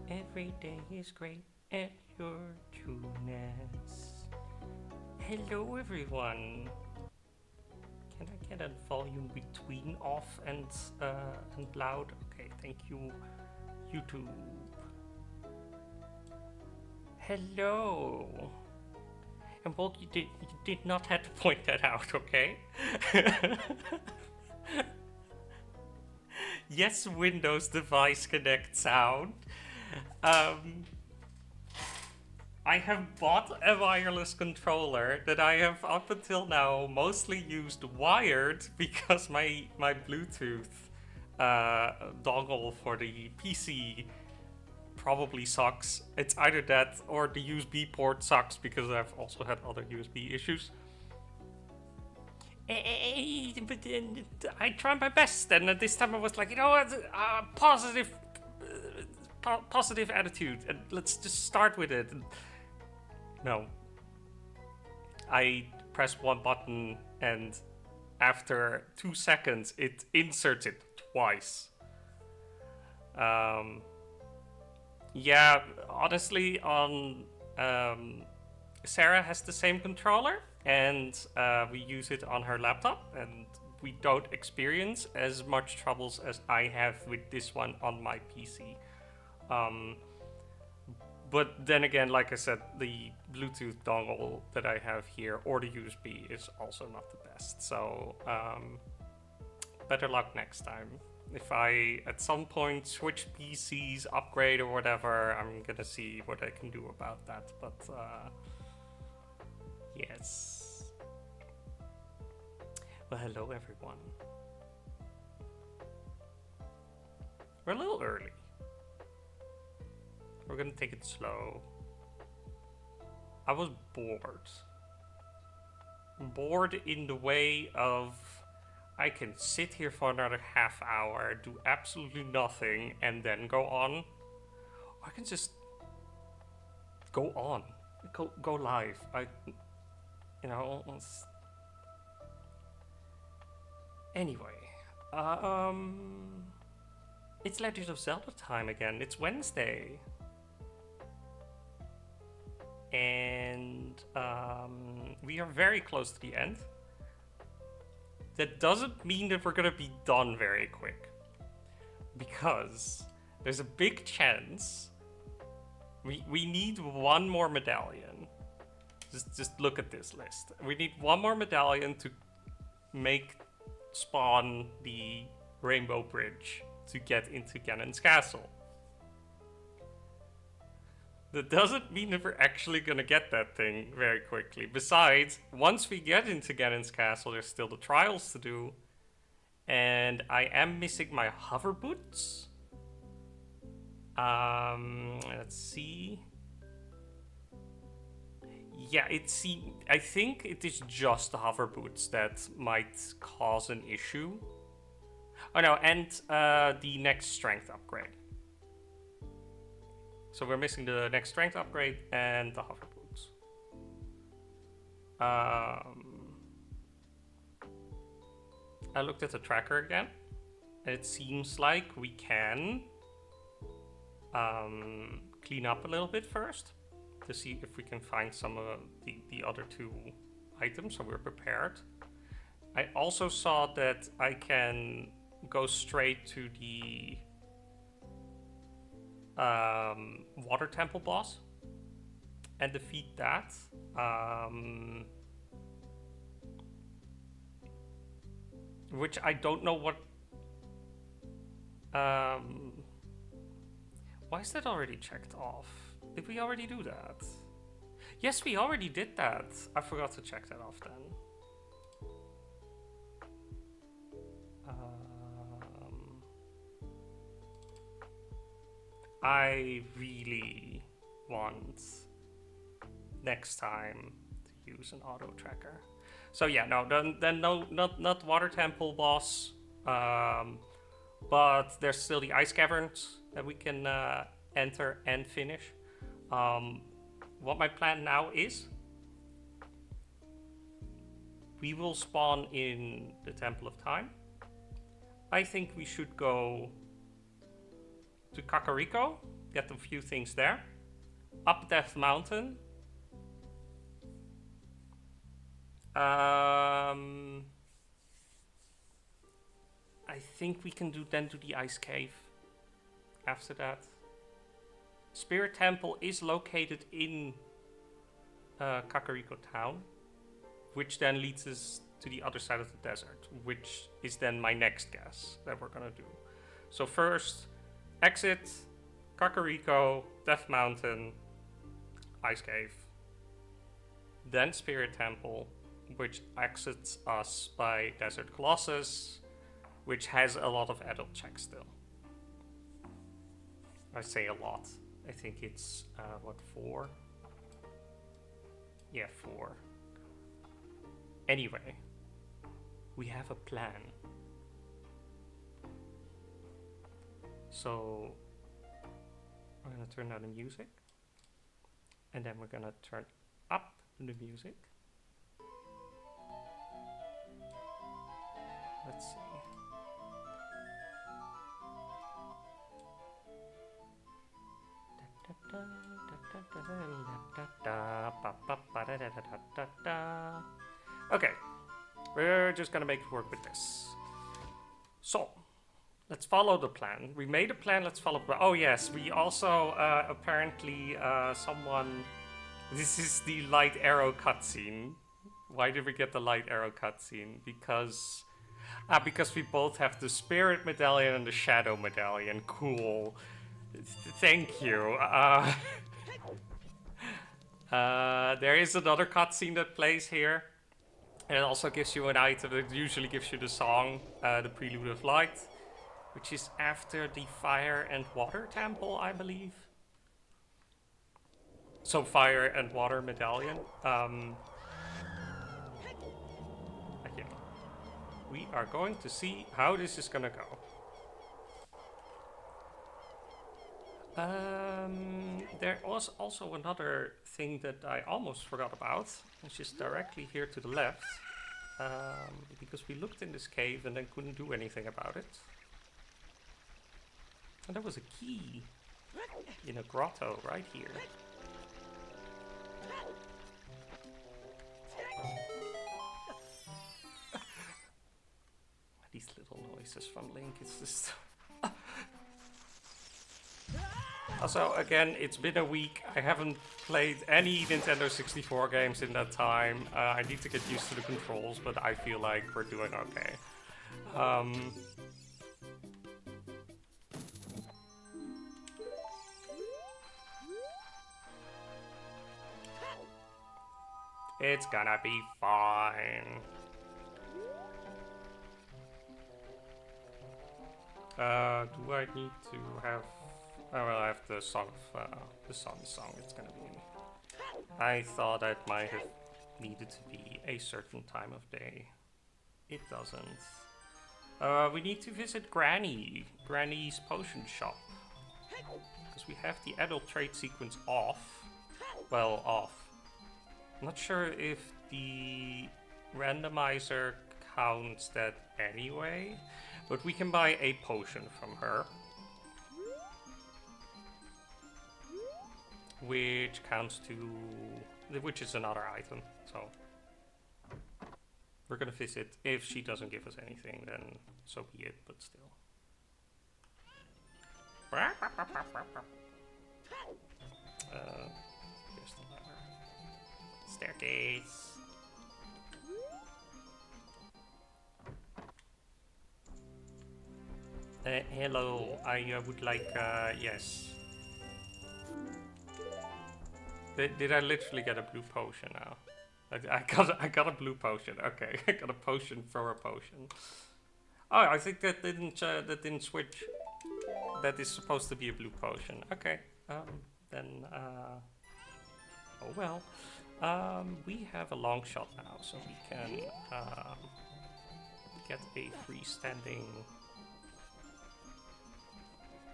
Every day is great at your tunes. Hello, everyone. Can I get a volume between off and loud? Okay, thank you, YouTube. Hello. And Bolt, you did not have to point that out, okay? Yes, Windows device connect sound. I have bought a wireless controller that I have up until now mostly used wired because my Bluetooth dongle for the PC probably sucks. It's either that or the USB port sucks because I've also had other USB issues. But I tried my best, and this time I was like, you know what, positive attitude, and let's just start with it. And no, I pressed one button, and after 2 seconds, it inserted twice. Yeah, honestly, on Sarah has the same controller, and we use it on her laptop, and we don't experience as much troubles as I have with this one on my PC. But then again, like I said, the Bluetooth dongle that I have here, or the USB, is also not the best. So better luck next time. If I, at some point, switch PCs, upgrade or whatever, I'm gonna see what I can do about that. But yes. Well, hello everyone. We're a little early. We're gonna take it slow. I was bored. Bored in the way of I can sit here for another half hour, do absolutely nothing, and then go on. Or I can just go on. Go live. you know. Anyway, um, it's Legend of Zelda time again. It's Wednesday. And we are very close to the end. That doesn't mean that we're gonna be done very quick. Because there's a big chance we need one more medallion. Just look at this list. We need one more medallion to spawn the Rainbow Bridge to get into Ganon's castle. That doesn't mean that we're actually gonna get that thing very quickly. Besides, once we get into Ganon's castle, there's still the trials to do. And I am missing my hover boots. Let's see. Yeah, I think it is just the hover boots that might cause an issue. Oh no, and the next strength upgrade. So we're missing the next strength upgrade and the hover boots. I looked at the tracker again, and it seems like we can clean up a little bit first to see if we can find some of the other two items, so we're prepared. I also saw that I can go straight to the water temple boss and defeat that. Which I don't know what... why is that already checked off? Did we already do that? Yes, we already did that. I forgot to check that off then. I really want next time to use an auto tracker. So yeah, no, then no, not water temple boss, but there's still the ice caverns that we can enter and finish. What my plan now is, we will spawn in the Temple of Time. I think we should go to Kakariko, get a few things there, up Death Mountain. I think we can do the Ice Cave after that. Spirit Temple is located in Kakariko Town, which then leads us to the other side of the desert, which is then my next guess that we're gonna do. So first, exit, Kakariko, Death Mountain, Ice Cave, then Spirit Temple, which exits us by Desert Colossus, which has a lot of adult checks still. I say a lot. I think it's, 4? Yeah, 4. Anyway, we have a plan. So, I'm gonna turn down the music. And then we're gonna turn up the music. Let's see. Okay, we're just gonna make it work with this. So, let's follow the plan. We made a plan, let's follow the plan. Oh yes, we also apparently someone... This is the light arrow cutscene. Why did we get the light arrow cutscene? Because we both have the Spirit Medallion and the Shadow Medallion. Cool. Thank you. There is another cutscene that plays here. And it also gives you an item that usually gives you the song, the Prelude of Light, which is after the Fire and Water Temple, I believe. So Fire and Water Medallion. Okay. We are going to see how this is gonna go. There was also another thing that I almost forgot about, which is directly here to the left. Because we looked in this cave and then couldn't do anything about it. And there was a key in a grotto right here. These little noises from Link, it's just... Also, again, it's been a week. I haven't played any Nintendo 64 games in that time. I need to get used to the controls, but I feel like we're doing okay. It's gonna be fine. Do I need to have... Oh, well, I have the song of, the sun song it's gonna be in. I thought it might have needed to be a certain time of day. It doesn't. We need to visit Granny's potion shop. Because we have the adult trade sequence off. Well, off. Not sure if the randomizer counts that anyway, but we can buy a potion from her. Which counts to... which is another item, so... We're gonna visit. If she doesn't give us anything, then so be it, but still. Here's the ladder. Staircase. Hello, I would like, yes. Did I literally get a blue potion now? I got a blue potion. Okay, I got a potion for a potion. Oh, I think that didn't switch. That is supposed to be a blue potion. Okay, then oh well. We have a long shot now, so we can get a freestanding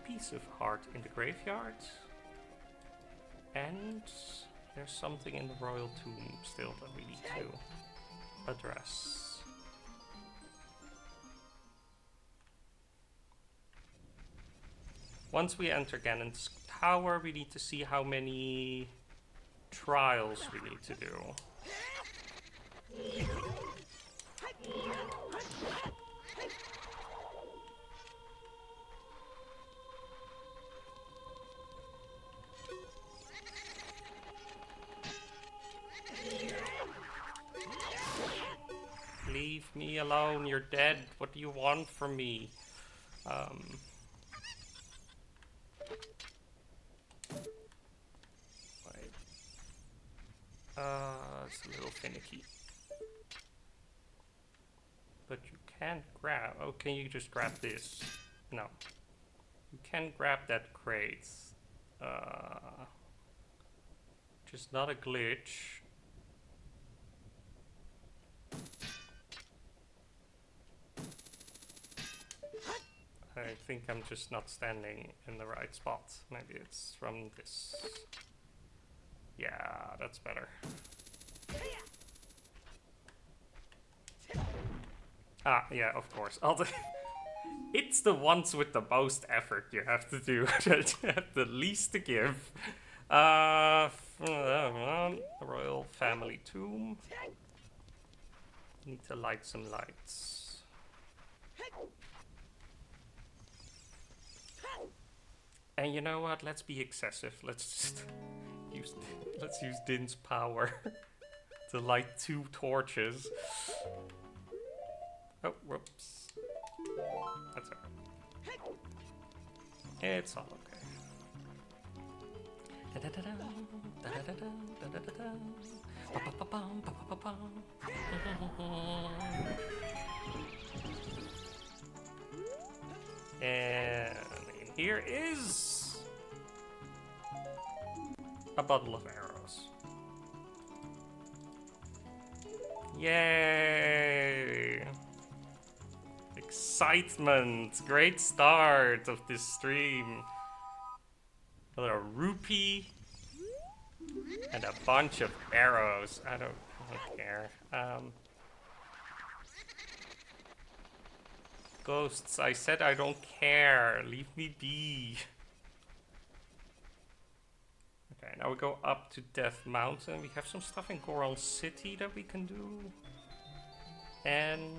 piece of heart in the graveyard. And there's something in the royal tomb still that we need to address. Once we enter Ganon's tower, we need to see how many trials we need to do. Leave me alone, you're dead. What do you want from me? Wait. It's a little finicky. But you can't grab... Oh, can you just grab this? No. You can grab that crate. Just not a glitch. I think I'm just not standing in the right spot. Maybe it's from this. Yeah, that's better. Ah, yeah, of course. It's the ones with the most effort you have to do that you have the least to give. The royal family tomb. Need to light some lights. And you know what? Let's be excessive. Let's just use Din's power to light 2 torches. Oh, whoops. That's alright. It's all okay. And here is a bundle of arrows. Yay! Excitement! Great start of this stream. Another rupee. And a bunch of arrows. I don't care. Ghosts, I said I don't care. Leave me be. Okay, now we go up to Death Mountain. We have some stuff in Goron City that we can do. And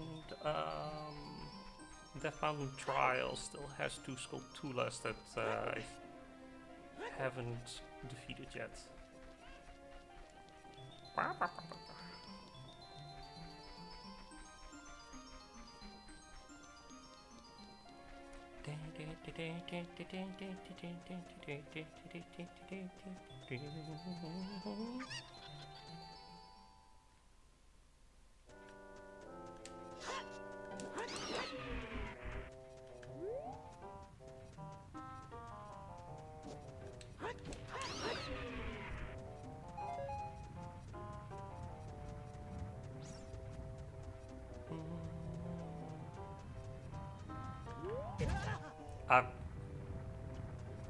Death Mountain Trial still has 2 Skulltulas that I haven't defeated yet.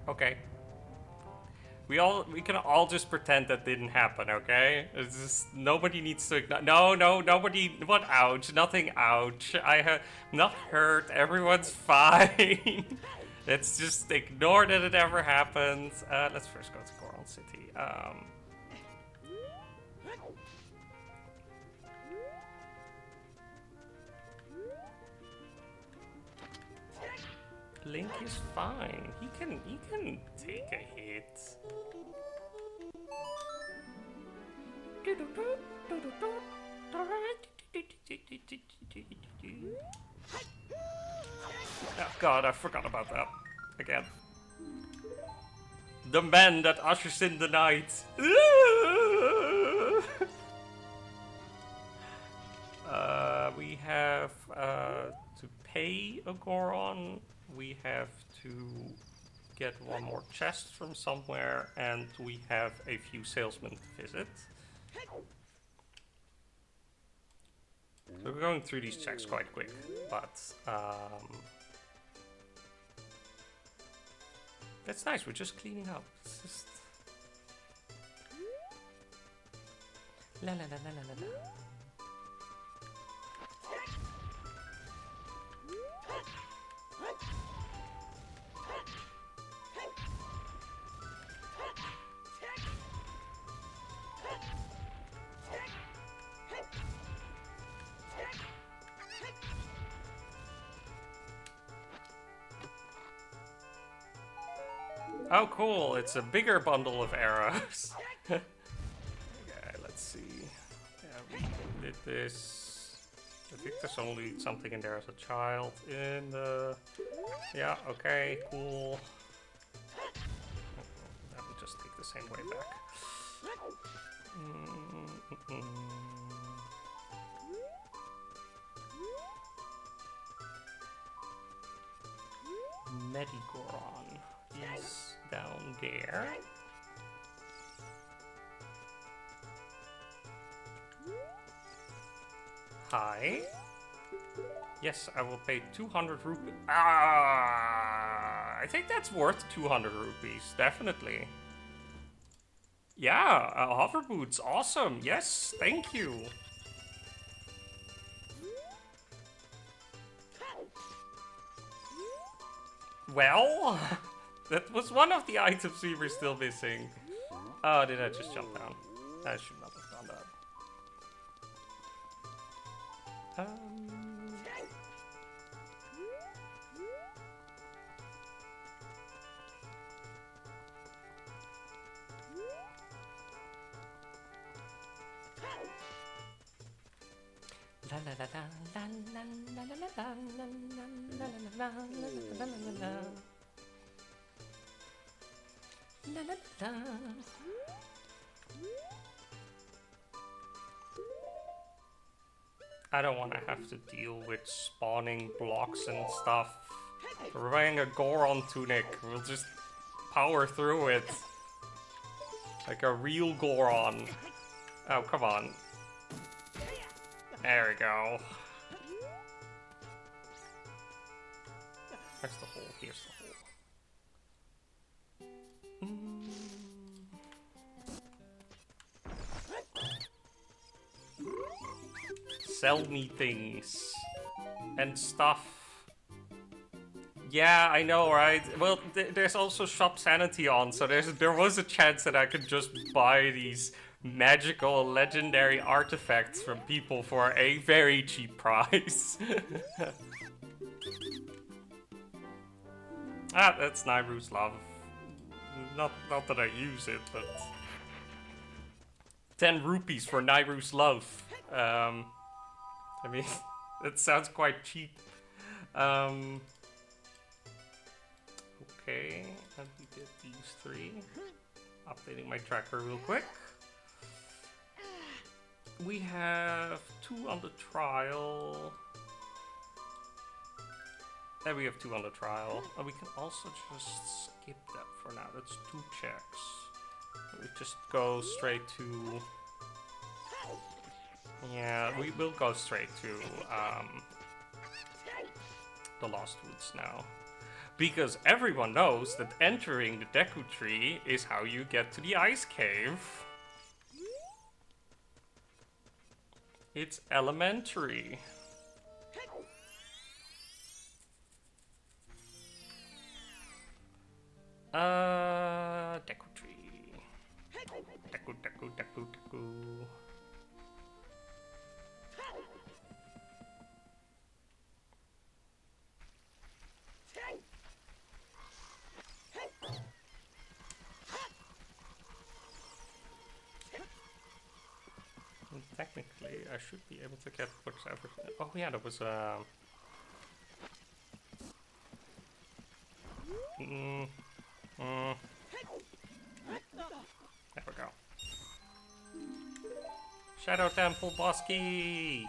Okay. We can all just pretend that didn't happen, okay? It's just nobody needs to nobody. What? Ouch! Nothing. Ouch! I have not hurt. Everyone's fine. Let's just ignore that it ever happened. Let's first go to Goron City. Link is fine. He can take a hit. Oh god, I forgot about that. Again. The man that ushers in the night. We have to pay a Goron. We have to get one more chest from somewhere, and we have a few salesmen to visit. So we're going through these checks quite quick, but that's nice. We're just cleaning up. It's just la la la la la la. Oh, cool. It's a bigger bundle of arrows. Okay, let's see. Yeah, we did this. I think there's only something in there as a child. In the... Yeah, okay, cool. That would just take the same way back. Medigoron is down there. Hi. Yes, I will pay 200 rupees. I think that's worth 200 rupees, definitely. Yeah, hover boots, awesome. Yes, thank you. Well, that was one of the items we were still missing. Oh, did I just jump down? I should not have done that. La la la la la la la la la la la la. La la la. I don't want to have to deal with spawning blocks and stuff. We're wearing a Goron tunic. We'll just power through it. Like a real Goron. Oh, come on. There we go. Where's the hole? Here's the hole. sell me things and stuff. Yeah, I know, right? Well, there's also Shop Sanity on, so there was a chance that I could just buy these magical legendary artifacts from people for a very cheap price. Ah, that's Nairu's love. Not that I use it, but 10 rupees for Nairu's love. I mean, that sounds quite cheap. Okay, and we did these 3. Updating my tracker real quick. We have 2 on the trial. And we have 2 on the trial. And we can also just skip that for now. That's 2 checks. We just go straight to... Yeah, we will go straight to the Lost Woods now. Because everyone knows that entering the Deku Tree is how you get to the Ice Cave. It's elementary. Deku Tree. Deku. And technically, I should be able to get whatever. Oh yeah, there was a. There we go. Shadow Temple boss key.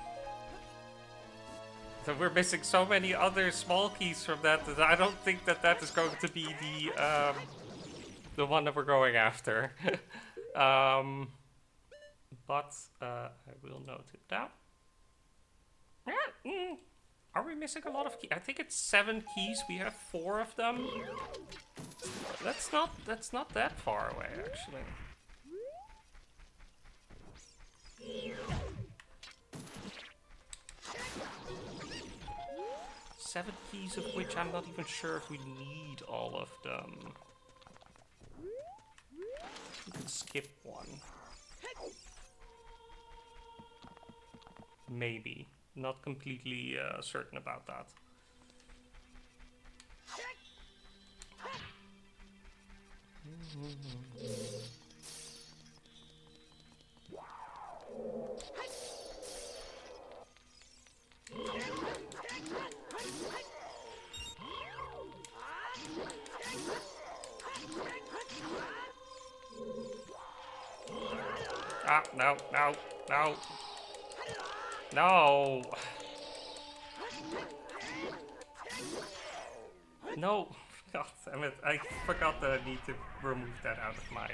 So we're missing so many other small keys from that I don't think that is going to be the one that we're going after. But I will note it down. Are we missing a lot of keys? I think it's 7 keys. We have 4 of them. That's not that far away, actually. Seven keys, of which I'm not even sure if we need all of them. We can skip one. Maybe. Not completely certain about that. Ah, no. No! No! God damn it, I forgot that I need to remove that out of my...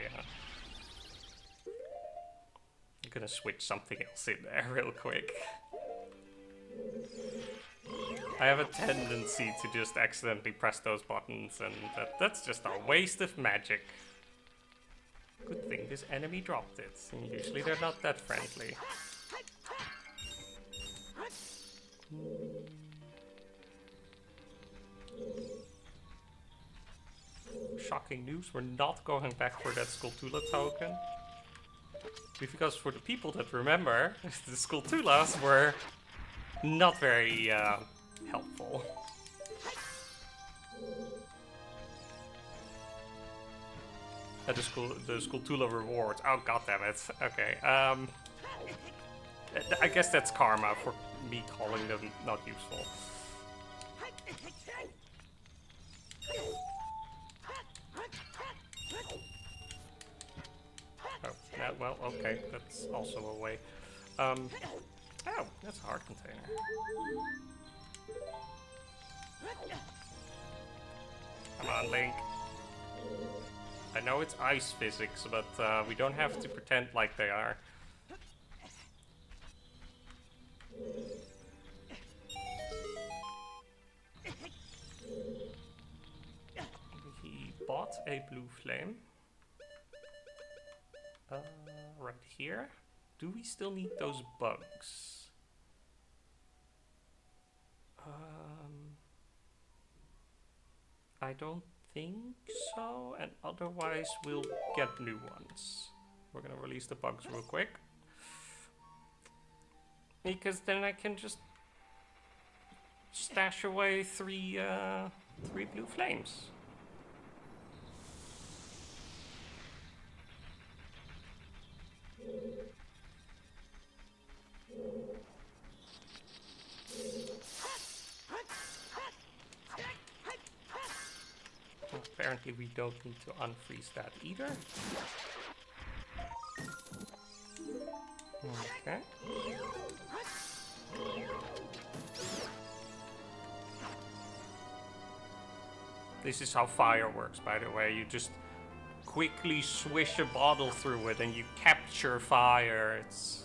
I'm gonna switch something else in there real quick. I have a tendency to just accidentally press those buttons, and that's just a waste of magic. Good thing this enemy dropped it. Usually they're not that friendly. Shocking news, we're not going back for that Skulltula token. Because for the people that remember, the Skulltulas were not very helpful. The Skulltula rewards. Oh, goddammit. Okay, I guess that's karma for me calling them not useful. Oh, yeah, well, okay, that's also a way. Oh, that's a heart container. Come on, Link. I know it's ice physics, but we don't have to pretend like they are. He bought a blue flame. Right here. Do we still need those bugs? I don't think so, and otherwise we'll get new ones. We're gonna release the bugs real quick. Because then I can just stash away three blue flames. Apparently we don't need to unfreeze that either. Okay. This is how fire works, by the way. You just quickly swish a bottle through it and you capture fire. It's...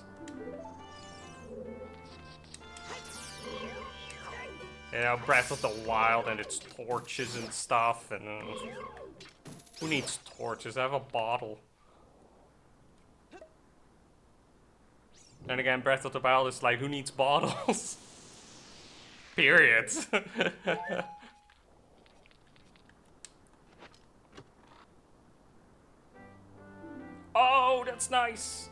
Yeah, Breath of the Wild and its torches and stuff, and who needs torches? I have a bottle. And again, Breath of the Wild is like, who needs bottles? Period. Oh, that's nice.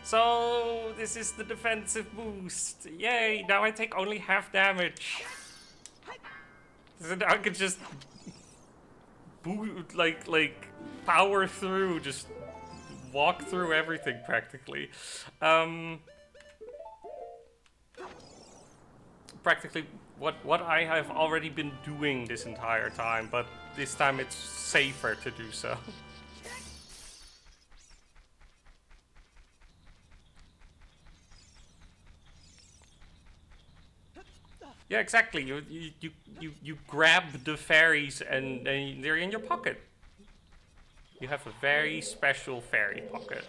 So, this is the defensive boost. Yay, now I take only half damage. So now I can just like power through, just walk through everything practically. Practically what I have already been doing this entire time, but this time it's safer to do so. Yeah, exactly. You grab the fairies and they're in your pocket. You have a very special fairy pocket.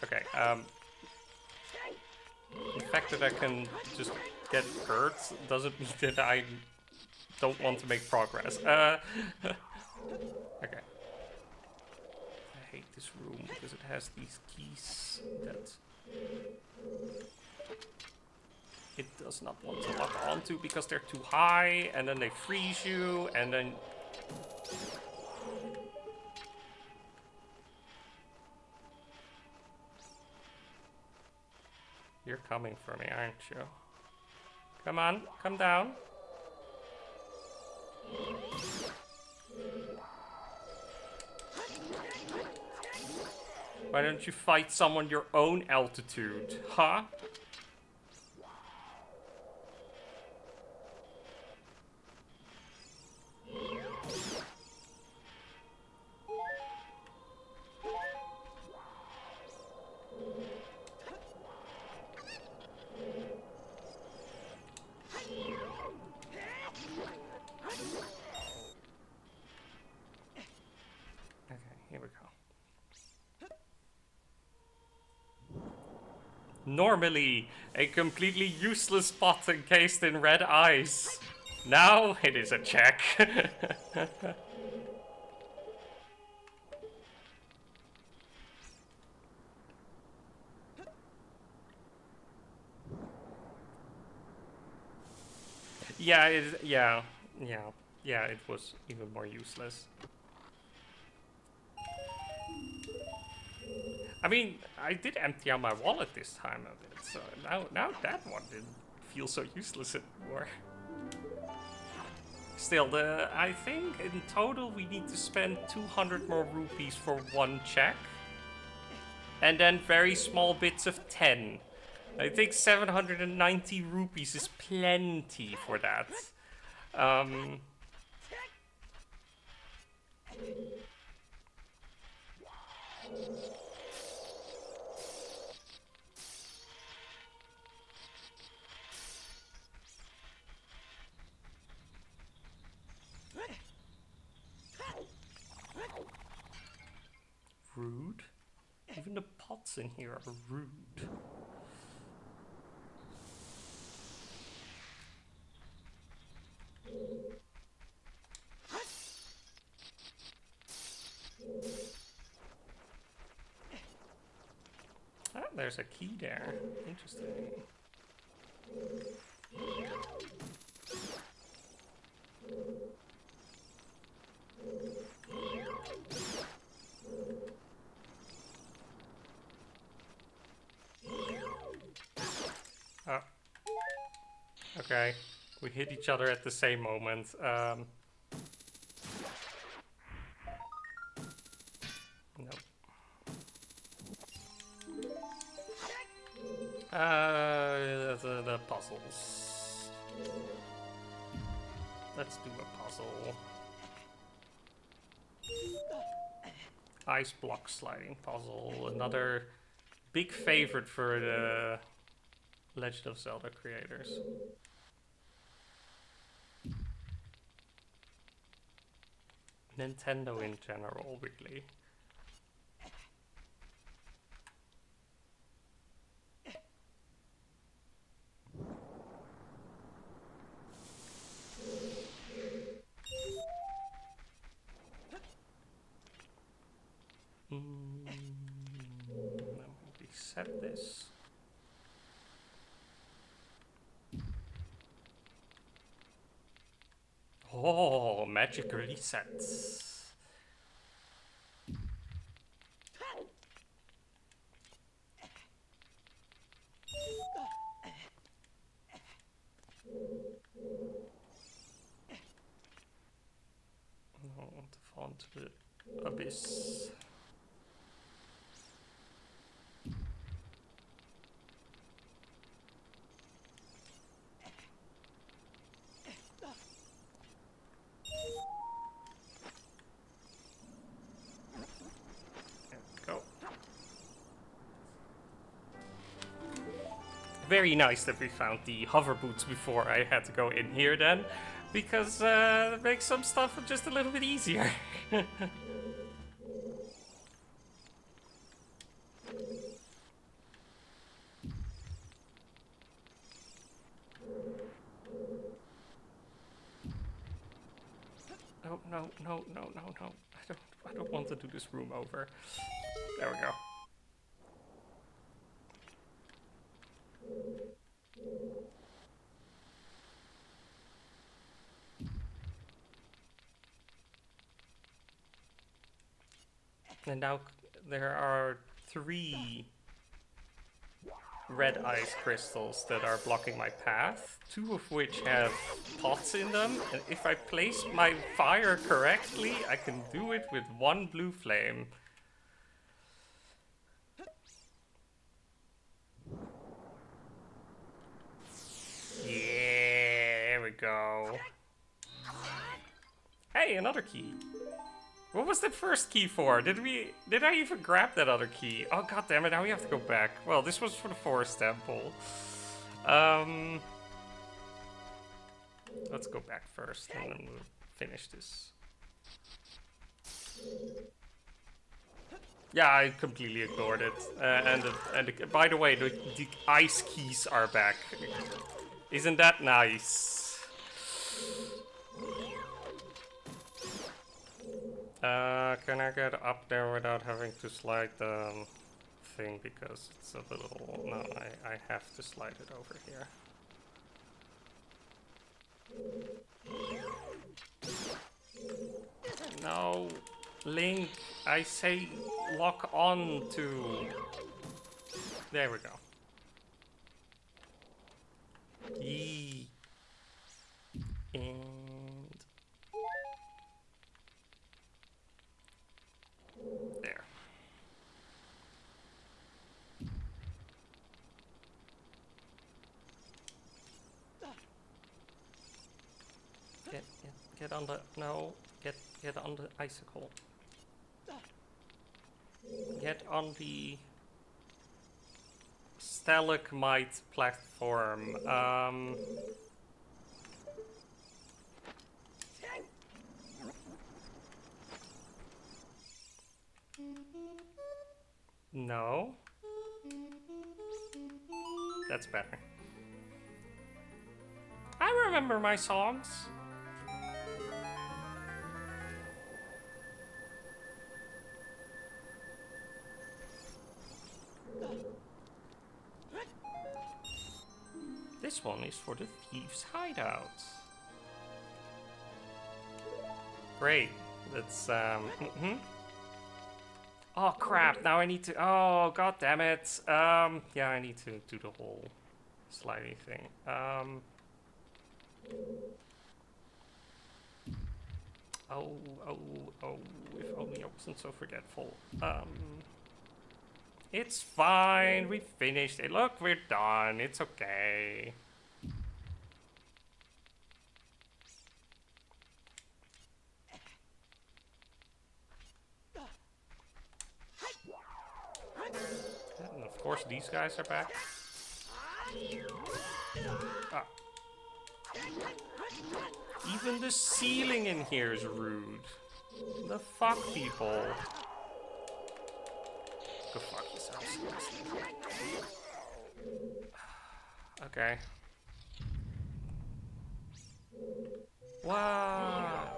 Okay, the fact that I can just get hurt doesn't mean that I don't want to make progress. Okay. I hate this room because it has these keys that it does not want to lock onto because they're too high, and then they freeze you, and then... You're coming for me, aren't you? Come on, come down. Why don't you fight someone your own altitude, huh? Normally, a completely useless pot encased in red ice. Now it is a check. Yeah, it was even more useless. I mean, I did empty out my wallet this time a bit, so now that one didn't feel so useless anymore. Still, I think in total we need to spend 200 more rupees for one check. And then very small bits of 10. I think 790 rupees is plenty for that. Rude. Even the pots in here are rude. there's a key there. Interesting. Oh. Okay. We hit each other at the same moment. No. The puzzles. Let's do a puzzle. Ice block sliding puzzle. Another big favorite for the Legend of Zelda creators. Nintendo in general, really. Let me reset this. Oh, magic resets. I don't want to fall into the abyss. Very nice that we found the hover boots before I had to go in here then, because it makes some stuff just a little bit easier. Oh, no, no, no, no, no. I don't want to do this room over. There we go. And now there are 3 red ice crystals that are blocking my path, 2 of which have pots in them, and if I place my fire correctly, I can do it with 1 blue flame. Yeah, there we go. Hey, another key. What was that first key for? Did I even grab that other key? Oh, god damn it, now we have to go back. Well, this was for the forest temple. Let's go back first and then we'll finish this. Yeah, I completely ignored it. And by the way, the ice keys are back. Isn't that nice? Can I get up there without having to slide the thing? Because it's a little... No, I have to slide it over here. No, Link, I say lock on to... There we go. Yee. And... There. Get on the... No. Get on the icicle. Get on the... stalagmite platform. No. That's better. I remember my songs. this one is for the thieves' hideout. Great. Let's Oh crap! Now I need to. Oh god damn it! Yeah, I need to do the whole slidey thing. Oh! If only I wasn't so forgetful. It's fine. We finished it. Look, we're done. It's okay. And of course, these guys are back. Ah. Even the ceiling in here is rude. The fuck, people. Go fuck yourselves. Okay. Wow.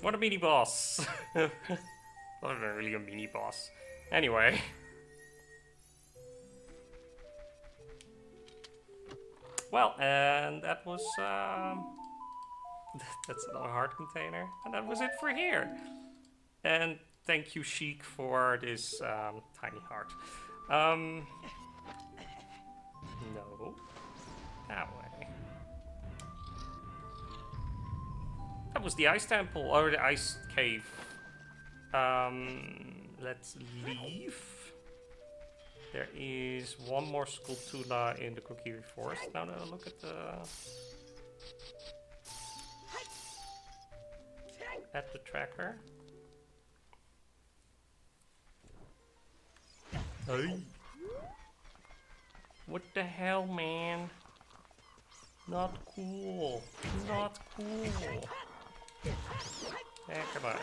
What a mini boss. Not really a mini boss. Anyway. Well, and that was that's another heart container, and that was it for here. And thank you, Sheik, for this tiny heart. No, that way. That was the ice temple or the ice cave. Let's leave. There is one more Skulltula in the Kokiri Forest. Now that I look at the tracker. Hey. What the hell, man? Not cool. Not cool. Hey, come on.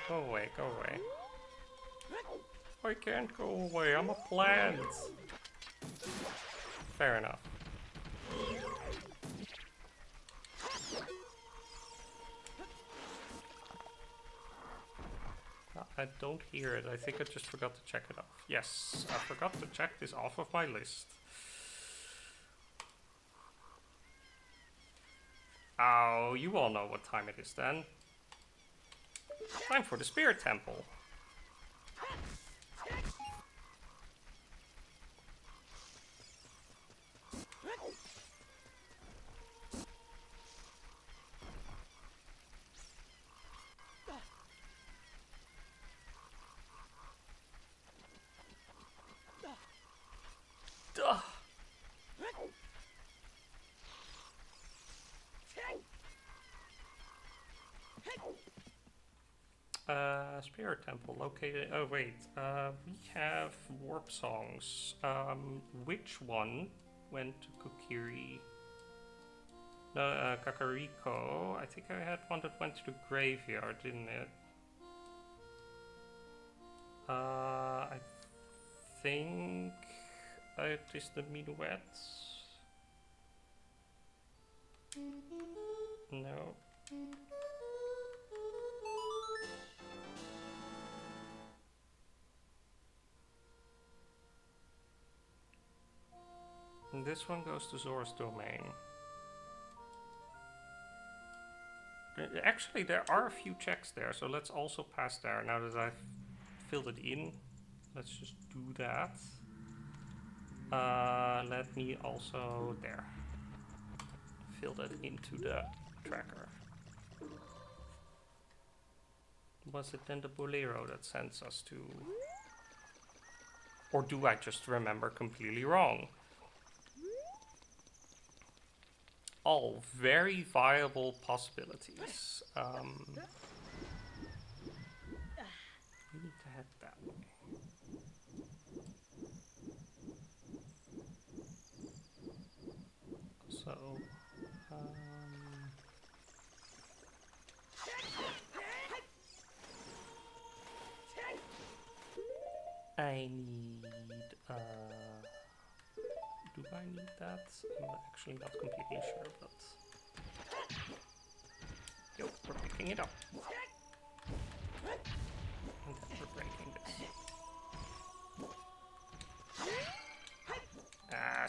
Go away. Go away. I can't go away. I'm a plant. Fair enough. I don't hear it. I think I just forgot to check it off. Yes, I forgot to check this off of my list. Oh, you all know what time it is then. Time for the Spirit Temple. Spirit Temple located. Oh wait, we have warp songs. Which one went to Kokiri? No, Kakariko. I think I had one that went to the graveyard, didn't it? I think it is the minuet. No. And this one goes to Zora's Domain. Actually, there are a few checks there, so let's also pass there. Now that I've filled it in, let's just do that. Let me also there fill that into the tracker. Was it then the Bolero that sends us to? Or do I just remember completely wrong? All very viable possibilities. We need to head that way. So, I need, do I need that? I'm actually not completely sure, but... Yo, we're picking it up. And then we're breaking this.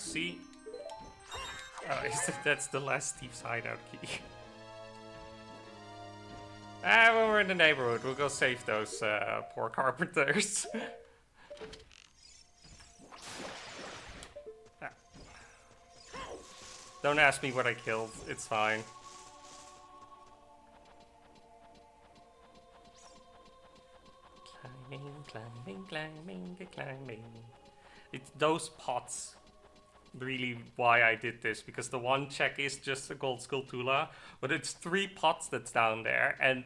see? That's the last Steve's hideout key. When we're in the neighborhood, we'll go save those poor carpenters. Don't ask me what I killed, it's fine. Climbing. It's those pots. Really why I did this, because the one check is just a gold Skulltula, but it's 3 pots that's down there, and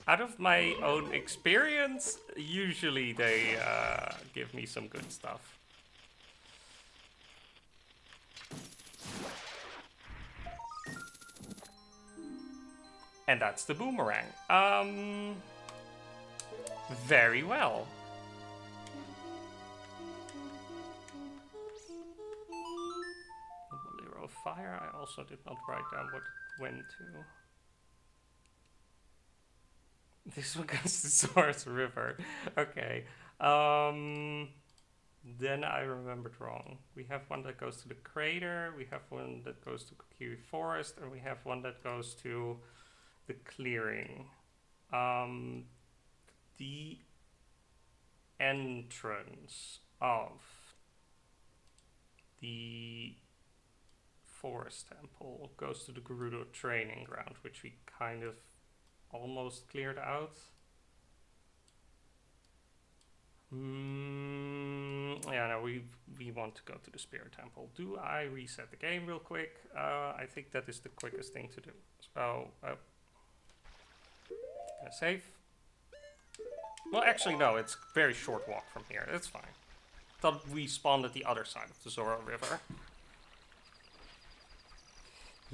out of my own experience, usually they give me some good stuff. And that's the boomerang. Very well. Bolero of Fire. I also did not write down what it went to. This one goes to Source River. Okay. Then I remembered wrong. We have one that goes to the crater, we have one that goes to Kokiri Forest, and we have one that goes to the clearing. The entrance of the forest temple goes to the Gerudo training ground, which we kind of almost cleared out. Yeah, no, we want to go to the Spirit Temple. Do I reset the game real quick? I think that is the quickest thing to do. So, save. Well, actually, no, it's a very short walk from here. It's fine. Thought we spawned at the other side of the Zora River.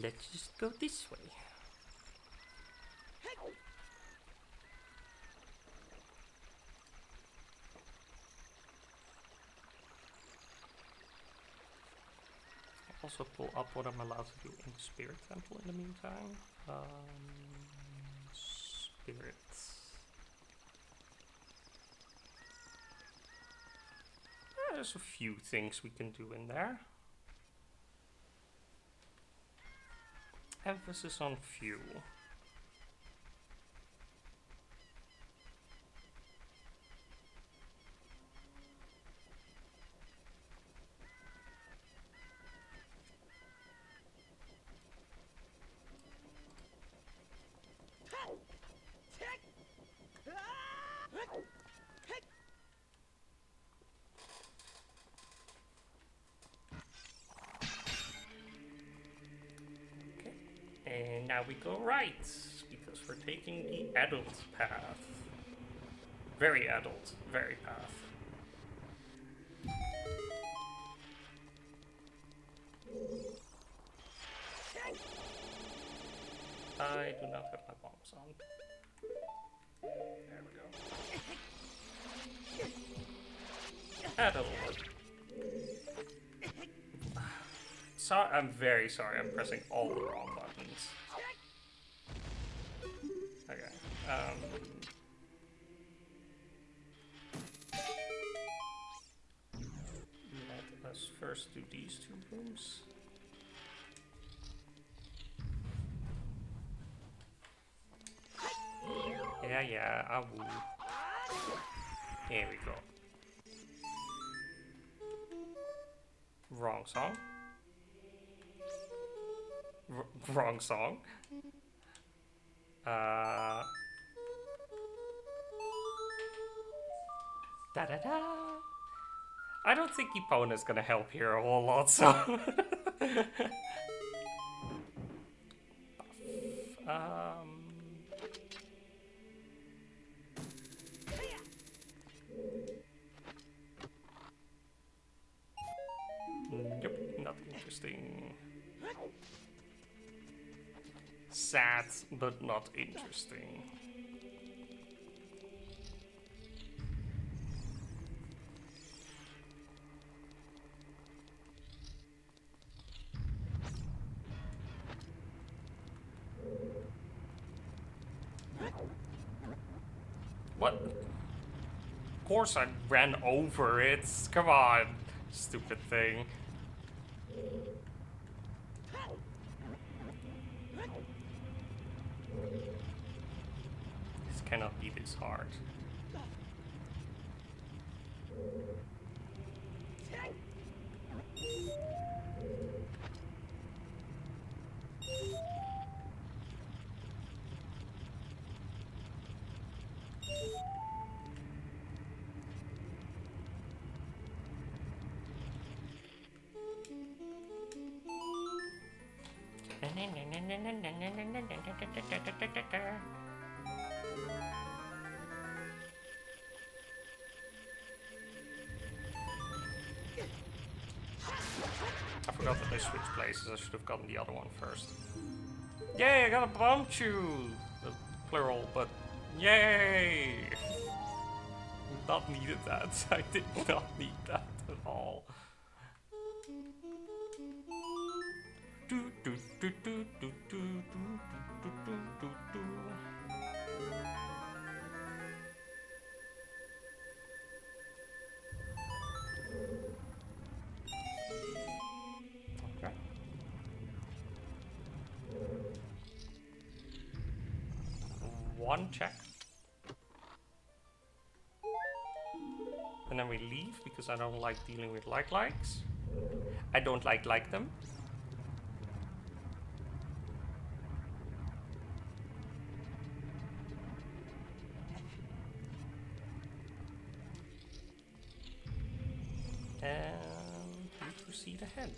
Let's just go this way. Also pull up what I'm allowed to do in the Spirit Temple in the meantime. Spirits. There's a few things we can do in there. Emphasis on few. Now we go right, because we're taking the adult path. Very adult, very path. I do not have my bombs on. There we go. Adult. Sorry, I'm very sorry, I'm pressing all the wrong buttons. Okay, let us first do these 2 rooms. Yeah, I will. Here we go. Wrong song. Wrong song. Da-da-da. I don't think Epona's gonna help here a whole lot, so... Nope, not interesting. Sad, but not interesting. What? Of course I ran over it. Come on, stupid thing. cannot be this hard. I forgot that they switched places. I should have gotten the other one first. Yay, I got a bomb chew! Plural, but yay! Not needed that. I did not need that at all. Okay. One check. And then we leave because I don't like dealing with likes. I don't like them. And we proceed ahead.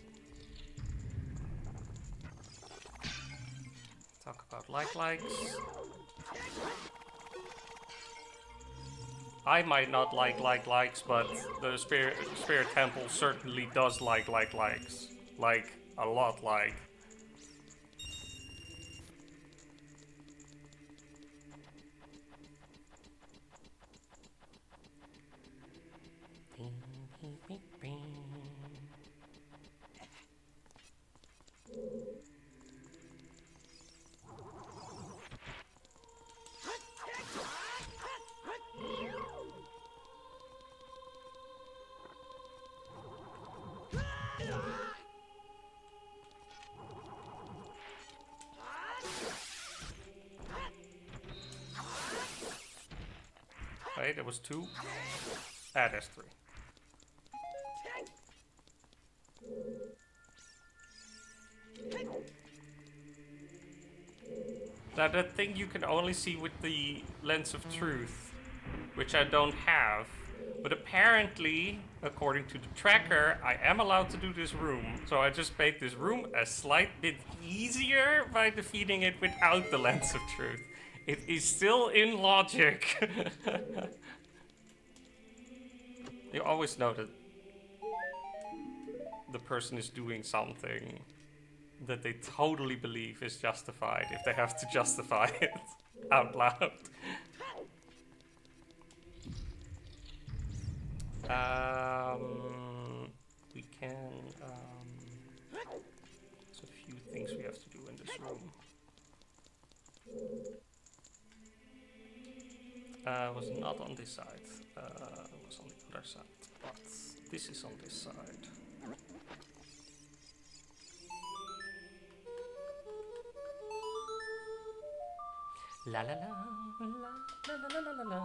Talk about likes. I might not like likes, but the spirit temple certainly does like likes. Like a lot like. Wait, there was 2. Ah, there's 3. Now that thing you can only see with the lens of truth, which I don't have. But apparently, according to the tracker, I am allowed to do this room. So I just made this room a slight bit easier by defeating it without the lens of truth. It is still in logic. You always know that the person is doing something that they totally believe is justified if they have to justify it out loud. We can, there's a few things we have to do in this room. Was not on this side, was on the other side, but this is on this side. La la la, la la la la la la.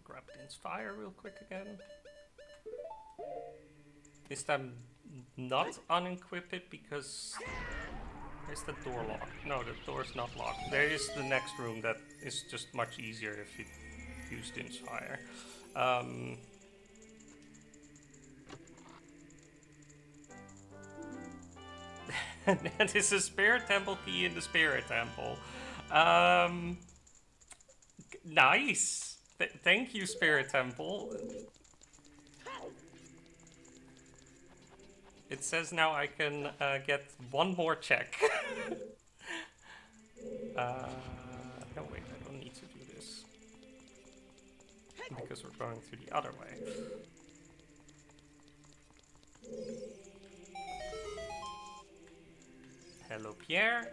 Grab Din's fire real quick again. Is that not unequipped because is the door locked? No, the door's not locked. There is the next room that is just much easier if you use Din's fire. And this is a spirit temple key in the spirit temple. Nice. Thank you, Spirit Temple. It says now I can get one more check. No, wait, I don't need to do this. Because we're going through the other way. Hello, Pierre.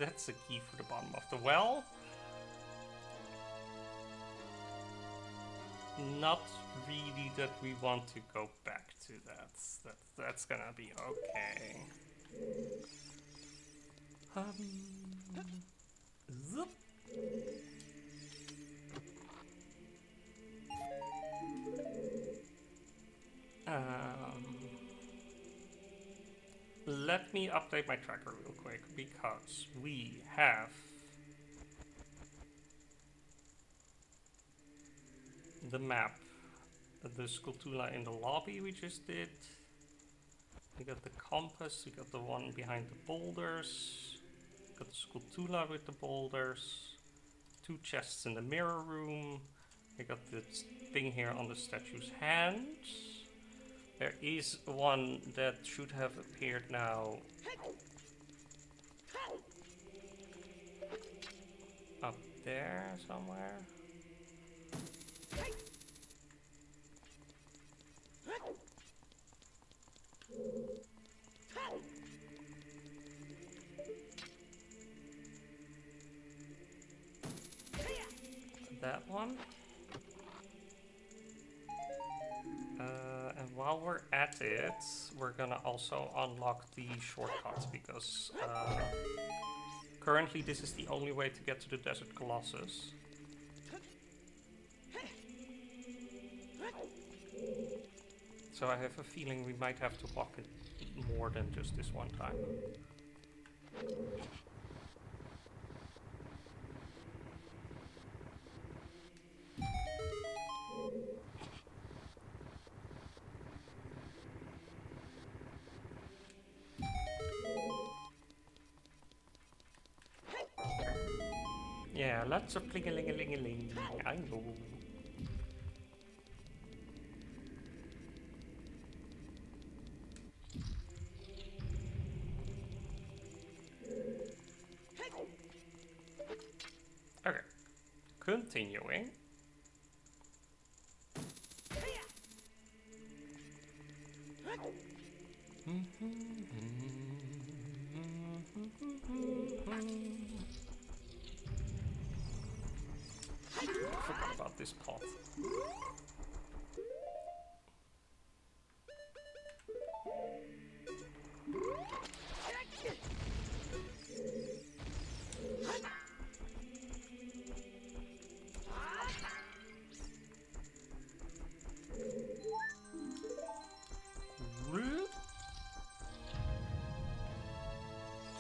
that's a key for the bottom of the well. Not really that we want to go back to that. That's gonna be okay. Zoop. Let me update my tracker real quick because we have the map, the Skulltula in the lobby we just did. We got the compass, we got the one behind the boulders, got the Skulltula with the boulders, 2 chests in the mirror room, we got this thing here on the statue's hand. There is one that should have appeared now up there somewhere. That one. And while we're at it, we're gonna also unlock the shortcuts because currently this is the only way to get to the Desert Colossus. So I have a feeling we might have to walk it more than just this one time. Yeah, lots of pling-a-ling-a-ling-a-ling. I know. Okay, continuing. I forgot about this pot.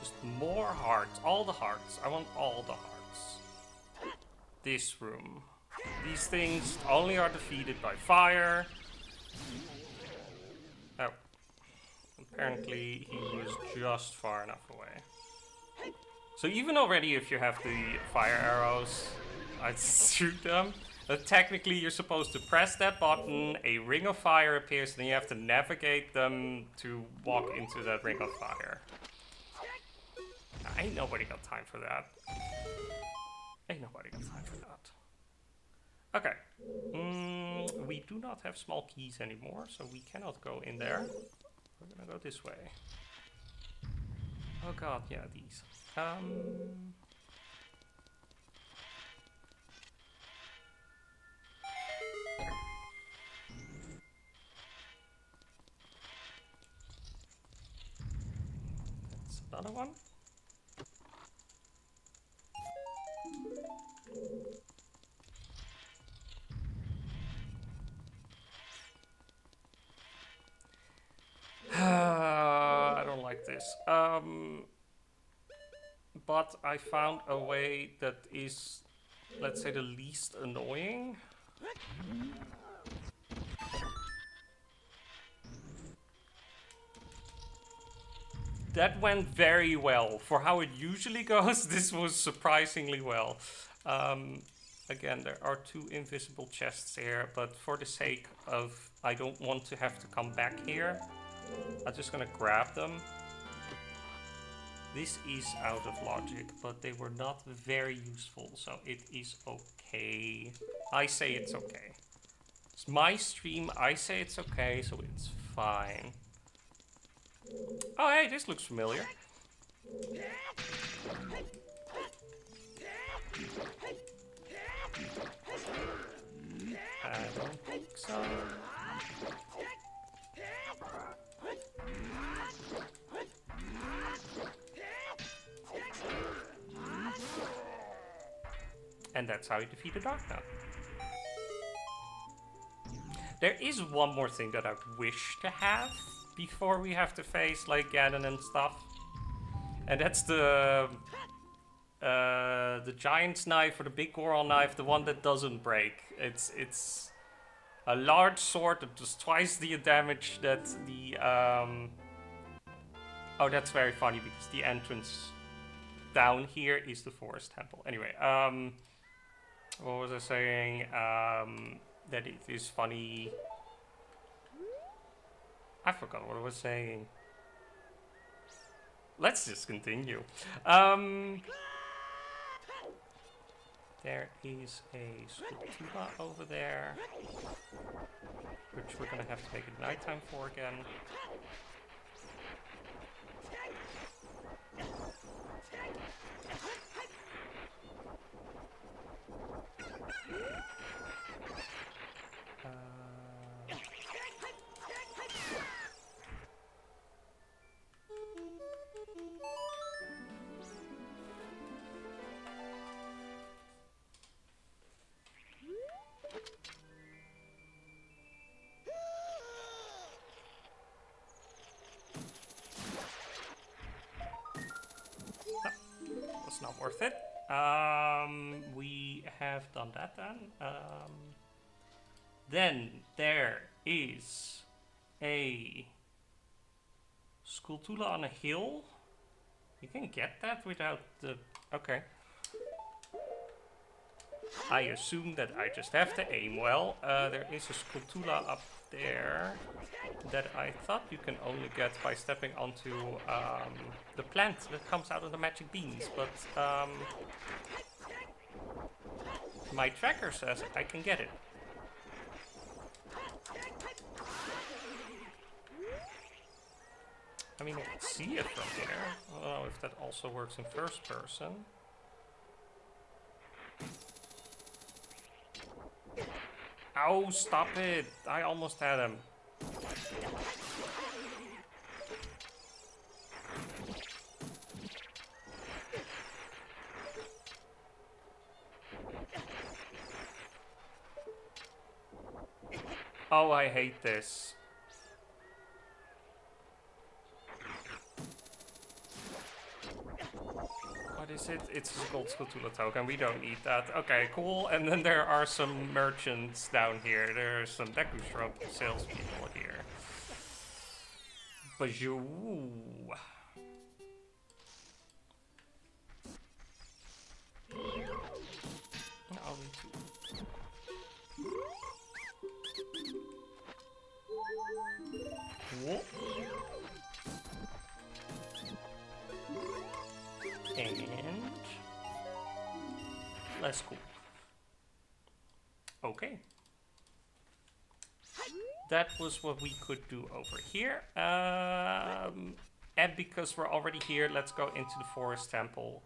Just more hearts. All the hearts. I want all the hearts. This room. These things only are defeated by fire. Oh. Apparently he was just far enough away. So even already if you have the fire arrows, I'd shoot them. But technically you're supposed to press that button, a ring of fire appears, and then you have to navigate them to walk into that ring of fire. Ain't nobody got time for that. Ain't nobody got time for that. Okay. We do not have small keys anymore, so we cannot go in there. We're gonna go this way. Oh god, yeah, these. That's another one. I don't like this. But I found a way that is, let's say, the least annoying. That went very well. For how it usually goes, this was surprisingly well. Again, there are 2 invisible chests here, but for the sake of I don't want to have to come back here, I'm just gonna grab them. This is out of logic, but they were not very useful, so it is okay. I say it's okay. It's my stream, I say it's okay, so it's fine. Oh hey, this looks familiar. I don't think so. And that's how you defeat the Dark Knight. There is one more thing that I wish to have before we have to face like Ganon and stuff. And that's the giant's knife or the big Goron knife, the one that doesn't break. It's a large sword that does twice the damage that the oh, that's very funny because the entrance down here is the Forest Temple. Anyway, what was I saying? That it is funny. I forgot what I was saying. Let's just continue. There is a sculptura over there, which we're gonna have to make it nighttime for again. Not worth it. We have done that then. Then there is a Skulltula on a hill. You can get that without the... Okay. I assume that I just have to aim well. There is a Skulltula up there that I thought you can only get by stepping onto the plant that comes out of the magic beans, but my tracker says I can get it. I mean, I can see it from here. I don't know if that also works in first person. Ow, stop it! I almost had him. Oh, I hate this. What is it? It's a gold Skulltula token. We don't need that. Okay, cool. And then there are some merchants down here. There are some Deku Shrub salespeople here. Bajou. Only two. Whoop. And less cool. Okay. That was what we could do over here. And because we're already here, let's go into the Forest Temple.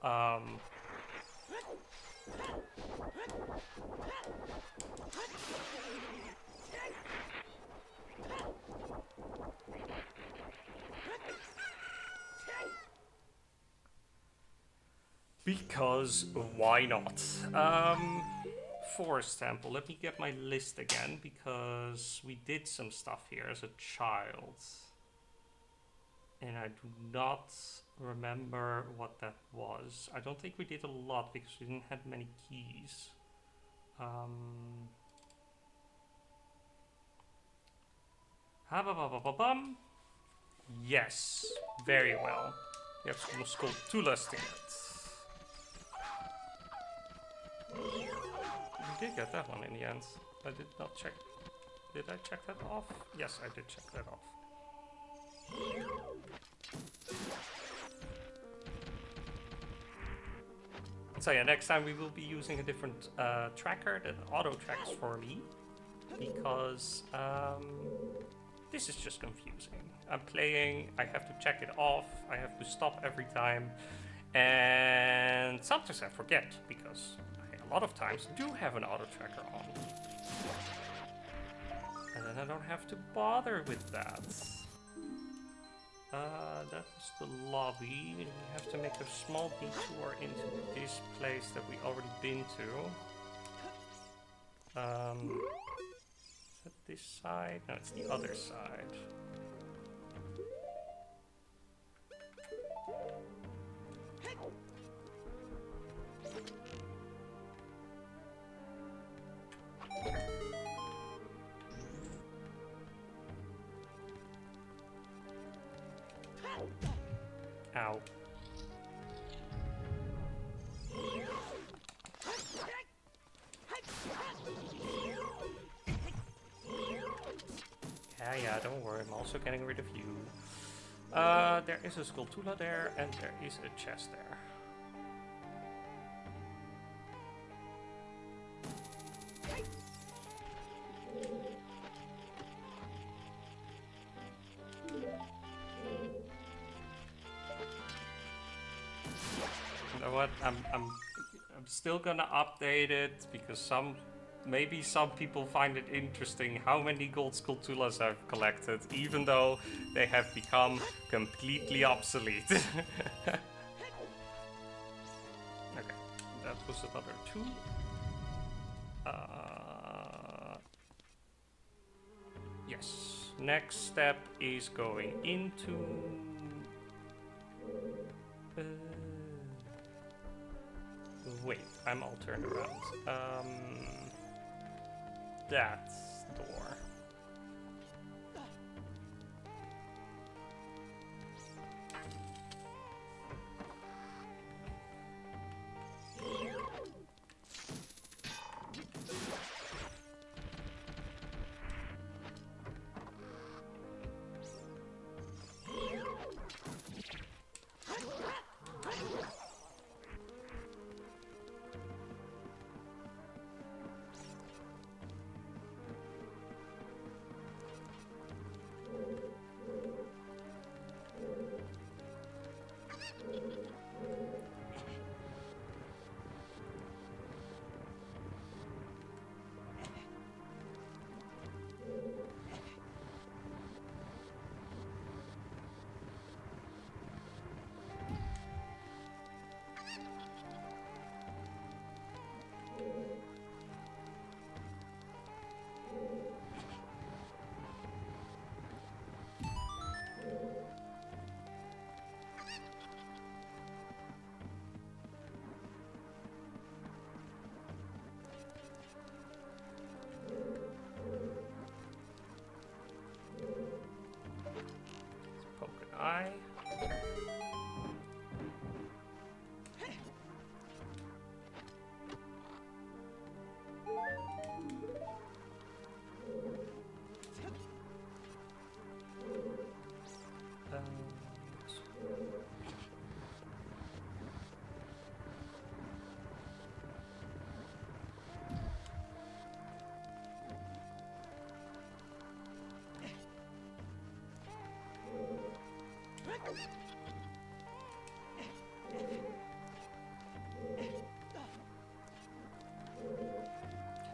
Because why not? Forest Temple. Let me get my list again because we did some stuff here as a child. And I do not remember what that was. I don't think we did a lot because we didn't have many keys. Yes, very well. We have some Skulltulas to get. We did get that one in the end. I did not check. Did I check that off? Yes, I did check that off. So yeah, next time we will be using a different tracker that auto tracks for me. Because This is just confusing. I'm playing, I have to check it off, I have to stop every time, and sometimes I forget because I, a lot of times, do have an auto tracker on. And then I don't have to bother with that. That was the lobby. We have to make a small detour into this place that we already been to. Is that this side? No, it's the other side. Ow. Yeah, don't worry, I'm also getting rid of you. There is a Skulltula there, and there is a chest there. You know what? I'm still gonna update it because maybe some people find it interesting how many gold Skulltulas I've collected, even though they have become completely obsolete. Okay, that was another 2. Yes, next step is going into... wait, I'm all turned around. That door. Eye.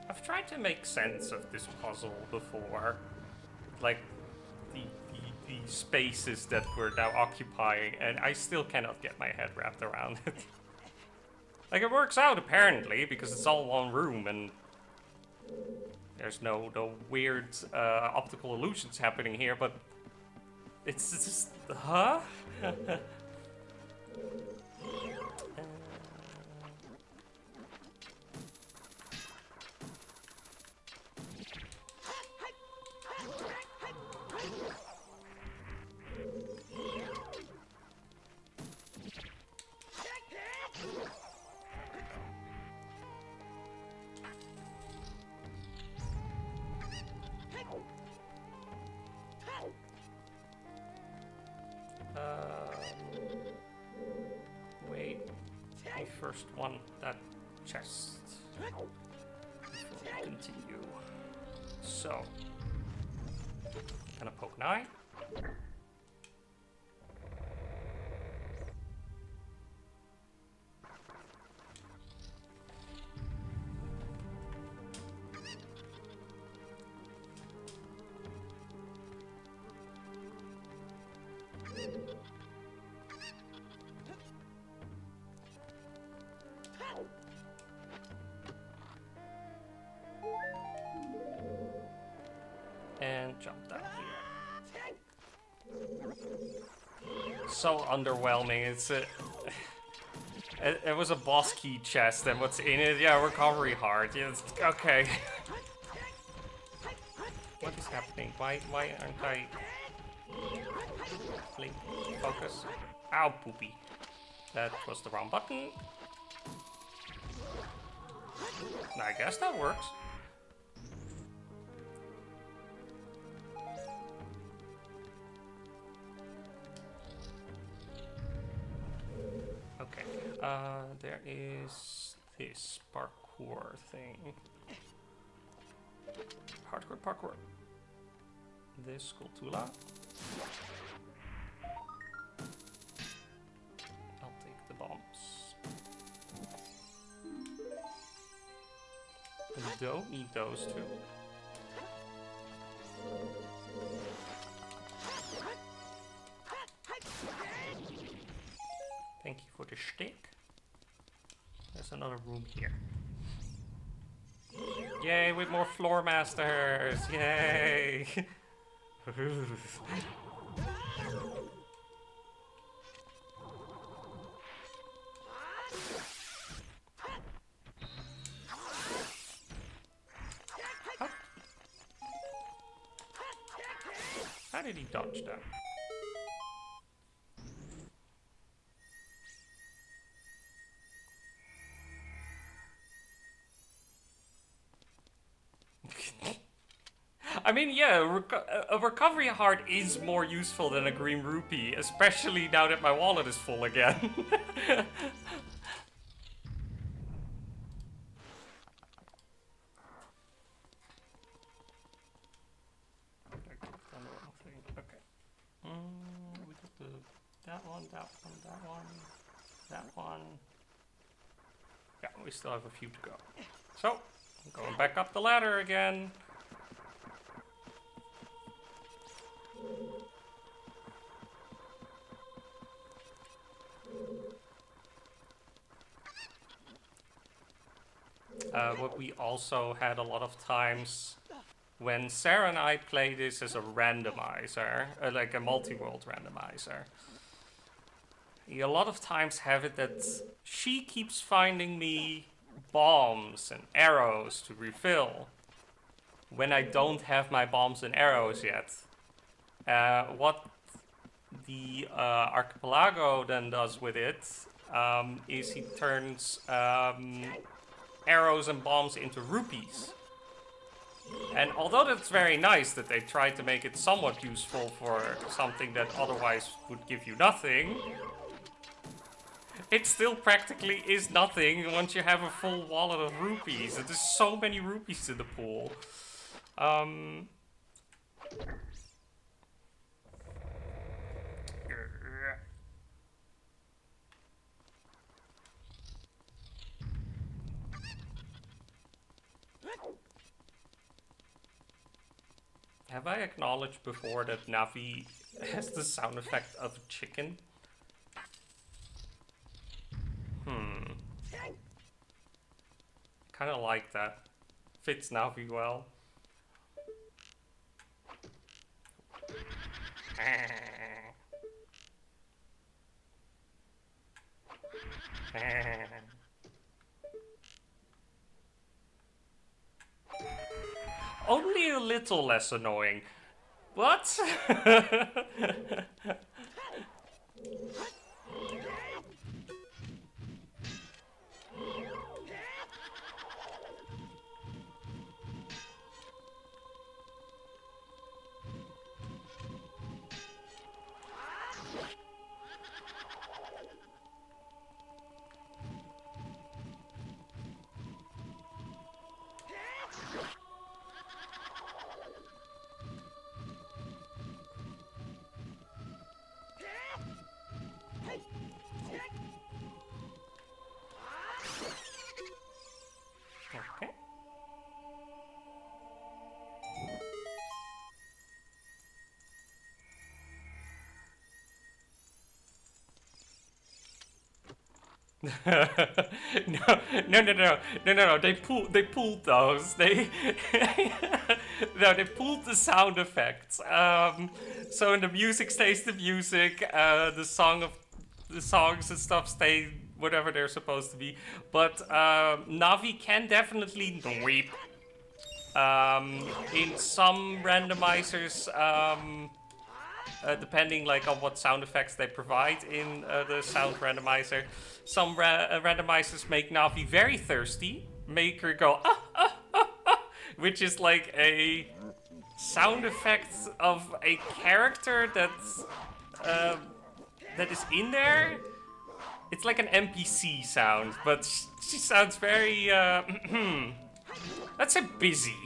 I've tried to make sense of this puzzle before, like the spaces that we're now occupying, and I still cannot get my head wrapped around it. Like, it works out apparently because it's all one room and there's no weird optical illusions happening here, but it's just, huh? Wait. I first want that chest before we continue. So, And a poke an eye. And jump down here. So underwhelming. It's a... It was a boss key chest, and what's in it? Yeah, recovery heart. Yeah, okay. What is happening? Why aren't I... Blink. Focus. Ow, poopy. That was the wrong button. I guess that works. Okay, there is this parkour thing. Parkour. This Skulltula. I'll take the bombs. And don't need those two. Thank you for the stick. There's another room here. Yay, with more floor masters! Yay! How did he dodge that? I mean, yeah, a recovery heart is more useful than a green rupee, especially now that my wallet is full again. We got that one. Yeah, we still have a few to go. So, I'm going back up the ladder again. What we also had a lot of times when Sarah and I play this as a randomizer, like a multi-world randomizer, you a lot of times have it that she keeps finding me bombs and arrows to refill when I don't have my bombs and arrows yet. What the Archipelago then does with it is he turns arrows and bombs into rupees. And although that's very nice that they try to make it somewhat useful for something that otherwise would give you nothing, it still practically is nothing once you have a full wallet of rupees. There's so many rupees in the pool. Have I acknowledged before that Navi has the sound effect of a chicken? Kinda like that. Fits Navi well. Only a little less annoying, but No. They pulled those. They no, they pulled the sound effects. So in the music stays the music. The songs and stuff stay whatever they're supposed to be. But Navi can definitely weep. In some randomizers, depending like on what sound effects they provide in the sound randomizer. Some randomizers make Navi very thirsty, make her go which is like a sound effect of a character that is in there. It's like an NPC sound, but she sounds very let's say busy.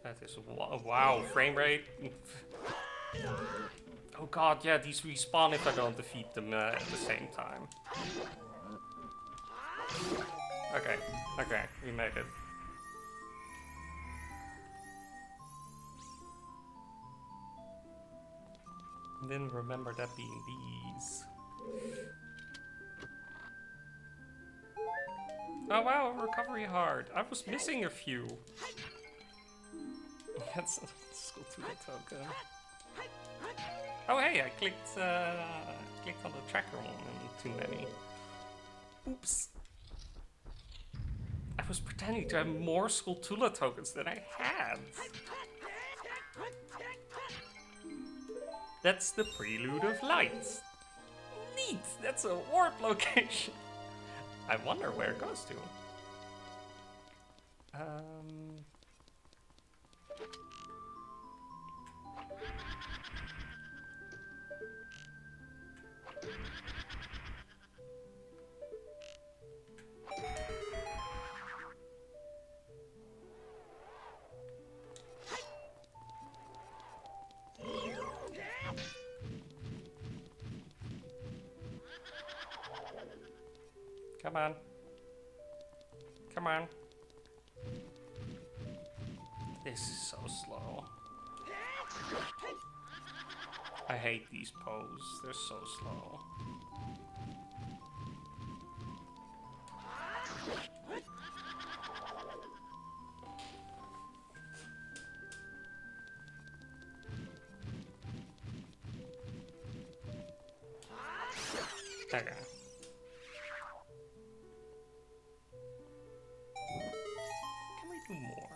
That is wow, frame rate. Oh god, yeah, these respawn if I don't defeat them at the same time. Okay, we made it. Didn't remember that being these. Oh wow, recovery hard. I was missing a few. That's school to the token. Oh hey, I clicked on the tracker one and too many. Oops. I was pretending to have more Skulltula tokens than I had. That's the Prelude of Light. Neat! That's a warp location. I wonder where it goes to. Come on. Come on. This is so slow. I hate these poses. They're so slow. Okay. Can we do more?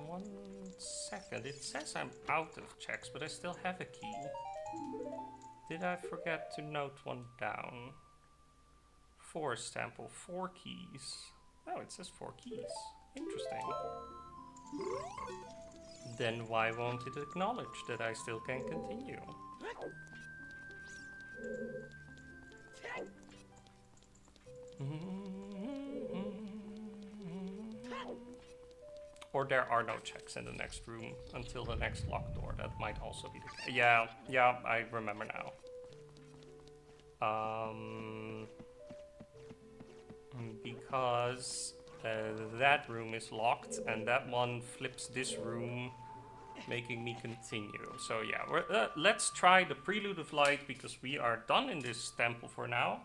One second. It says I'm out of checks, but I still have a key. Did I forget to note one down? Forest Temple, 4 keys. Oh, it says 4 keys. Interesting. Then why won't it acknowledge that I still can continue? Or there are no checks in the next room until the next locked door. That might also be the case. Yeah, I remember now. Because that room is locked and that one flips this room, making me continue. So yeah, let's try the Prelude of Light because we are done in this temple for now,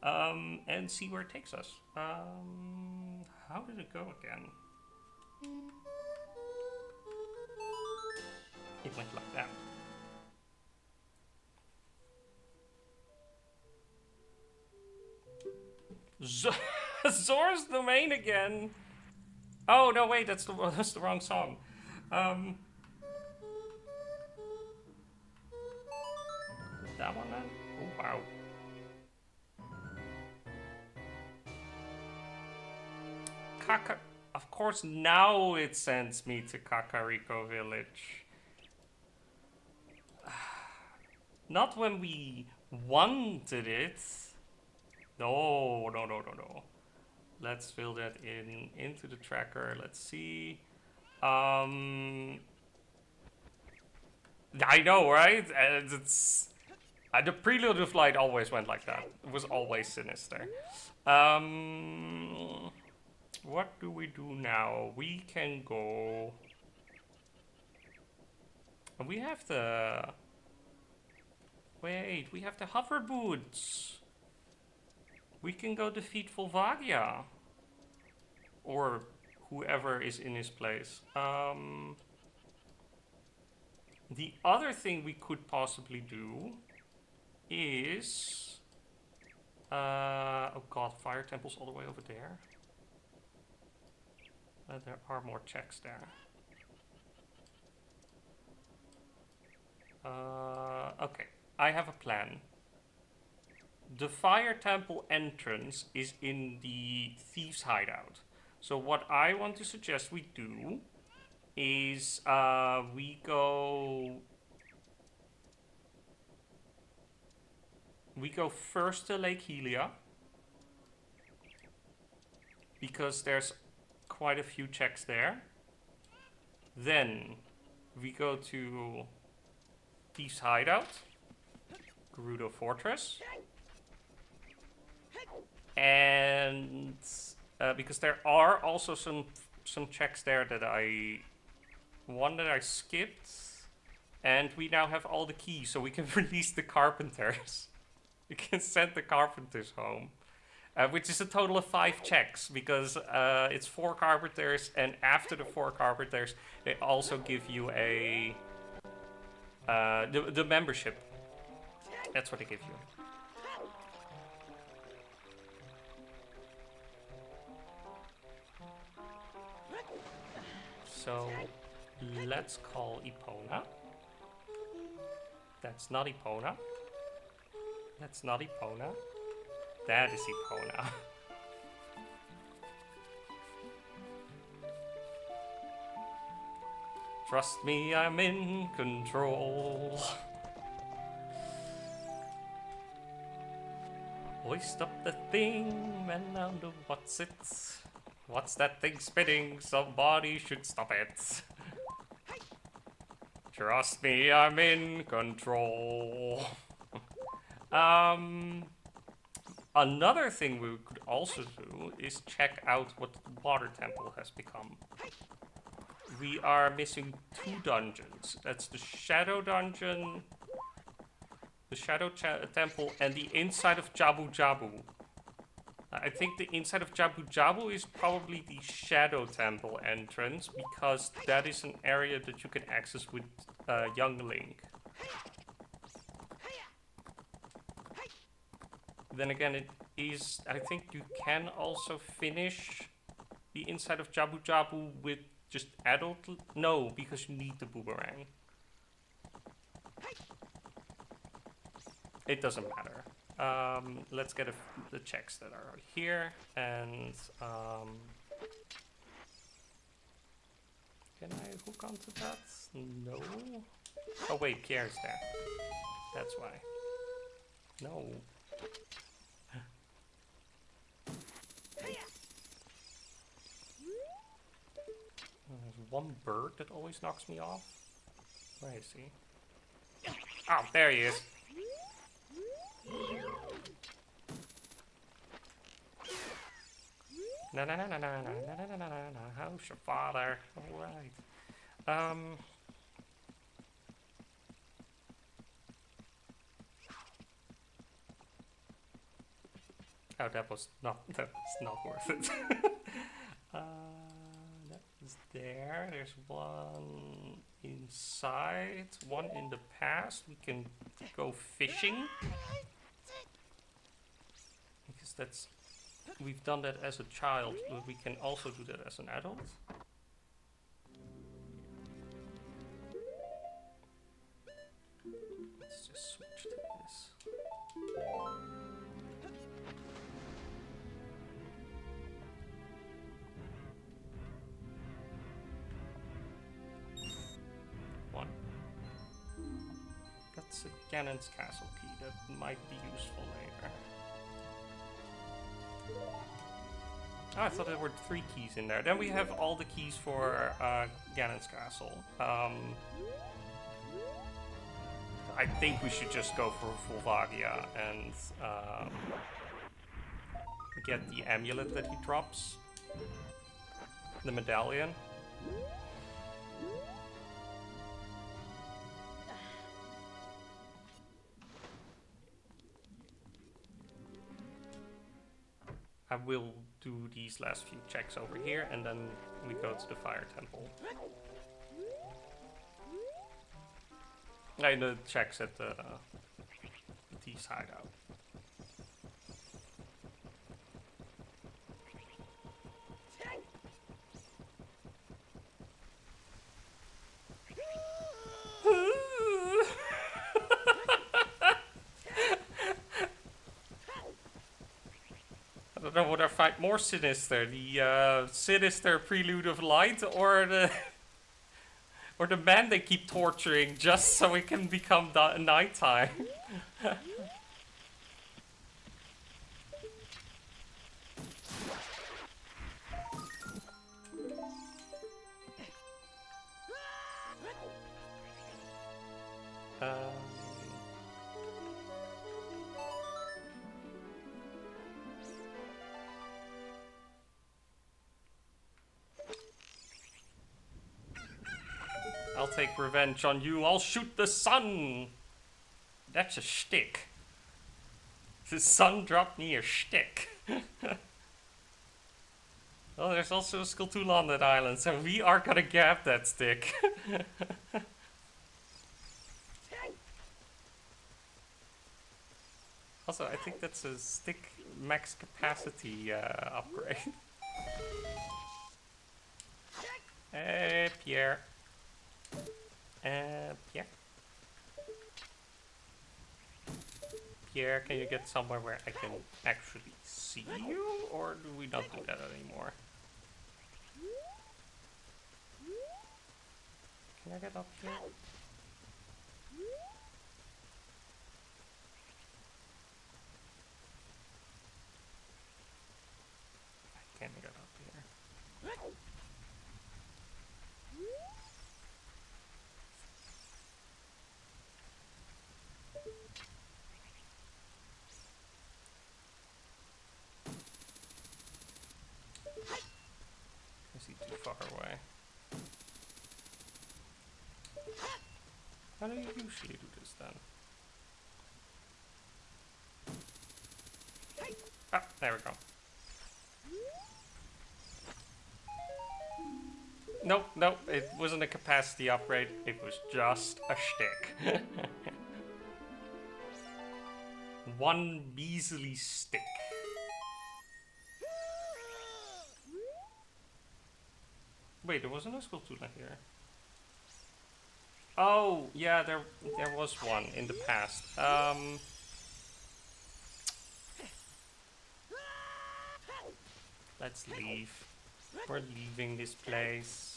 and see where it takes us. How did it go again? It went like that. Zor's domain again. Oh no, wait, that's the wrong song. That one then? Oh wow. Of course, now it sends me to Kakariko Village. Not when we wanted it. No. let's fill that into the tracker. Let's see. I know, right? And it's the Prelude of Light always went like that. It was always sinister. What do we do now? We can go. We have the. Wait, we have the hover boots. We can go defeat Volvagia. Or whoever is in his place. The other thing we could possibly do is... oh god, Fire Temple's all the way over there. There are more checks there. Okay, I have a plan. The Fire Temple entrance is in the Thieves' Hideout. So what I want to suggest we do is we go first to Lake Helia, because there's quite a few checks there. Then we go to Thieves' Hideout, Gerudo Fortress, and because there are also some checks there that I skipped, and we now have all the keys, so we can release the carpenters. We can send the carpenters home, which is a total of 5 checks, because it's 4 carpenters, and after the 4 carpenters, they also give you a the membership. That's what they give you. So let's call Epona. That's not Epona. That's not Epona. That is Epona. Trust me, I'm in control. Hoist up the thing, and under what's it? What's that thing spitting? Somebody should stop it. Trust me, I'm in control. Another thing we could also do is check out what the Water Temple has become. We are missing 2 dungeons. That's the Shadow Dungeon, the Shadow Temple, and the inside of Jabu Jabu. I think the inside of Jabu Jabu is probably the Shadow Temple entrance, because that is an area that you can access with Young Link. Then again, it is... I think you can also finish the inside of Jabu Jabu with just adult... No, because you need the boomerang. It doesn't matter. Let's get the checks that are here, and can I hook onto that? No. Oh wait, Pierre's there. That's why. No. There's one bird that always knocks me off. Where is he? Oh, there he is. No, no, no, no, no, no, no, no, no, no, no. How's your father? All right. Oh, that's not worth it. That is there. There's one inside, one in the past. We can go fishing, because that's... We've done that as a child, but we can also do that as an adult. Let's just switch to this. One. That's a Ganon's Castle key that might be useful later. Oh, I thought there were 3 keys in there. Then we have all the keys for Ganon's castle. I think we should just go for Volvagia and get the amulet that he drops. The medallion. I will do these last few checks over here, and then we go to the fire temple. And the checks at the T's hideout. I don't know what I find more sinister, the sinister prelude of light, or the man they keep torturing just so it can become nighttime. I'll take revenge on you. I'll shoot the sun. That's a shtick. The sun dropped me a shtick. Oh, there's also a Skulltula on that island, so we are gonna gap that stick. Also, I think that's a stick max capacity upgrade. Hey, Pierre. Pierre? Pierre, can you get somewhere where I can actually see you? Or do we not do that anymore? Can I get up here? I can't get up here. Is he too far away? How do you usually do this then? Ah, there we go. Nope, nope, it wasn't a capacity upgrade, it was just a shtick. One measly stick. Wait, there wasn't a Skulltula here. Oh, yeah, there was one in the past. Let's leave. We're leaving this place.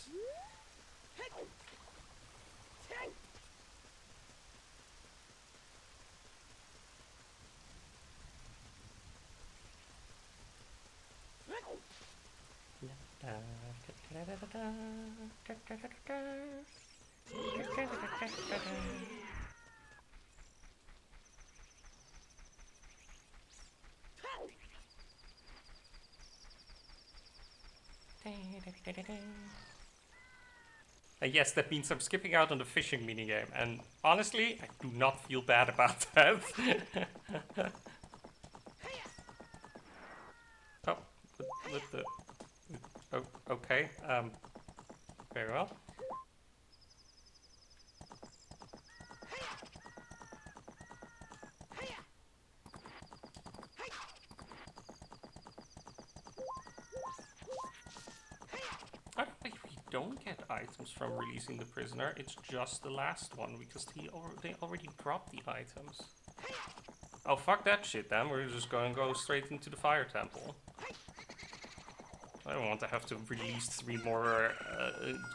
Yes, that means I'm skipping out on the fishing minigame, and honestly, I do not feel bad about that. Oh, with the... Oh, okay, very well. I think we don't get items from releasing the prisoner, it's just the last one, because they already dropped the items. Oh, fuck that shit then, we're just gonna go straight into the fire temple. I don't want to have to release 3 more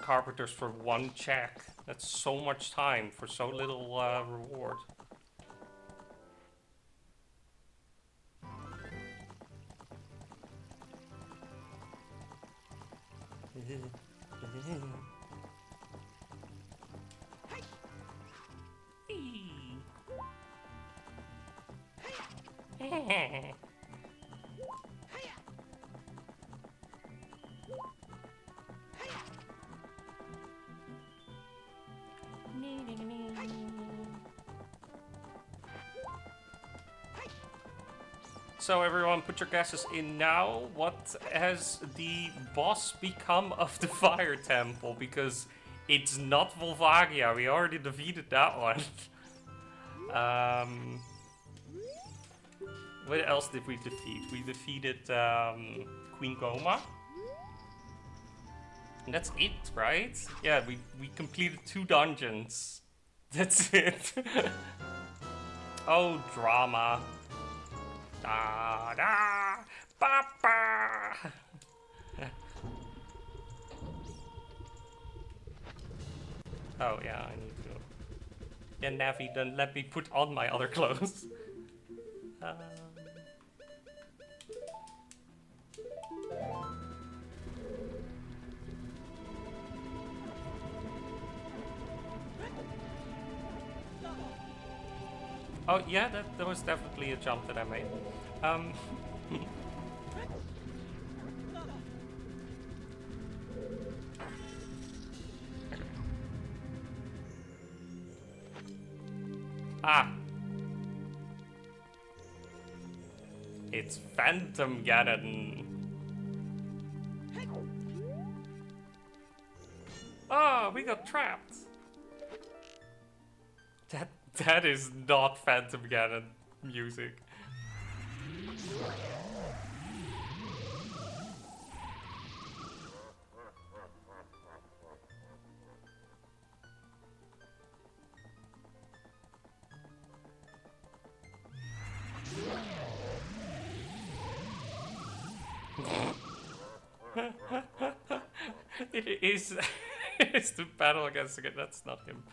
carpenters for 1 check. That's so much time for so little reward. So everyone, put your guesses in now. What has the boss become of the Fire Temple? Because it's not Volvagia. We already defeated that one. What else did we defeat? We defeated Queen Goma. And that's it, right? Yeah, we completed 2 dungeons. That's it. Oh, drama. Da da ba ba. Oh yeah, I need to. Yeah, Navi, then let me put on my other clothes. Oh yeah, that was definitely a jump that I made. Ah! It's Phantom Ganon. Oh, we got trapped. That is not Phantom Ganon music. It is. It's the battle against the. That's not him.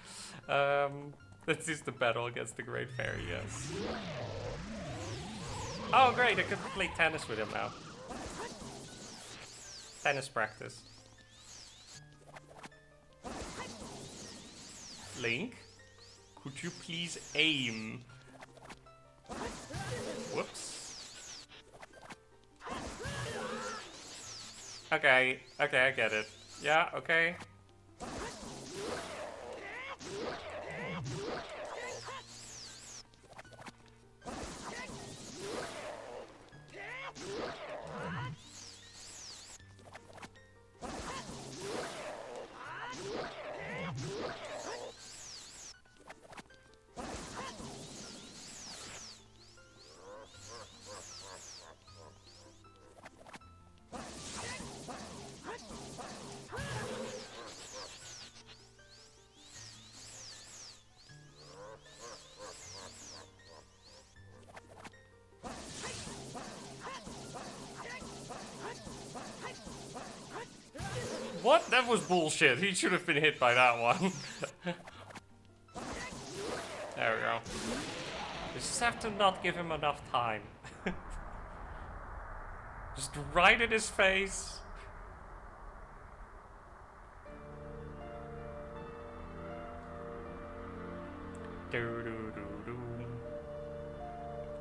This is the battle against the Great Fairy. Yes. Oh great! I could play tennis with him now. Tennis practice. Link, could you please aim? Whoops. Okay, I get it. Yeah, okay. What? That was bullshit. He should have been hit by that one. There we go. We just have to not give him enough time. Just right in his face.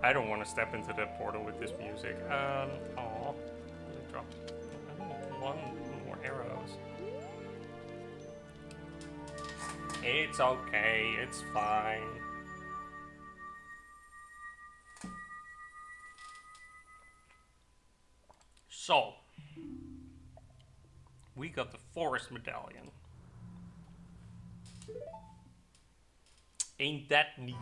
I don't want to step into that portal with this music. Aw. Let me drop one more arrows. It's okay, it's fine. So, we got the Forest Medallion. Ain't that neat?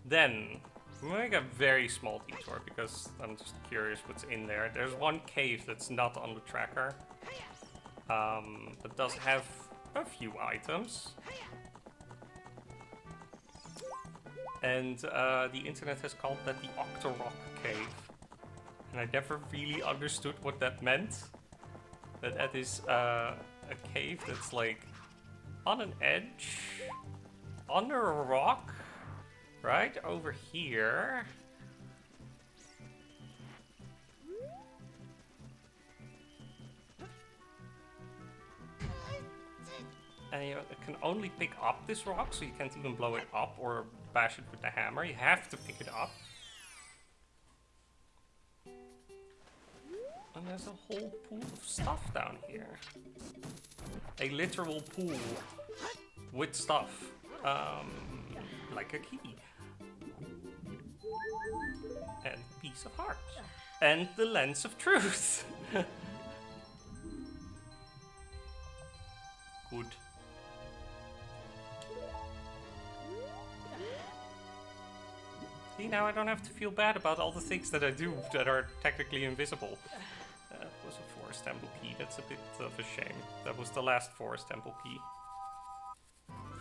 Then, I'm gonna make a very small detour because I'm just curious what's in there. There's one cave that's not on the tracker, but does have a few items. And the internet has called that the Octorok Cave. And I never really understood what that meant. That is a cave that's like on an edge, under a rock, right over here. And you can only pick up this rock, so you can't even blow it up or bash it with the hammer. You have to pick it up. And there's a whole pool of stuff down here. A literal pool with stuff. Like a key. And a piece of heart. And the lens of truth. Good. See, now I don't have to feel bad about all the things that I do that are technically invisible. That was a forest temple key. That's a bit of a shame. That was the last forest temple key.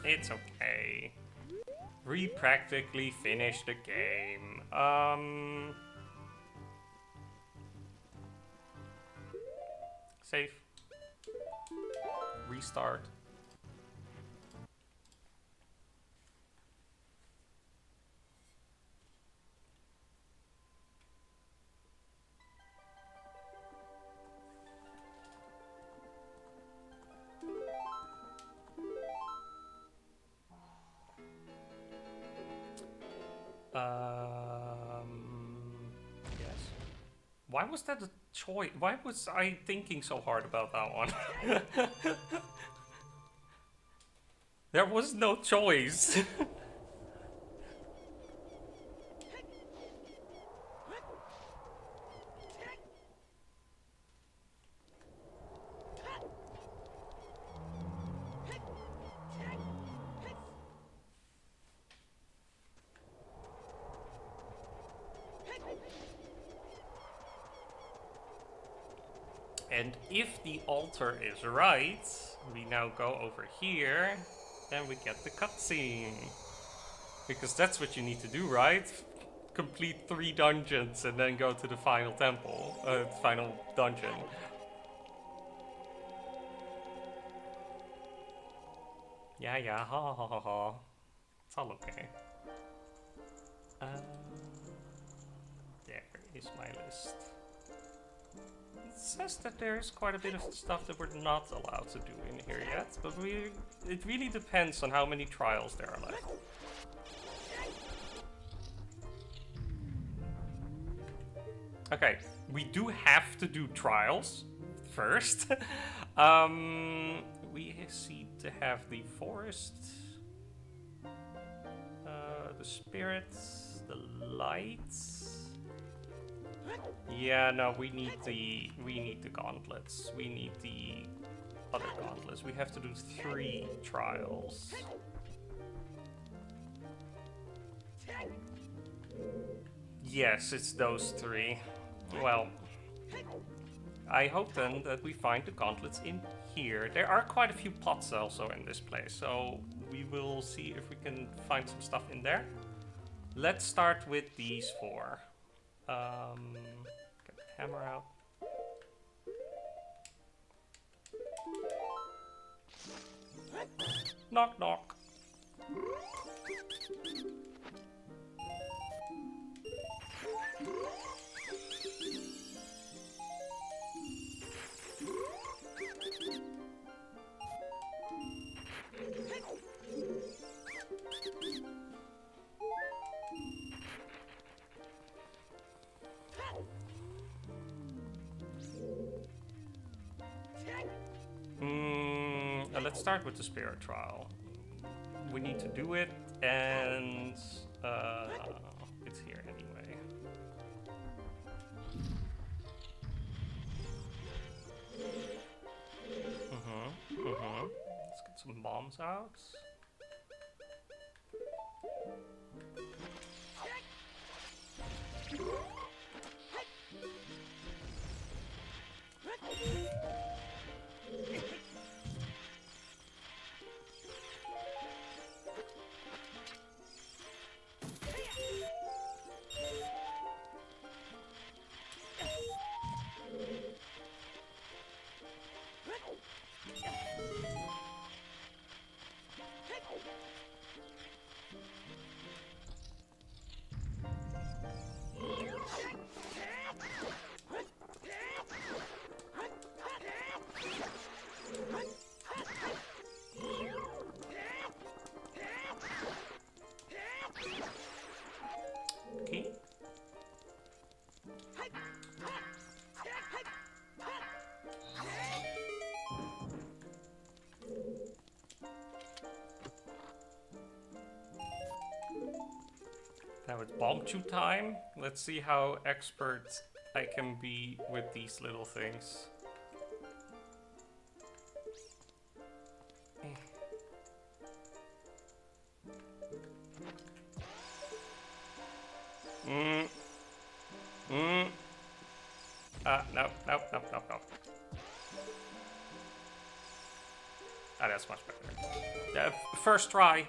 It's okay. We practically finished the game. Save. Restart. Yes. Why was that a choice? Why was I thinking so hard about that one? There was no choice. And if the altar is right, we now go over here, and we get the cutscene. Because that's what you need to do, right? Complete 3 dungeons and then go to the final temple, final dungeon. Yeah, ha ha ha ha. It's all okay. There is my list. It says that there's quite a bit of stuff that we're not allowed to do in here yet, but it really depends on how many trials there are left. Okay, we do have to do trials first. We seem to have the forest, the spirits, the lights. Yeah, no, we need the gauntlets. We need the other gauntlets. We have to do 3 trials. Yes, it's those 3. Well, I hope then that we find the gauntlets in here. There are quite a few pots also in this place, so we will see if we can find some stuff in there. Let's start with these 4. Get the hammer out. Knock, knock. Let's start with the spirit trial. We need to do it, and it's here anyway. Let's get some bombs out. Now it's bomb chew time. Let's see how expert I can be with these little things. No. Ah, that's much better. First try.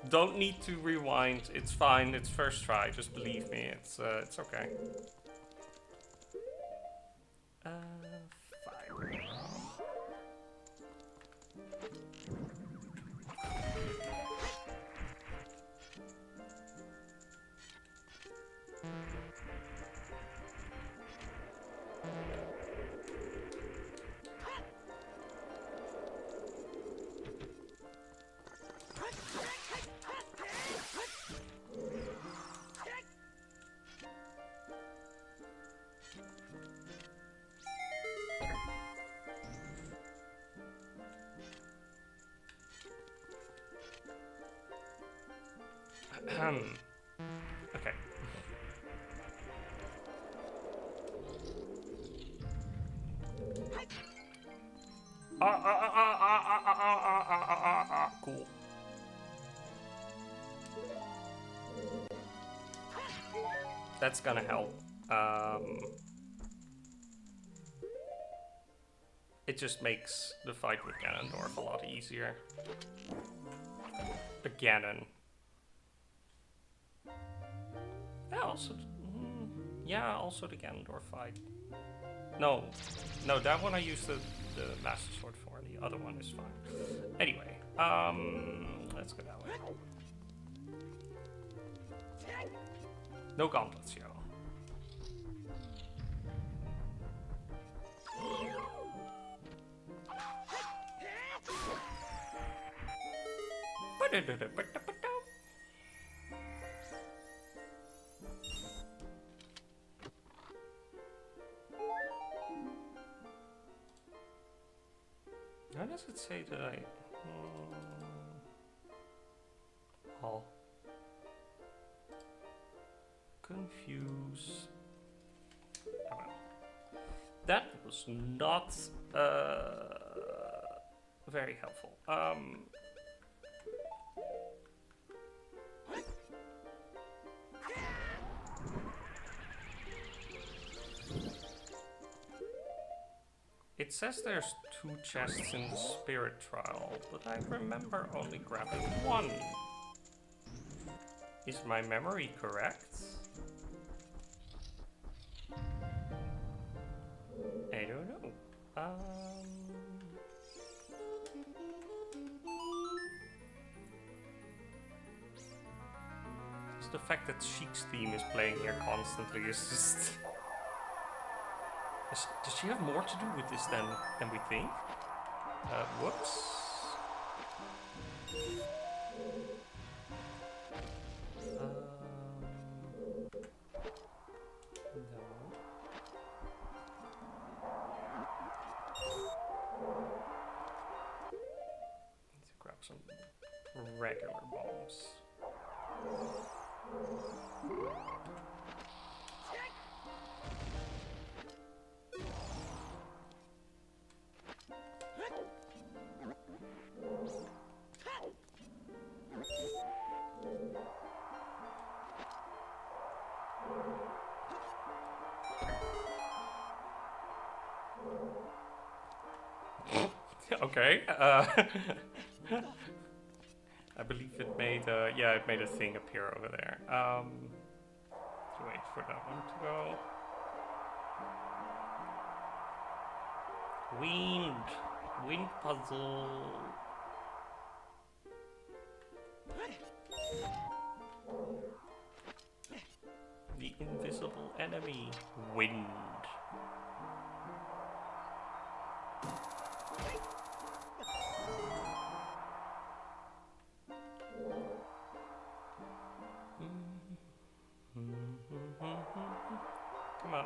Don't need to rewind. It's fine. It's first try. Just believe me. It's okay. Fine. Okay. Cool. That's gonna help. It just makes the fight with Ganondorf a lot easier. The Ganon. Yeah, also the Ganondorf fight. No, that one I used the Master Sword for. The other one is fine. Anyway, let's go that way. No gauntlets, yo. How does it say that I... Oh. Confuse... Oh well. That was not very helpful. It says there's 2 chests in the spirit trial, but I remember only grabbing 1. Is my memory correct? I don't know. Just the fact that Sheik's theme is playing here constantly is just... Does she have more to do with this than we think? Whoops. No. Need to grab some regular bombs. Okay. I believe it made yeah, it made a thing appear over there. Let's wait for that one to go. Wind puzzle. The invisible enemy, wind. Come on.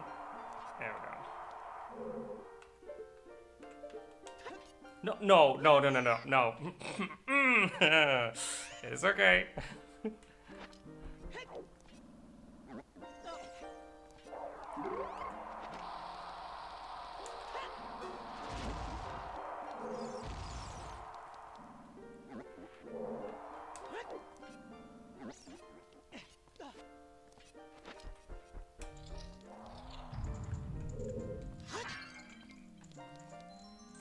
There we go. No, no, no, no, no, no, no. It's okay.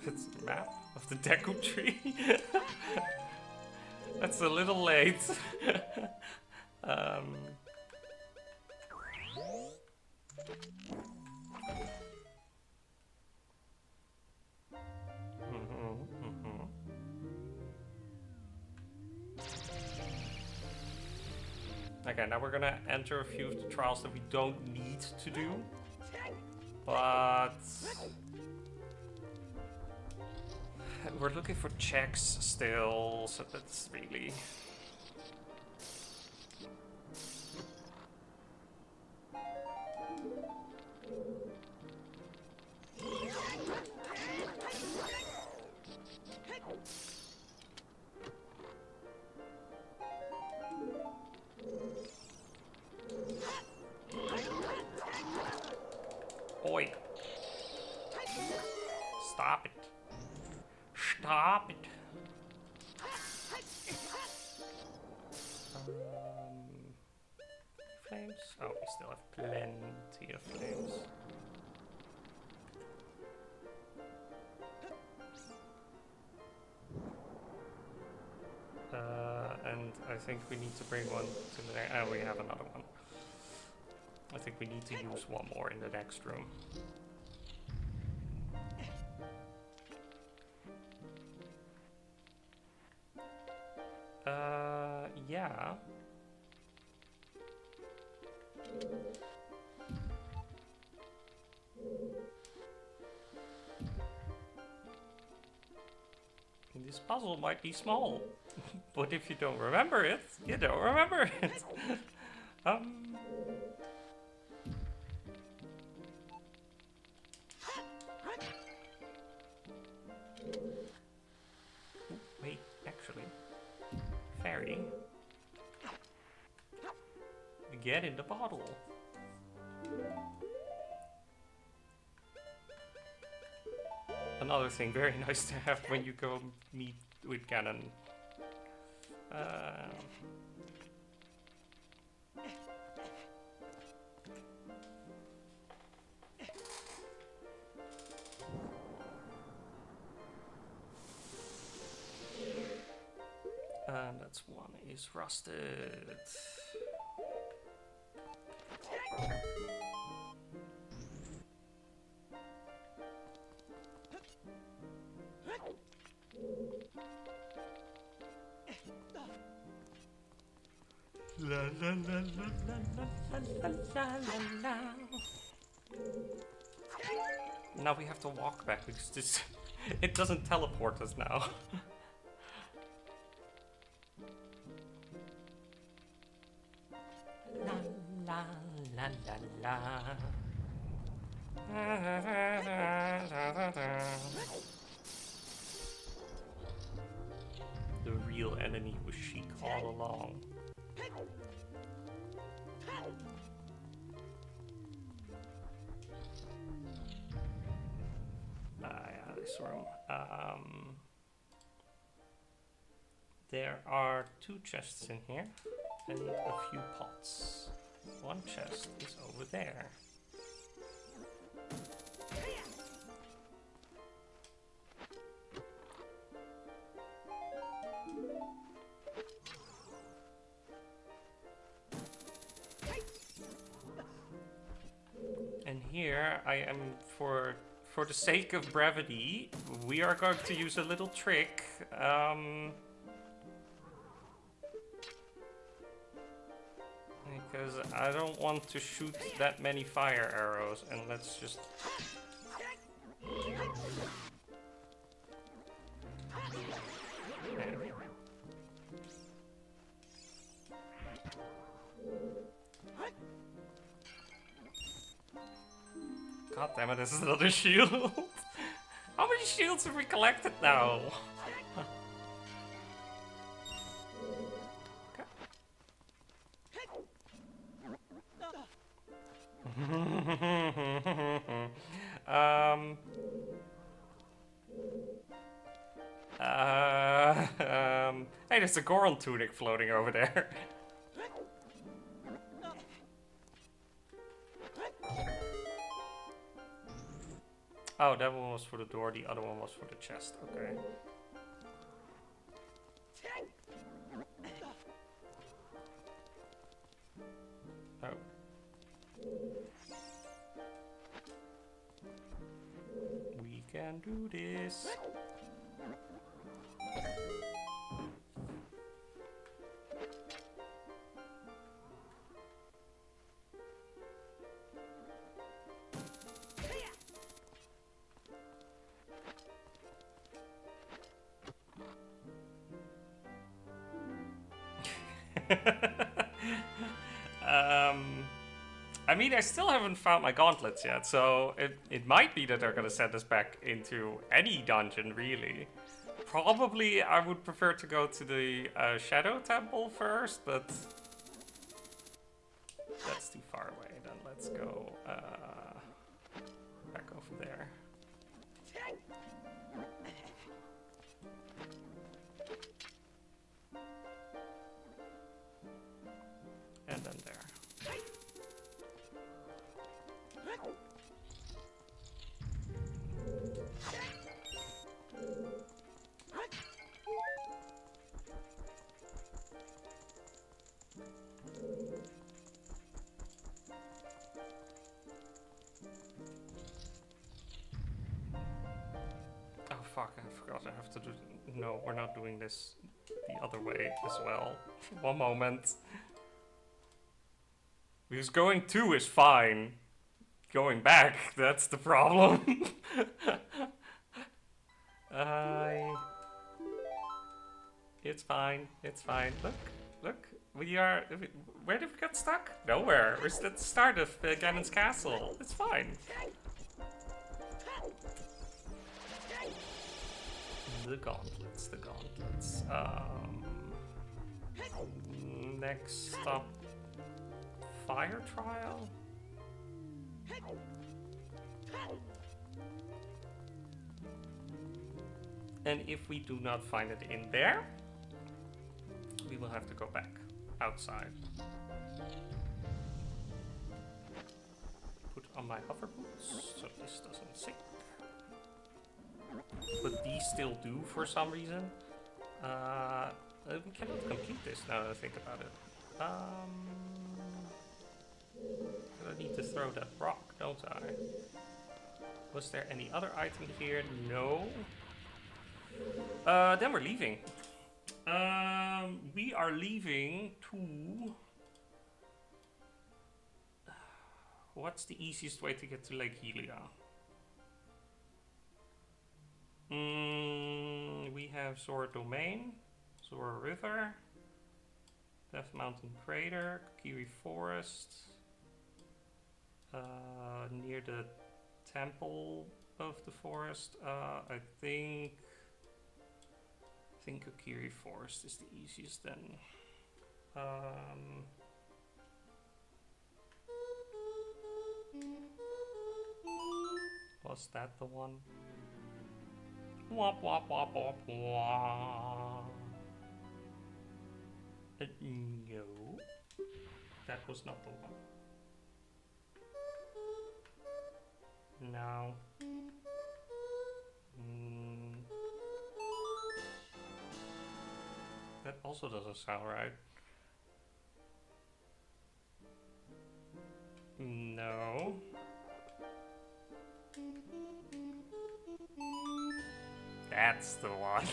It's a map of the Deku tree. That's a little late. um, Okay, now we're gonna enter a few of the trials that we don't need to do, but we're looking for checks still, so that's really... Oi! Stop it! Stop it! Flames? Oh, we still have plenty of flames. And I think we need to bring one to the next. Oh, we have another one. I think we need to use one more in the next room. Yeah. This puzzle might be small, but if you don't remember it, you don't remember it. Wait, actually, fairy, get in the bottle. Another thing very nice to have when you go meet with Ganon. And that's one is rusted. La la la la la la la la la. Now we have to walk back because this it doesn't teleport us now. La la la la la. The real enemy was Sheik all along. Yeah, this room. There are 2 chests in here and a few pots. One chest is over there. And here I am, for the sake of brevity, we are going to use a little trick. Because I don't want to shoot that many fire arrows, and let's just... God damn it, this is another shield. How much many shields have we collected now? um, hey, there's a Goron tunic floating over there. Oh, that one was for the door, the other one was for the chest, okay. Oh. We can do this. I mean, I still haven't found my gauntlets yet, so it might be that they're gonna send us back into any dungeon, really. Probably I would prefer to go to the Shadow Temple first, but that's too far away. Then let's go back over there. And then there. Oh fuck, I forgot I have to do... No, we're not doing this the other way as well. One moment. Because going to is fine. Going back, that's the problem. It's fine, it's fine. Look, look, we are... Where did we get stuck? Nowhere. We're at the start of Ganon's castle. It's fine. The gauntlets, the gauntlets. Next stop, fire trial? And if we do not find it in there, we will have to go back outside. Put on my hover boots so this doesn't sink. But these still do for some reason. We cannot complete this now that I think about it. I need to throw that rock, don't I? Was there any other item here? No. Then we're leaving. We are leaving to... What's the easiest way to get to Lake Helia? We have Zora Domain, Zora River, Death Mountain Crater, Kiri Forest, near the Temple of the Forest. I think Kiri Forest is the easiest then. Was that the one? Wop wop wop wop wop. No, that was not the one. No. That also doesn't sound right. No. That's the one.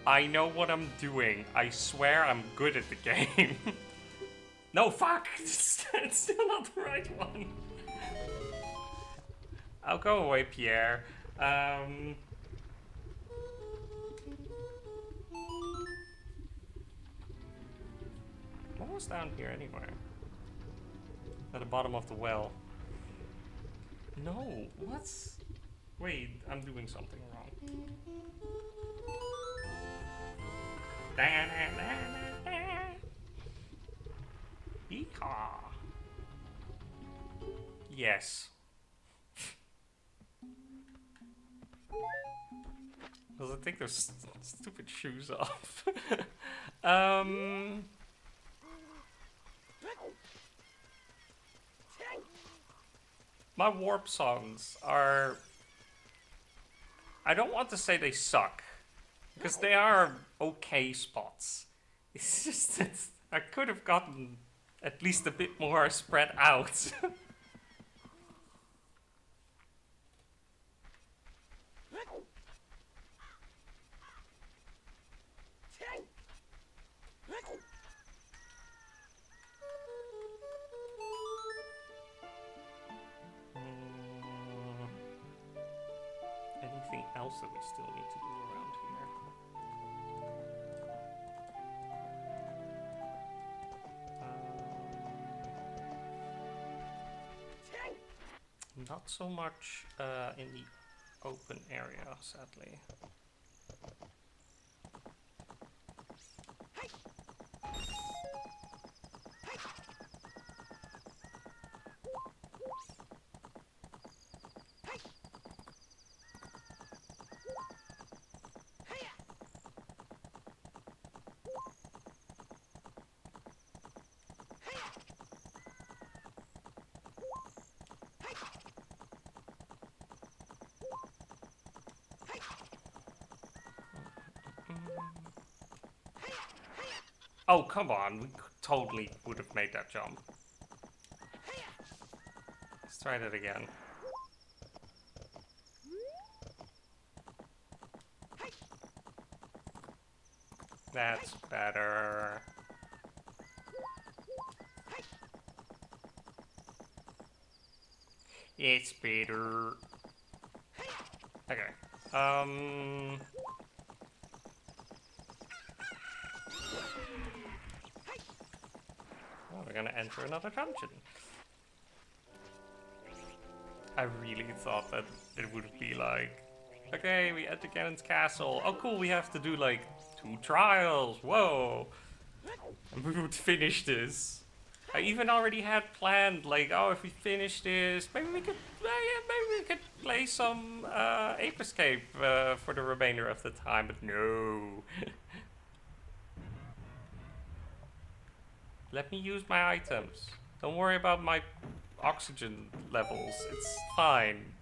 I know what I'm doing. I swear I'm good at the game. No, fuck! It's still not the right one. I'll go away, Pierre. What was down here anyway? At the bottom of the well. No, what's... Wait, I'm doing something wrong. Yeehaw. Yes. Because I take those stupid shoes off. My warp songs are... I don't want to say they suck, because they are okay spots. It's just that I could have gotten at least a bit more spread out. Anything else that we still need to do around here? Not so much in the open area, sadly. Oh, come on. We totally would have made that jump. Let's try that again. That's better. It's better. Okay. Well, we're gonna enter another dungeon. I really thought that it would be like, okay, we enter Ganon's castle. Oh, cool, we have to do like 2 trials. Whoa. And we would finish this. I even already had planned, like, oh, if we finish this, maybe we could play some Ape Escape for the remainder of the time, but no. Let me use my items. Don't worry about my oxygen levels. It's fine.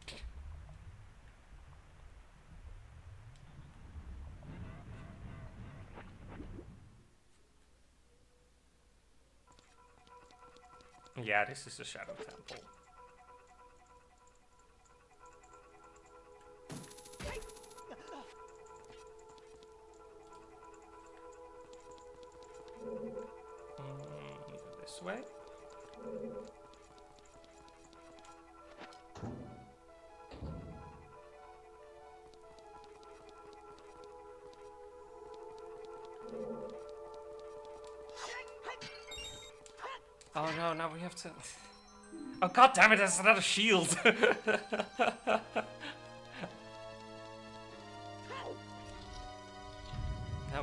Yeah, this is the Shadow Temple. This way. Oh no, now we have to... Oh god damn it, that's another shield! Now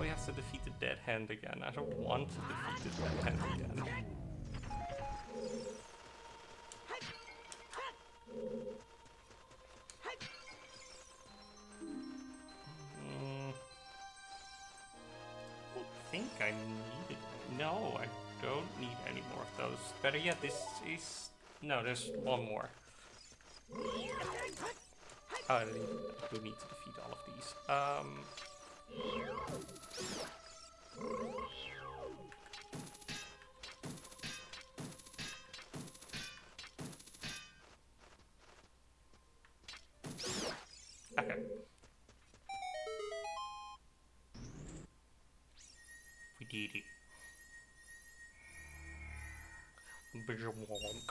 we have to defeat the Dead Hand again. I don't want to defeat the Dead Hand again. I think I need it. No, I don't need any more of those. Better yet, this is... No, there's one more. Oh, I do need to defeat all of these. Okay. We did it. Wonk.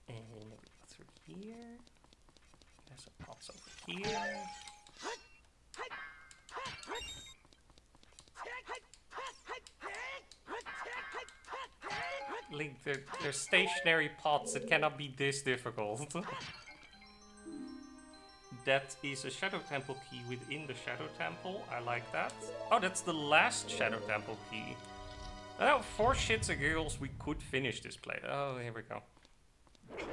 And we go through here. There's a box over here. Link, they're stationary pots. It cannot be this difficult. That is a Shadow Temple key within the Shadow Temple. I like that. Oh, that's the last Shadow Temple key. Oh, for shits and giggles, we could finish this play. Oh, here we go. I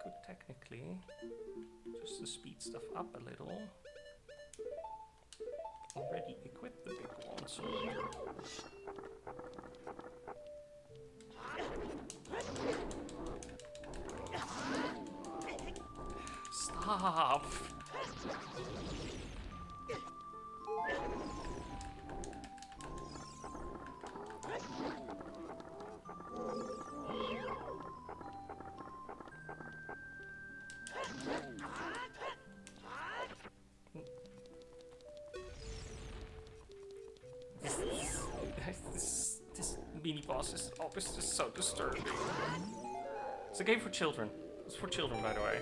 could technically, just to speed stuff up a little, already equip the big one, so... Stop! This mini boss is always just so disturbing. It's a game for children. It's for children, by the way.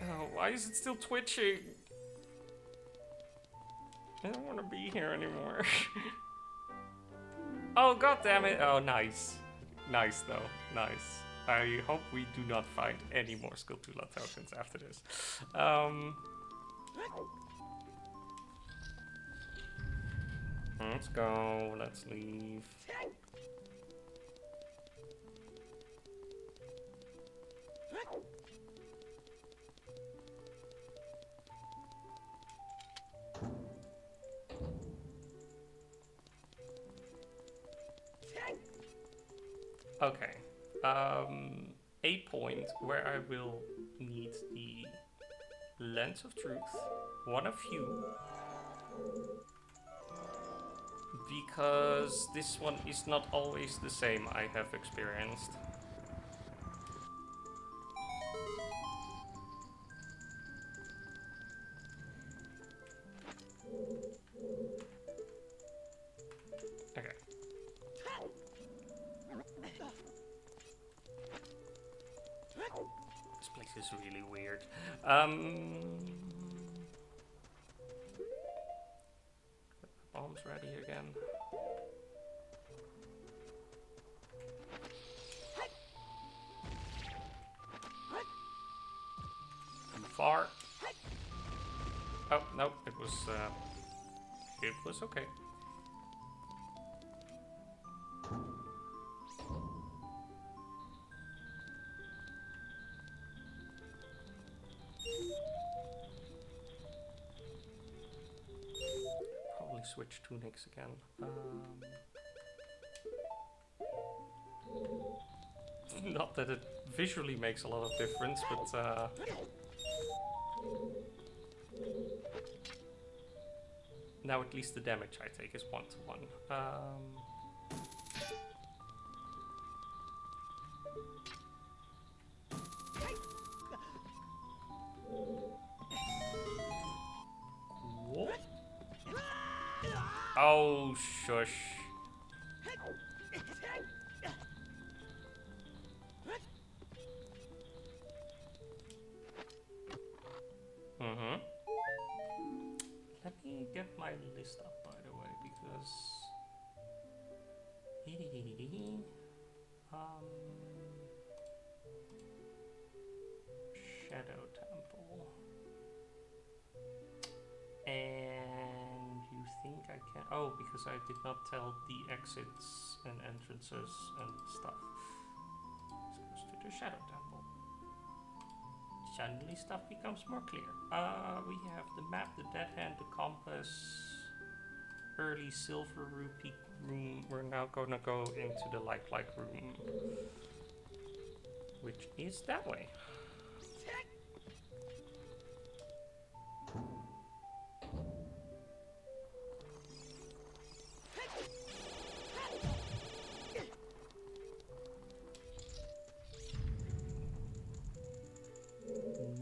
Oh, why is it still twitching? I don't want to be here anymore. Oh, god damn it. Oh, nice. Nice, though. Nice. I hope we do not find any more Skulltula tokens after this. Let's go. Let's leave. Okay. A point where I will need the Lens of Truth, one of you, because this one is not always the same, I have experienced. Okay. This place is really weird. Get my bombs ready again. Too far. Oh, no, it was okay. Probably switch tunics again. Not that it visually makes a lot of difference, but now at least the damage I take is 1-to-1. What? Oh, shush. Let me get my list up, by the way, because Shadow Temple, and you think I can? Oh, because I did not tell the exits and entrances and stuff. This goes to the Shadow Temple. Suddenly stuff becomes more clear. We have the map, the dead hand, the compass, early silver rupee room. We're now gonna go into the like room, which is that way.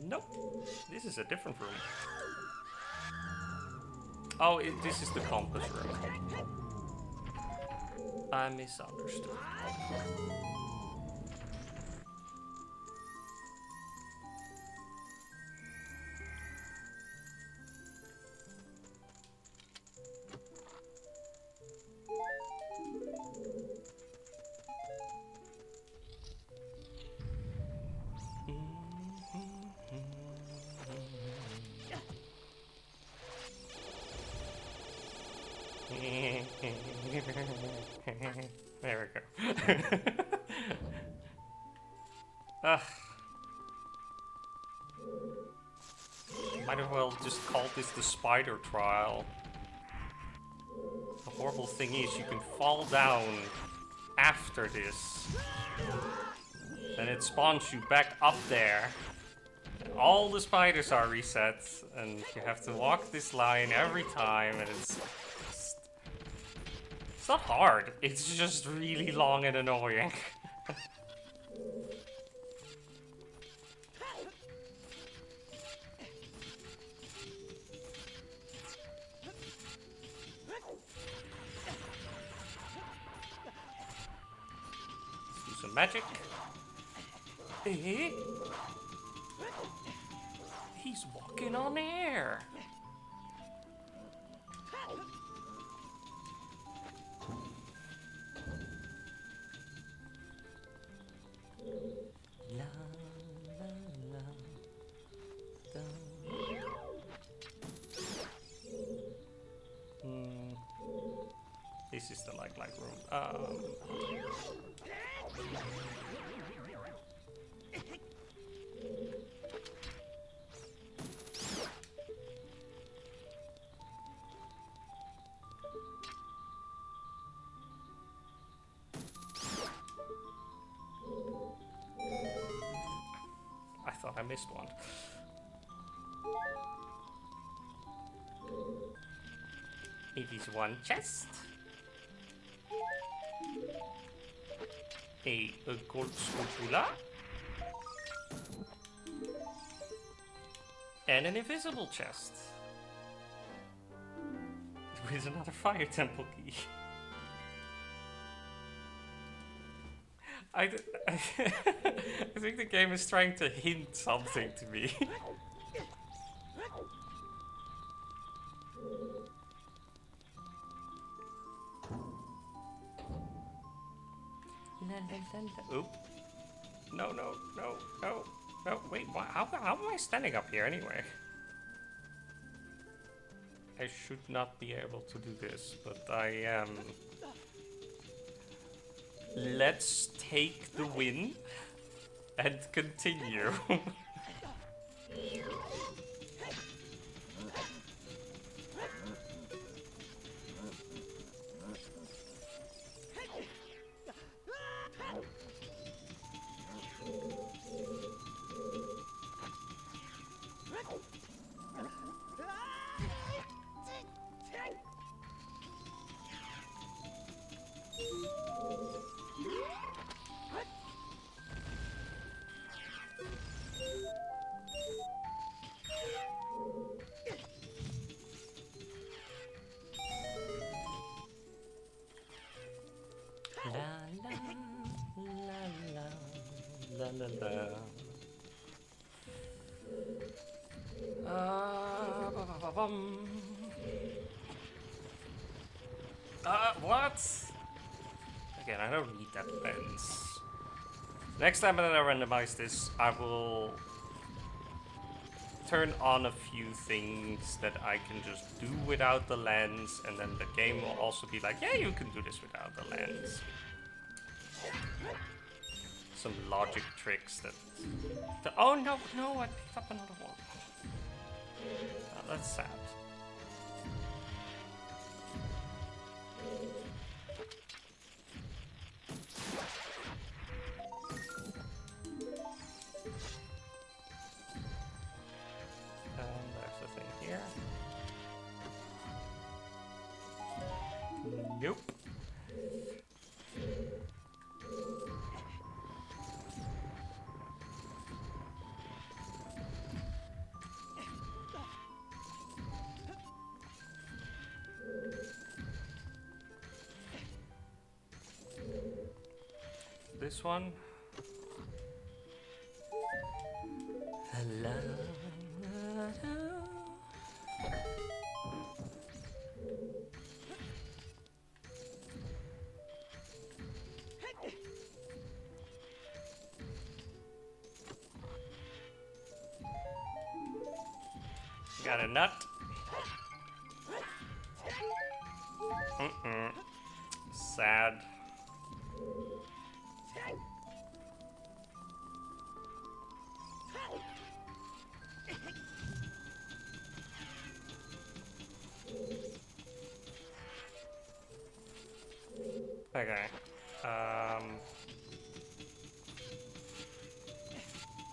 Nope, this is a different room. Oh, this is the compass room. I misunderstood. Ugh. Might as well just call this the spider trial. The horrible thing is you can fall down after this. And it spawns you back up there. And all the spiders are reset. And you have to walk this line every time. And it's not hard. It's just really long and annoying. Magic. Eh? He's walking on air. La, la, la, da. This is the like room. I thought I missed one. It is one chest. A gold scapula. And an invisible chest. With another fire temple key. I think the game is trying to hint something to me. Oop. No, no, no, no, no. Wait, how am I standing up here anyway? I should not be able to do this, but I am. Let's take the win and continue. What? Again, I don't need that lens. Next time that I randomize this, I will turn on a few things that I can just do without the lens, and then the game will also be like, yeah, you can do this without the lens. Some logic tricks that... oh, no, no, I picked up another one. Oh, that's sad. There's the thing here. Nope. This one. Hello. Got a nut. Sad. Okay.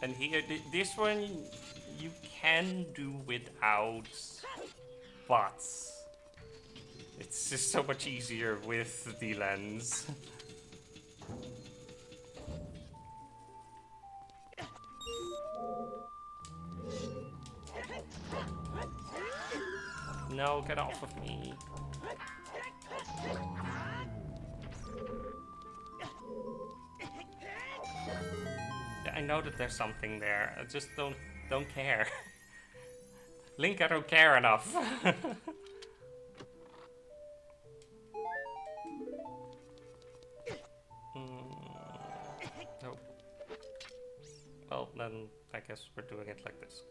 And here, this one you can do without, but it's just so much easier with the lens. No, get off of me. I know that there's something there. I just don't care. Link, I don't care enough. No. Well, then I guess we're doing it like this.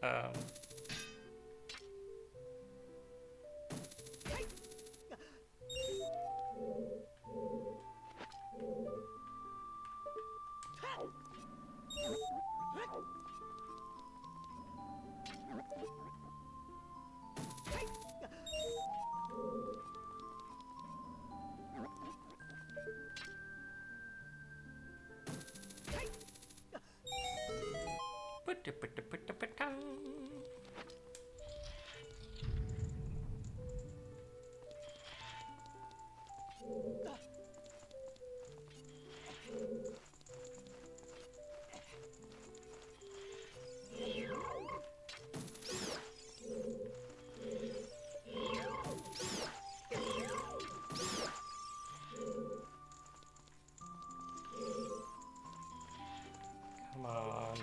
Come on.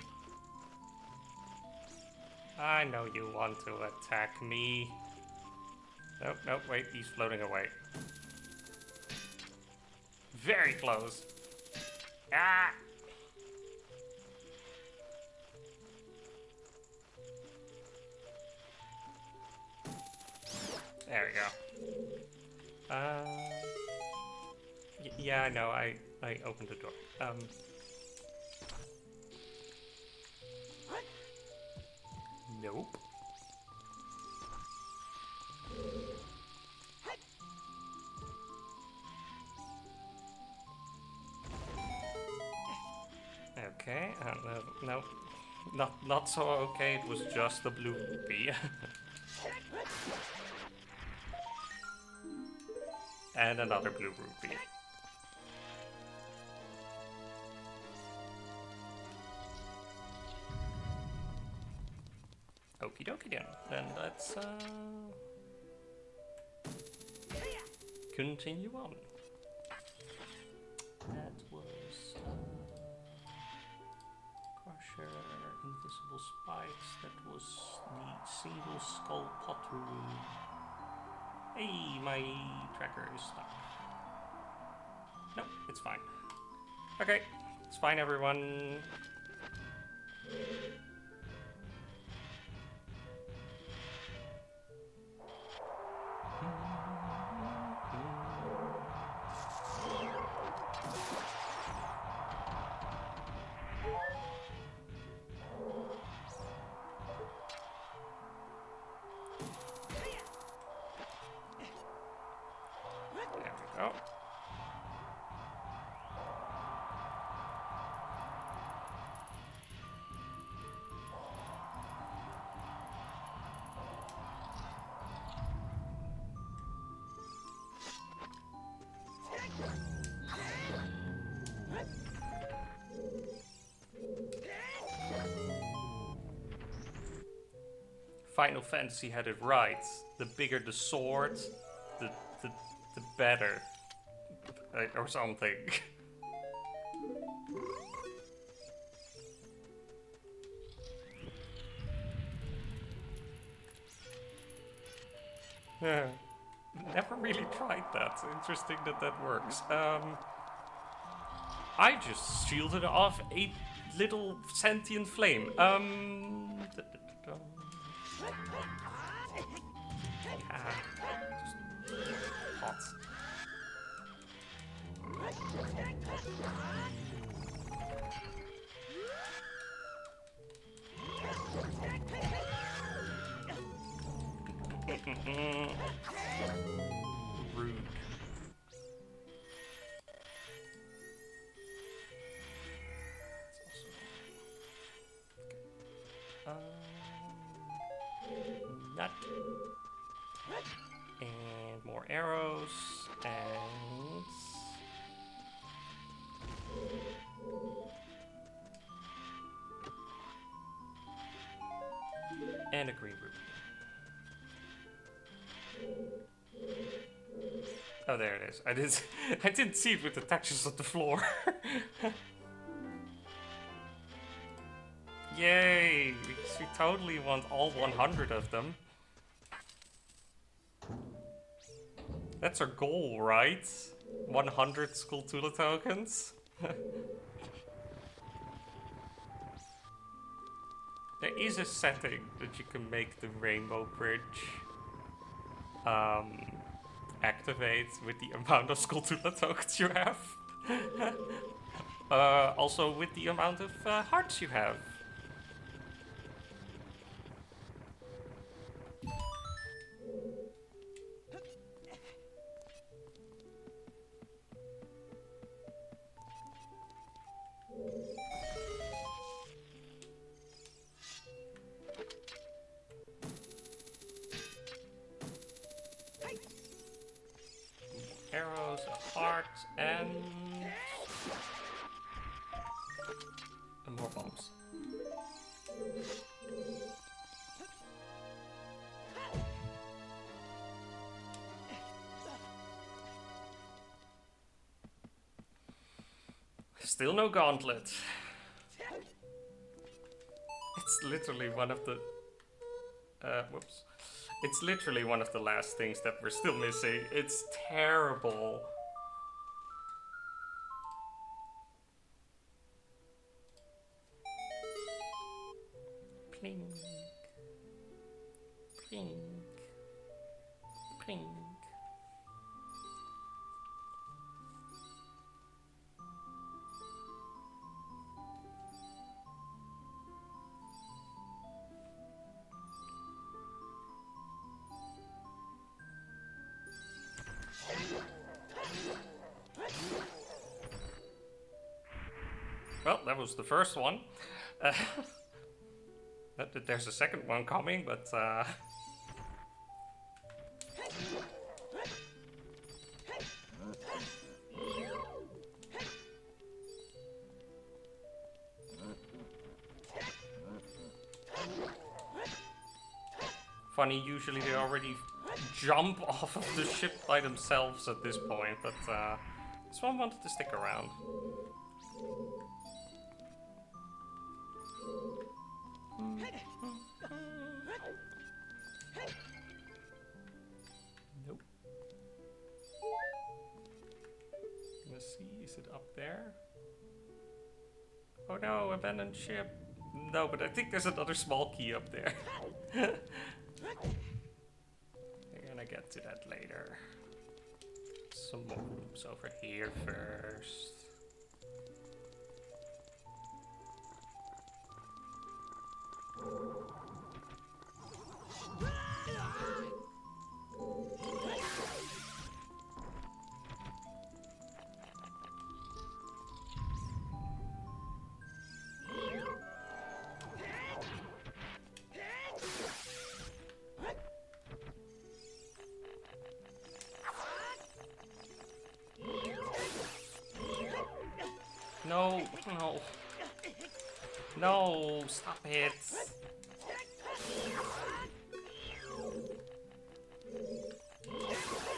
I know you want to attack me. Nope, nope, wait, he's floating away. Very close. Ah! There we go. Yeah, I know, I opened the door. Nope. Okay, no, not so okay, it was just the blue rupee. And another blue rupee. Okie dokie then let's continue on. That was Crusher, Invisible Spikes, that was the Single Skull Pot Room. Hey, my tracker is stuck. Nope, it's fine. Okay, it's fine everyone. Oh. Final Fantasy had it right. The bigger the sword, the better. Or something. Never really tried that. Interesting that that works. I just shielded off a little sentient flame. Hot. Rude. Nut. And more arrows. And... and a green ruby. Oh, there it is. I didn't see it with the textures on the floor. Yay! Because we totally want all 100 of them. That's our goal, right? 100 Skulltula tokens. There is a setting that you can make the rainbow bridge activate with the amount of Skulltula tokens you have. Also with the amount of hearts you have. Arrows, a heart, and more bombs. Still no gauntlet. It's literally one of the... whoops. It's literally one of the last things that we're still missing. It's terrible. Plink. Plink. Plink. Well, that was the first one. There's a second one coming, but... funny, usually they already jump off of the ship by themselves at this point, but this one wanted to stick around. Nope. Let's see, is it up there? Oh no, abandoned ship. No, but I think there's another small key up there. We're gonna get to that later. Some more rooms over here first. No, no. No, stop it.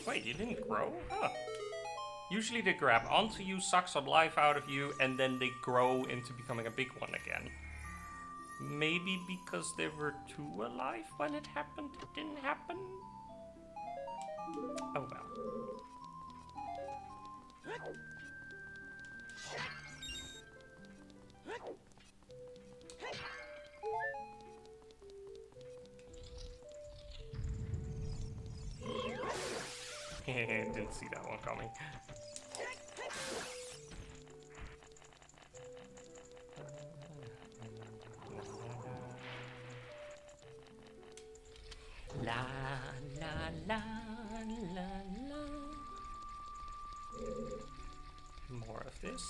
Wait, you didn't grow? Huh. Usually they grab onto you, suck some life out of you, and then they grow into becoming a big one again. Maybe because they were too alive when it happened, it didn't happen? Oh well. Didn't see that one coming. La la la la la. More of this.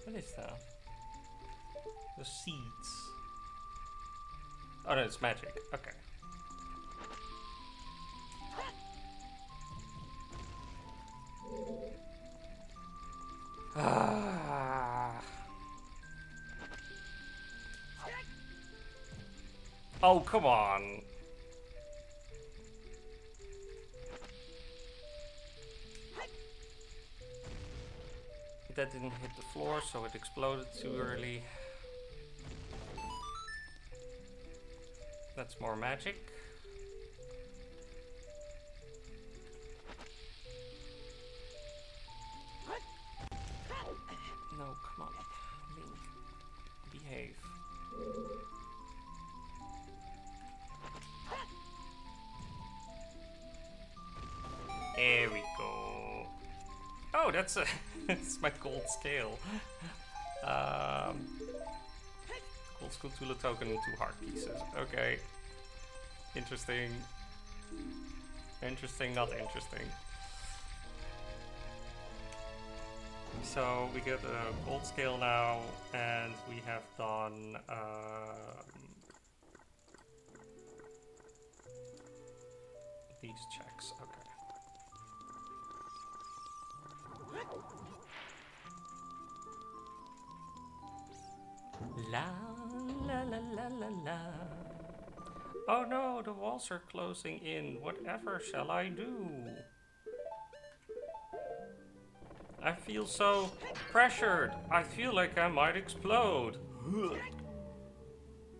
What is that? The seeds. Oh no, it's magic. Okay. Ah. Oh, come on. That didn't hit the floor, so it exploded too early. That's more magic. No, come on. Link. Behave. There we go. Oh, that's a that's my gold scale. Gold school Tula token and 2 heart pieces. Okay. Interesting. Interesting, not interesting. So we get a gold scale now, and we have done these checks. Okay. La la la la la la. Oh no, the walls are closing in. Whatever shall I do? I feel so pressured. I feel like I might explode. Oh,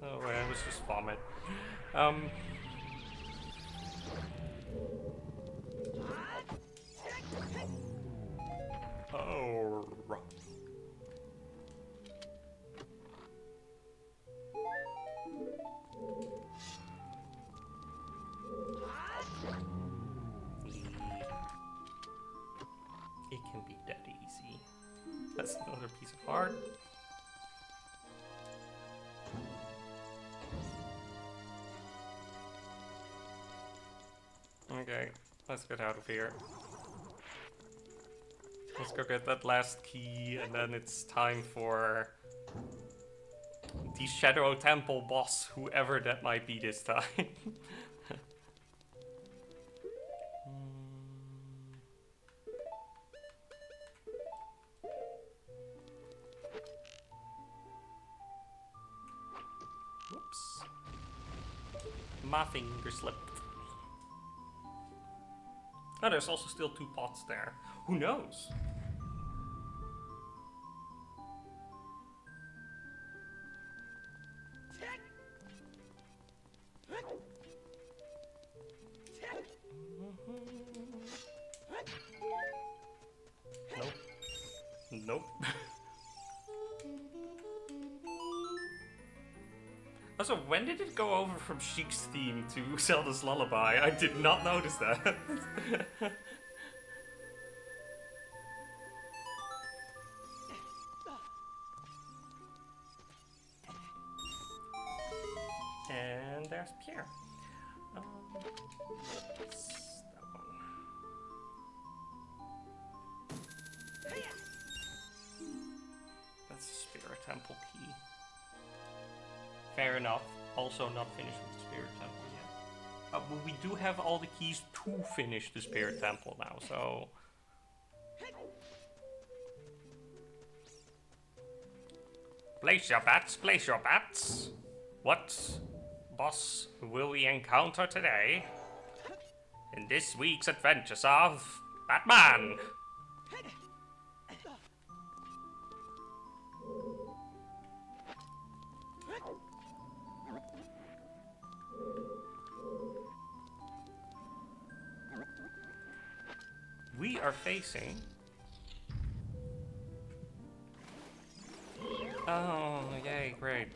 it was just vomit. Oh. It can be that easy. That's another piece of heart. Okay, let's get out of here. Let's go get that last key, and then it's time for the Shadow Temple boss, whoever that might be this time. Whoops. My finger slipped. Oh, there's also still 2 pots there. Who knows? Nope. Nope. Also, when did it go over from Sheik's theme to Zelda's Lullaby? I did not notice that. And there's Pierre. What's that one? That's the Spirit Temple key. Fair enough. Also not finished with the Spirit Temple yet. But we do have all the keys to finish the Spirit Temple now, so... Place your bets, place your bets. What boss will we encounter today in this week's adventures of Batman? We are facing... Oh, yay, great.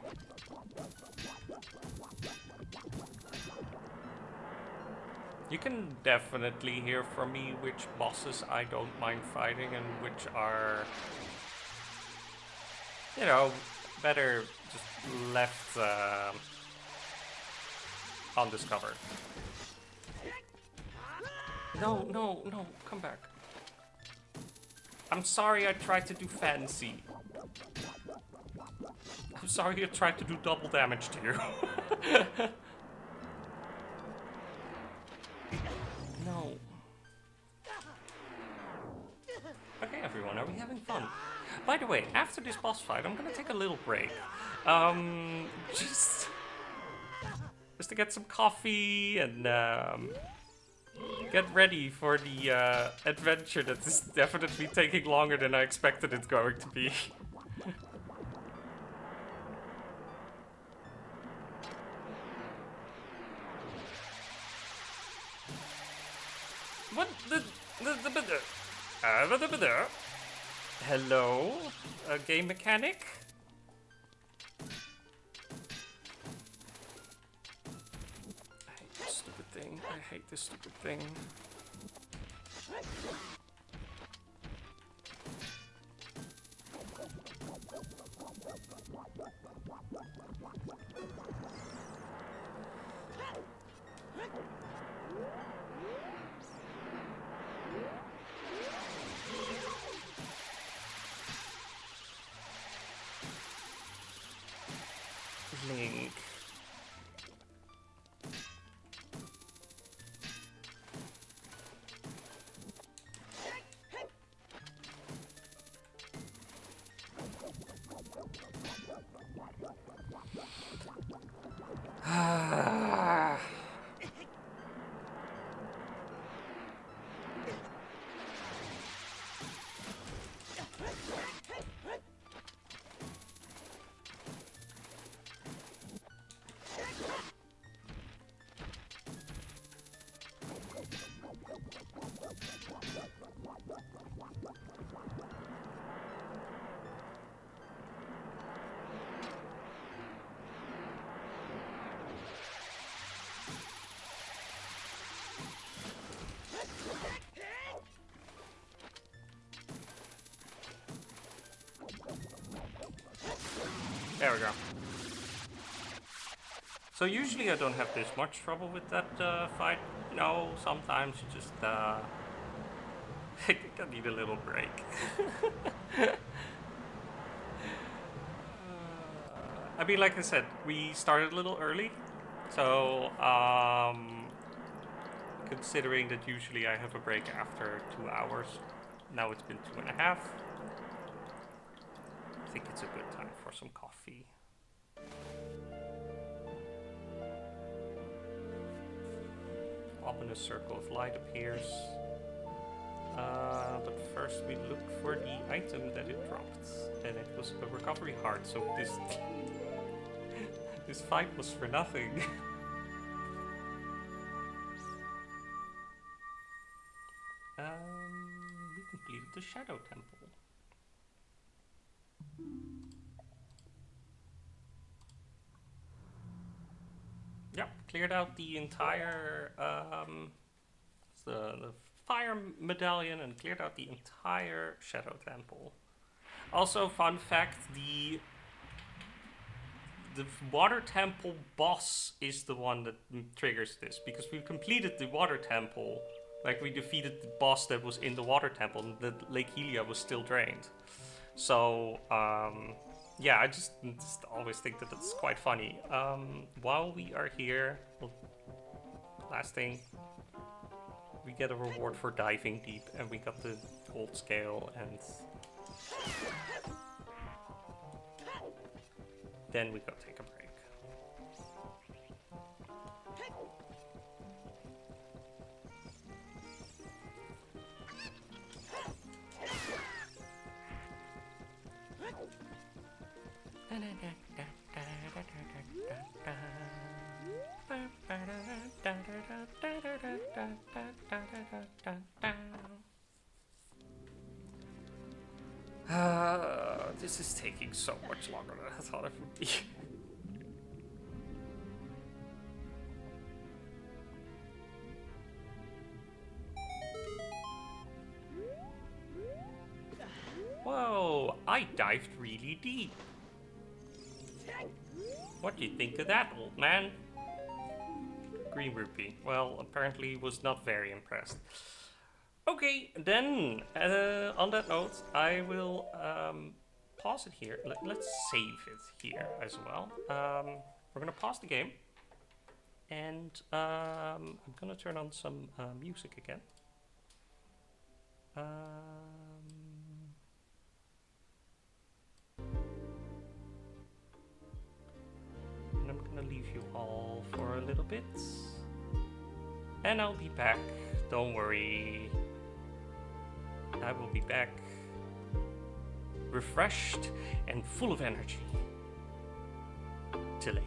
You can definitely hear from me which bosses I don't mind fighting and which are, you know, better just left undiscovered. No, no, no, come back. I'm sorry I tried to do fancy. I'm sorry I tried to do double damage to you. No. Okay, everyone, are we having fun? By the way, after this boss fight, I'm gonna take a little break. Just to get some coffee and get ready for the adventure that is definitely taking longer than I expected it's going to be. What the hello, a game mechanic? I hate this stupid thing. I hate this stupid thing. Link. There we go. So usually I don't have this much trouble with that fight. No, sometimes you just I think I need a little break. I mean, like I said, we started a little early, so considering that usually I have a break after 2 hours, now it's been 2.5. I think it's a good time for some coffee. Ominous circle of light appears. But first we look for the item that it dropped, and it was a recovery heart. So this fight was for nothing. We completed the Shadow Temple. Yep, cleared out the entire the fire medallion and cleared out the entire Shadow Temple. Also, fun fact, the water temple boss is the one that triggers this, because we completed the water temple, like we defeated the boss that was in the water temple, and the Lake Helia was still drained. So yeah, I just always think that it's quite funny. While we are here, last thing, we get a reward for diving deep, and we got the gold scale, and then we go take a break. This is taking so much longer than I thought it would be. Whoa, I dived really deep. What do you think of that, old man? Green rupee. Well, apparently was not very impressed. Okay, then, on that note, I will pause it here. Let's save it here as well. We're gonna pause the game, and I'm gonna turn on some music again. And I'm gonna leave you all for a little bit, and I'll be back. Don't worry, I will be back, refreshed and full of energy. Till later.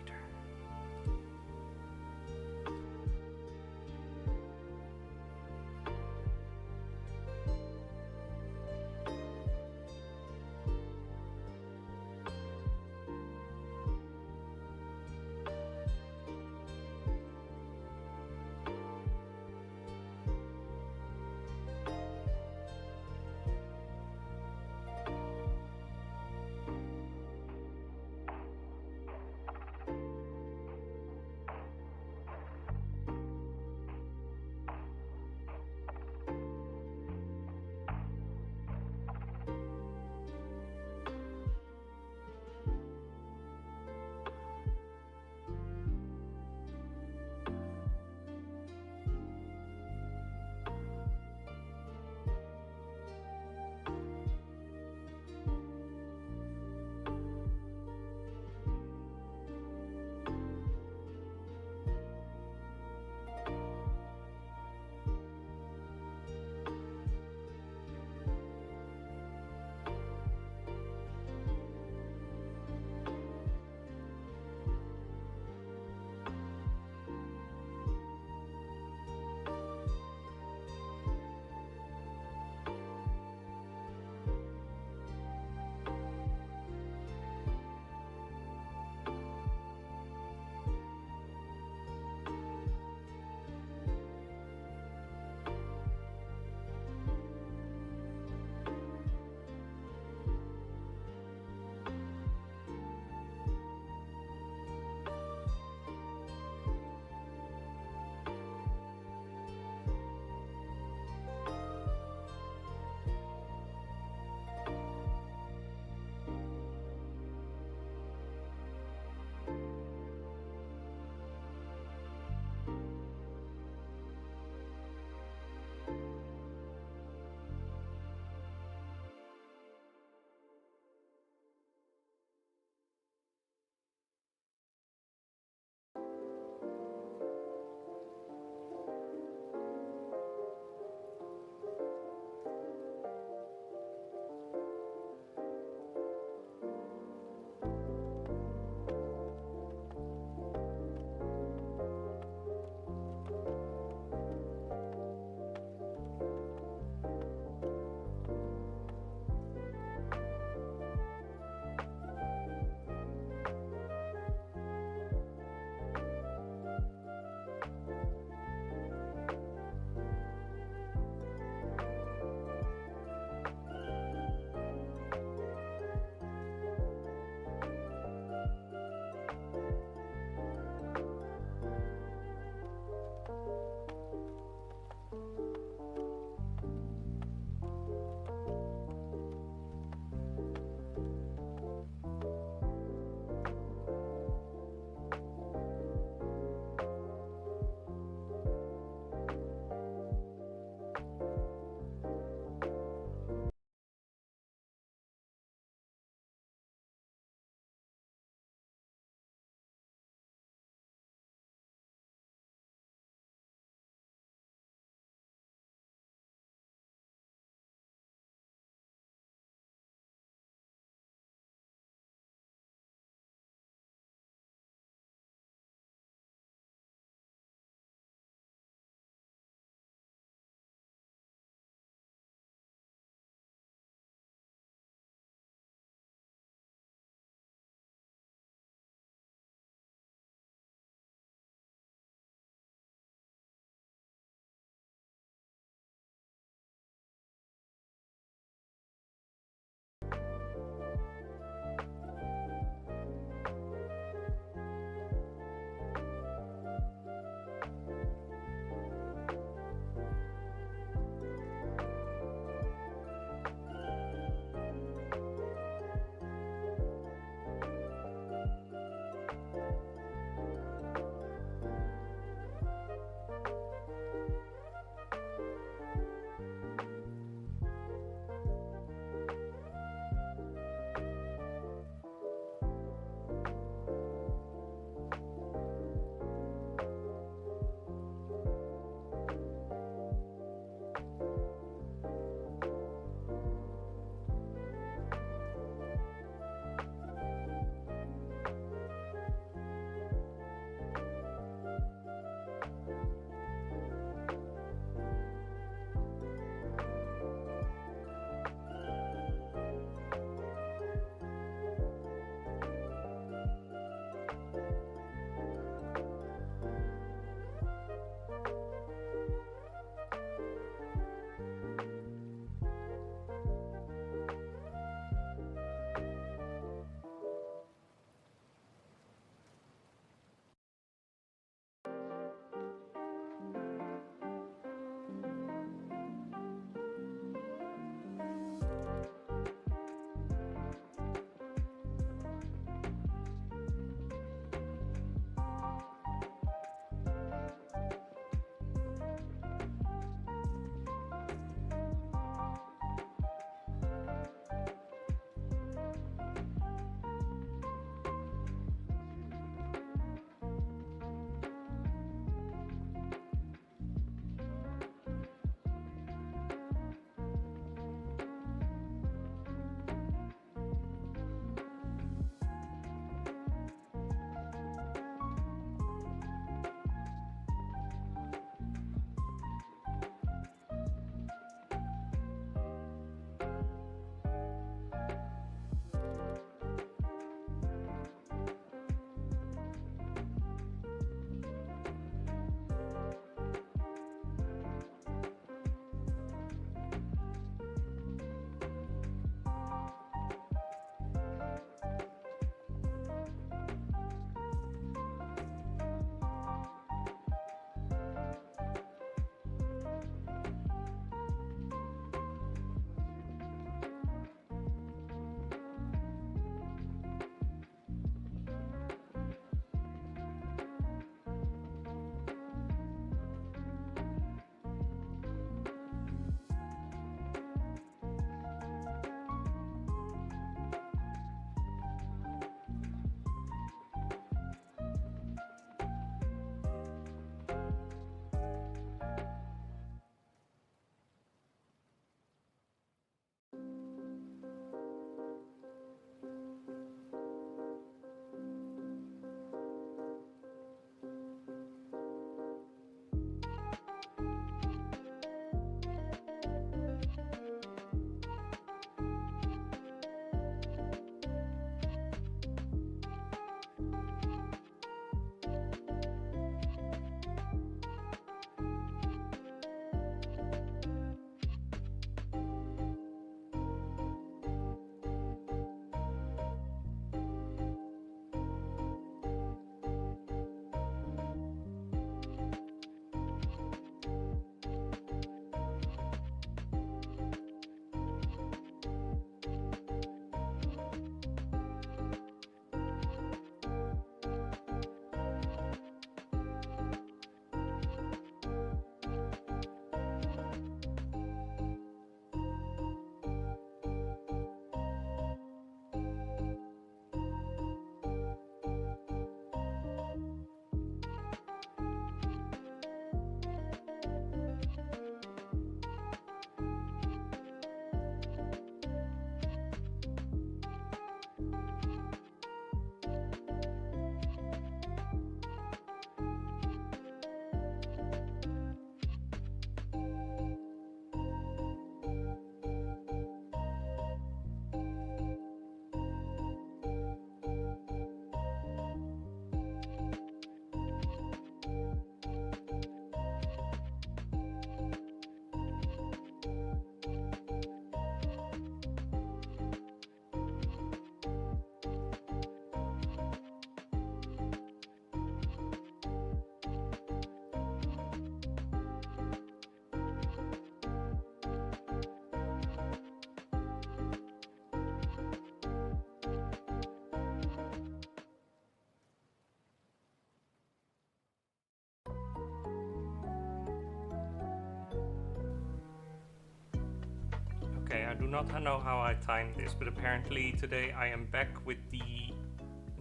I do not know how I timed this, but apparently today I am back with the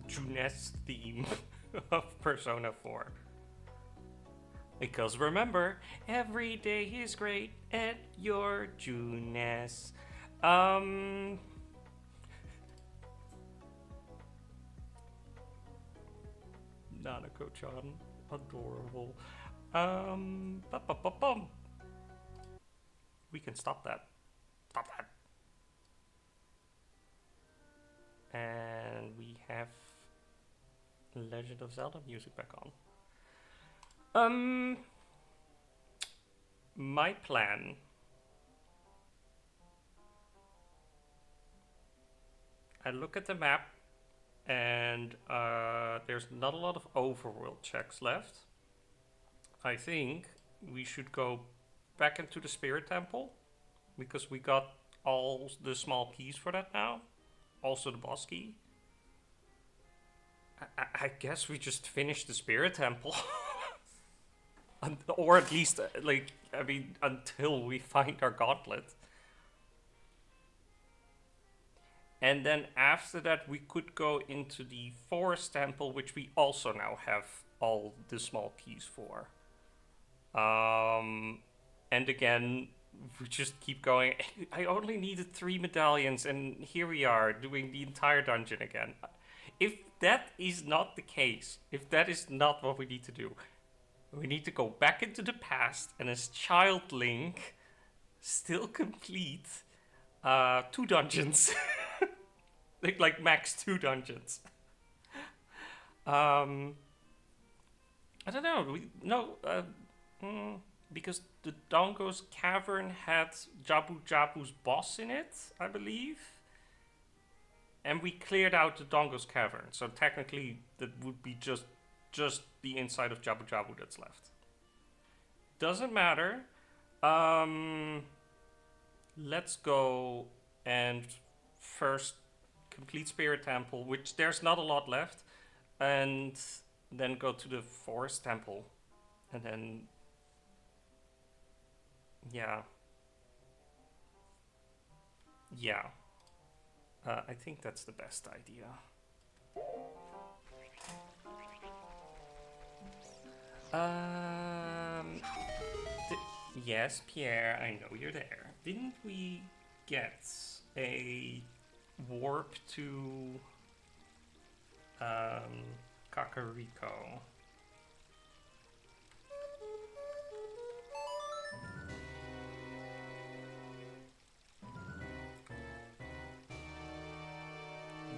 Junes theme of Persona 4. Because remember, every day is great at your Junes. Nanako-chan, adorable. Ba-ba-ba-bum. We can stop that. Stop that. And we have Legend of Zelda music back on. My plan. I look at the map, and there's not a lot of overworld checks left. I think we should go back into the Spirit Temple, because we got all the small keys for that now. Also the boss key. I guess we just finish the Spirit Temple. Or at least, until we find our gauntlet. And then after that, we could go into the Forest Temple, which we also now have all the small keys for. And again, we just keep going. I only needed 3 medallions, and here we are doing the entire dungeon again. If that is not the case, if that is not what we need to do, we need to go back into the past and as Child Link still complete 2 dungeons. like max 2 dungeons. I don't know. Because the Dongo's Cavern had Jabu Jabu's boss in it, I believe. And we cleared out the Dongo's Cavern, so technically that would be just the inside of Jabu Jabu that's left. Doesn't matter. Let's go and first complete Spirit Temple, which there's not a lot left, and then go to the Forest Temple, and then yeah. I think that's the best idea. Yes, Pierre, I know you're there. Didn't we get a warp to Kakariko?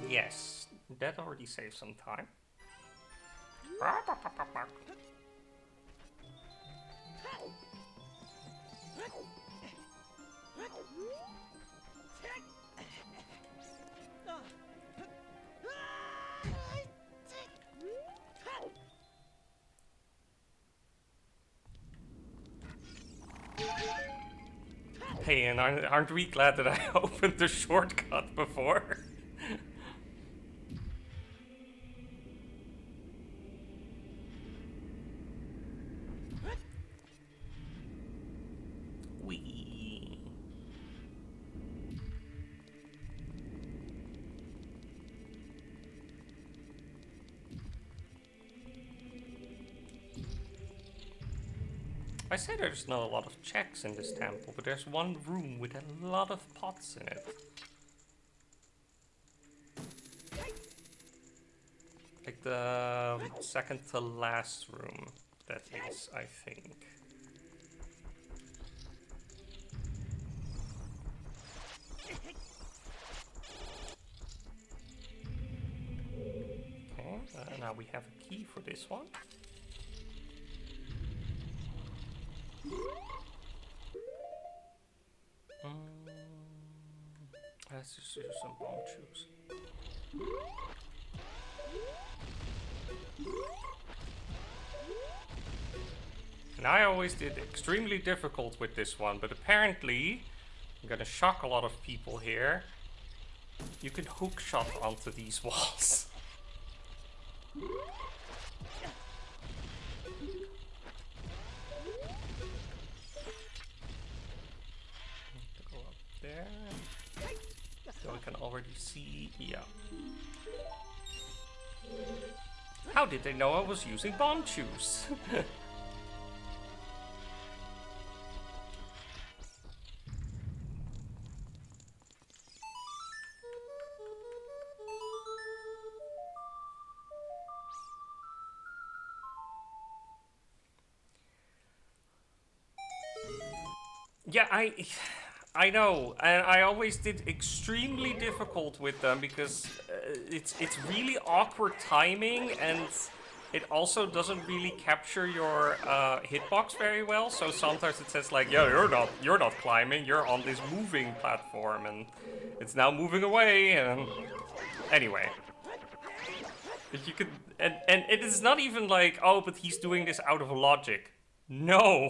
Yes, that already saves some time. Hey, and aren't we glad that I opened the shortcut before? I say there's not a lot of checks in this temple, but there's one room with a lot of pots in it. Like the second to last room, that is, I think. Okay, now we have a key for this one. Let's just do some bomb chews. And I always did extremely difficult with this one, but apparently, I'm gonna shock a lot of people here. You can hook shot onto these walls. Go up there. can already see. Yeah. How did they know I was using bomb juice? Yeah, I know, and I always did extremely difficult with them because it's really awkward timing, and it also doesn't really capture your hitbox very well. So sometimes it says like, "Yeah, you're not climbing. You're on this moving platform, and it's now moving away." And anyway, you could, and it is not even like, "Oh, but he's doing this out of logic." No.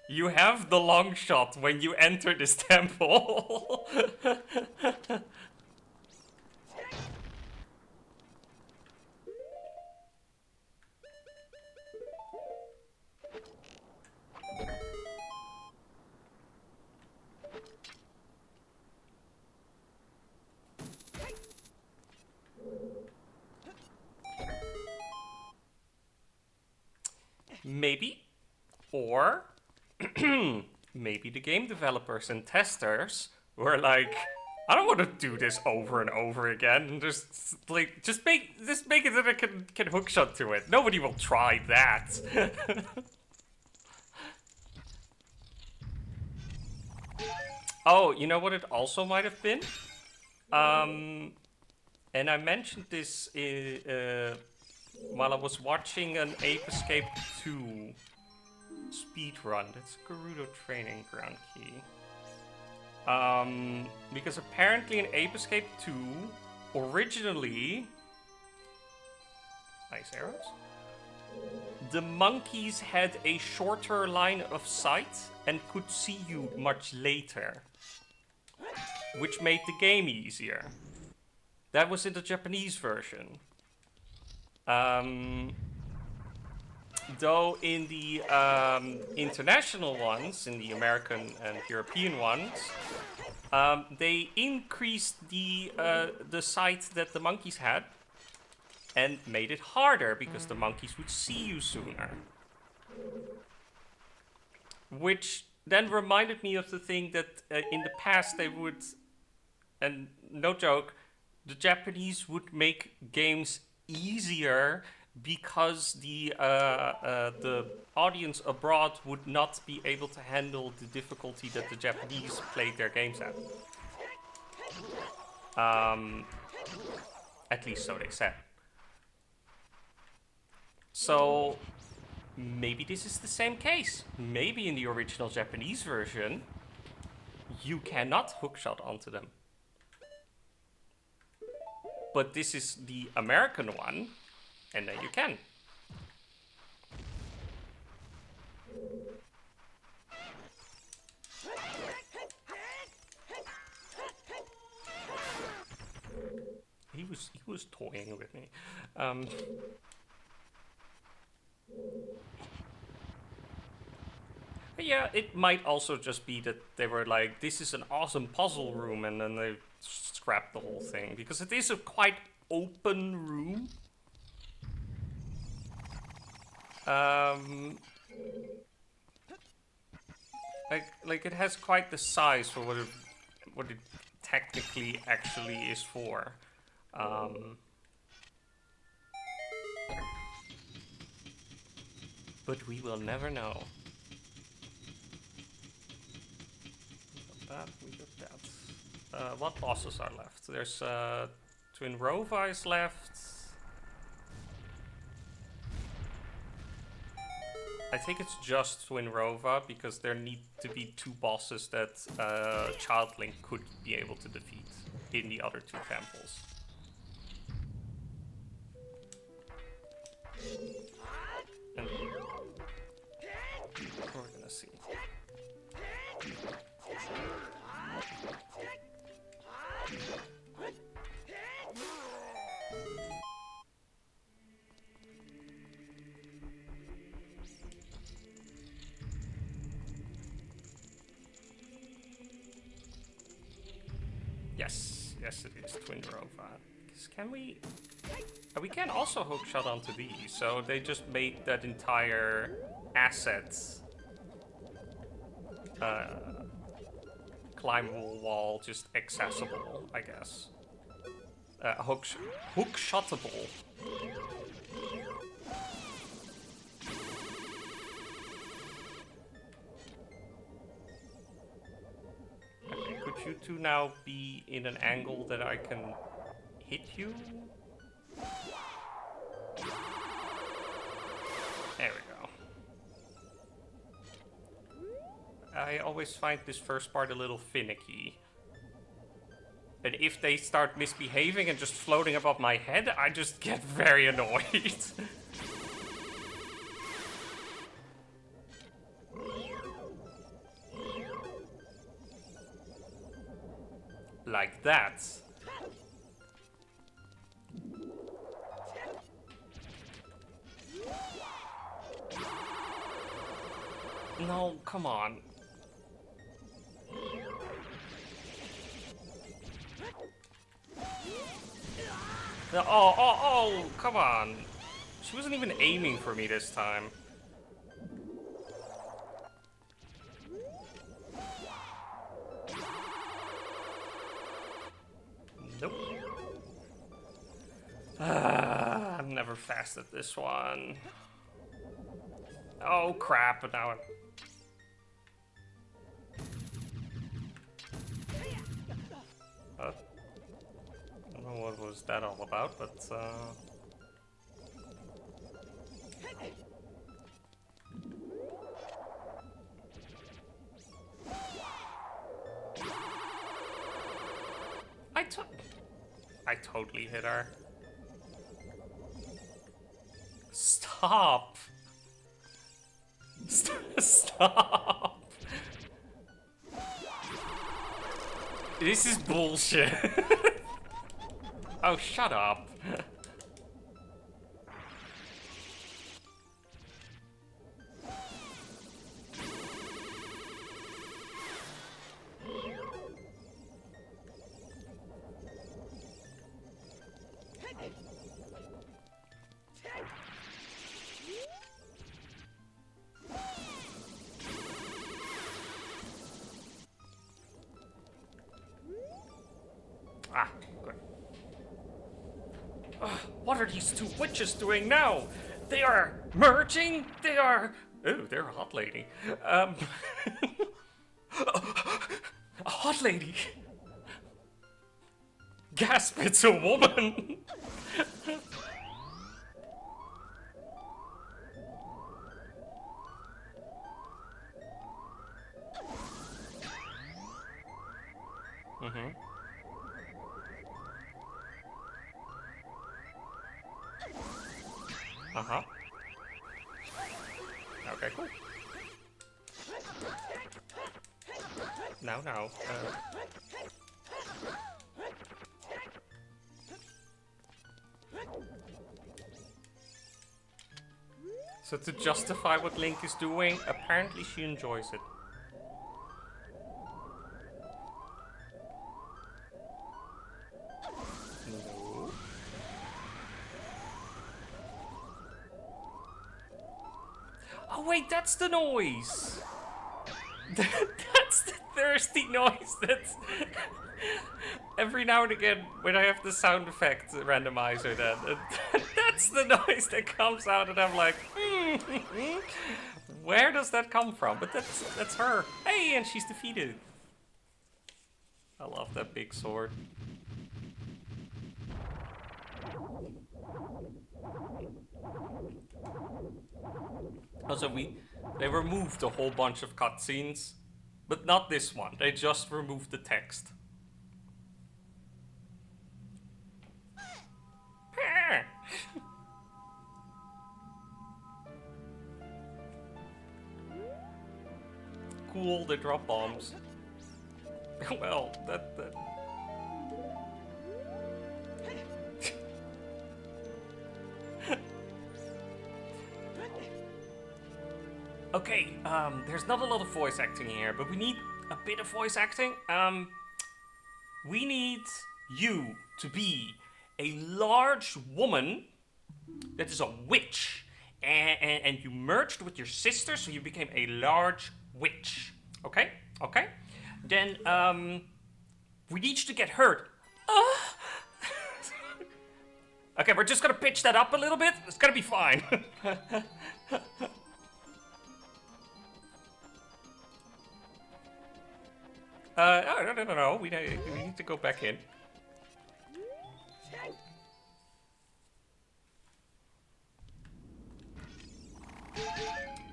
You have the long shot when you enter this temple. Maybe. Or maybe the game developers and testers were like, I don't want to do this over and over again. And just make it that I can hookshot to it. Nobody will try that. Oh, you know what it also might have been? And I mentioned this while I was watching an Ape Escape 2 speedrun. That's Gerudo Training Ground Key. Because apparently in Ape Escape 2, originally... Nice arrows. The monkeys had a shorter line of sight and could see you much later, which made the game easier. That was in the Japanese version. Though in the international ones, in the American and European ones, they increased the sight that the monkeys had and made it harder because the monkeys would see you sooner. Which then reminded me of the thing that in the past they would, and no joke, the Japanese would make games easier because the audience abroad would not be able to handle the difficulty that the Japanese played their games at. At least so they said. So maybe this is the same case. Maybe in the original Japanese version, you cannot hookshot onto them. But this is the American one, and then you can. He was toying with me. Yeah, it might also just be that they were like, this is an awesome puzzle room, and then they scrapped the whole thing, because it is a quite open room. Like it has quite the size for what it technically actually is for. But we will never know. We got that. What bosses are left? There's Twin Rova is left. I think it's just Twin Rova because there need to be 2 bosses that Child Link could be able to defeat in the other 2 temples. And we're gonna see. Yes. Yes, it is Twin Rova. Can we... We can also hookshot onto these, so they just made that entire asset climbable wall just accessible, I guess. Hookshotable. Okay, could you two now be in an angle that I can hit you? There we go. I always find this first part a little finicky. And if they start misbehaving and just floating above my head, I just get very annoyed. Like that. No, come on. Oh, come on. She wasn't even aiming for me this time. Nope. I'm never fast at this one. Oh crap, but now I'm... I don't know what was that all about, but I totally hit her. Stop! Stop! This is bullshit. Oh, shut up. What are these two witches doing now? They are merging? They are... Ooh, they're a hot lady. A hot lady? Gasp, it's a woman! Mm-hmm. Uh-huh. Okay, cool. No. So to justify what Link is doing, apparently she enjoys it. No. Oh wait, that's the noise! That's the thirsty noise that's... Every now and again, when I have the sound effect randomizer, that's the noise that comes out, and I'm like, where does that come from? But that's her. Hey, and she's defeated. I love that big sword. Also, they removed a whole bunch of cutscenes, but not this one. They just removed the text. Cool, they drop bombs. Well, that... Okay, there's not a lot of voice acting here, but we need a bit of voice acting. We need you to be a large woman that is a witch. And you merged with your sister, so you became a large witch. Okay? Okay? Then, we need you to get hurt. Okay, we're just gonna pitch that up a little bit. It's gonna be fine. No. We need to go back in.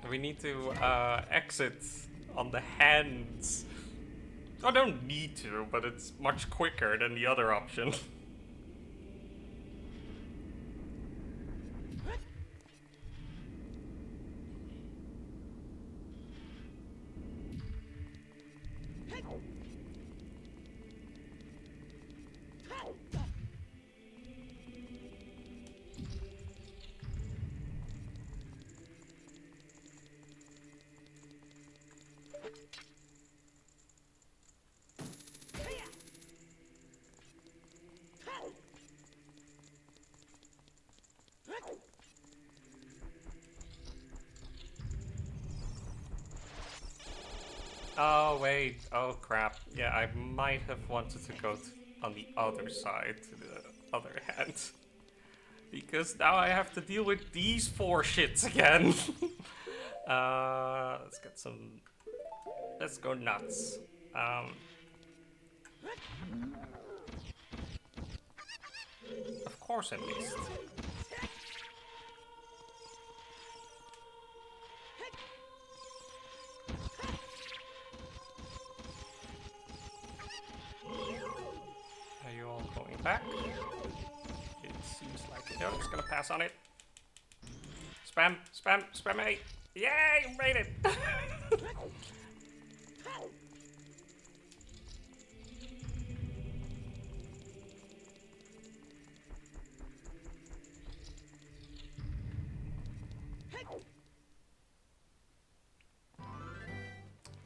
We need to exit on the hands. I don't need to, but it's much quicker than the other option. Oh, wait. Oh, crap. Yeah, I might have wanted to go on the other side, to the other hand. Because now I have to deal with these 4 shits again. Let's get some... Let's go nuts. Of course I missed. Are you all going back? It seems like it. No, it's gonna pass on it. Spam, spam, spam A. Yay, you made it!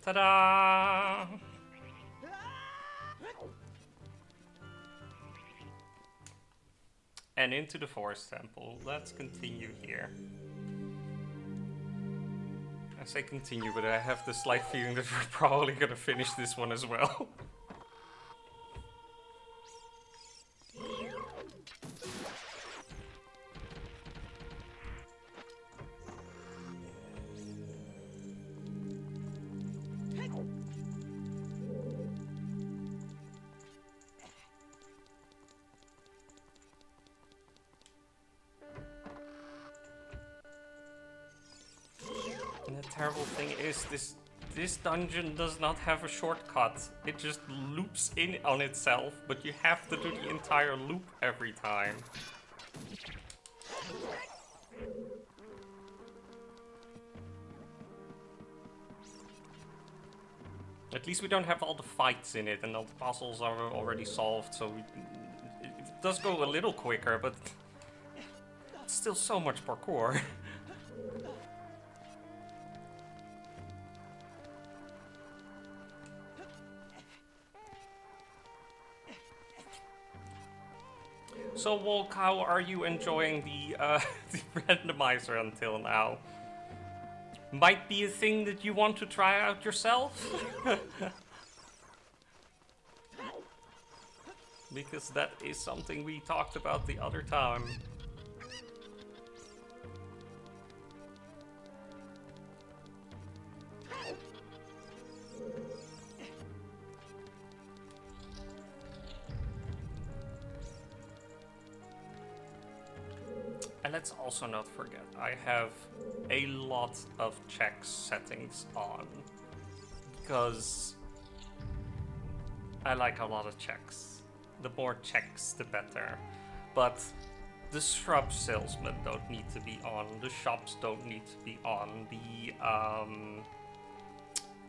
Ta-da! And into the forest temple. Let's continue here. I say continue, but I have the slight feeling that we're probably gonna finish this one as well. And the terrible thing is, this dungeon does not have a shortcut. It just loops in on itself, but you have to do the entire loop every time. At least we don't have all the fights in it, and all the puzzles are already solved, so it does go a little quicker, but it's still so much parkour. So, Wolk, how are you enjoying the, the randomizer until now? Might be a thing that you want to try out yourself? Because that is something we talked about the other time. And let's also not forget, I have a lot of checks settings on, because I like a lot of checks. The more checks, the better. But the shrub salesmen don't need to be on, the shops don't need to be on,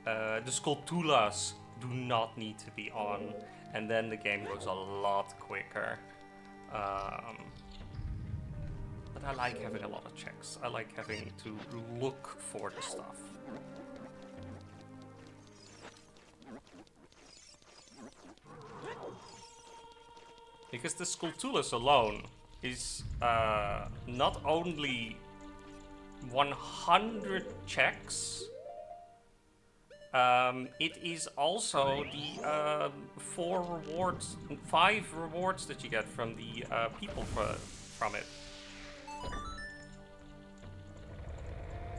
the Skulltulas do not need to be on, and then the game goes a lot quicker. But I like having a lot of checks. I like having to look for the stuff. Because the Skulltulas alone is not only 100 checks, it is also the 5 rewards that you get from the people from it.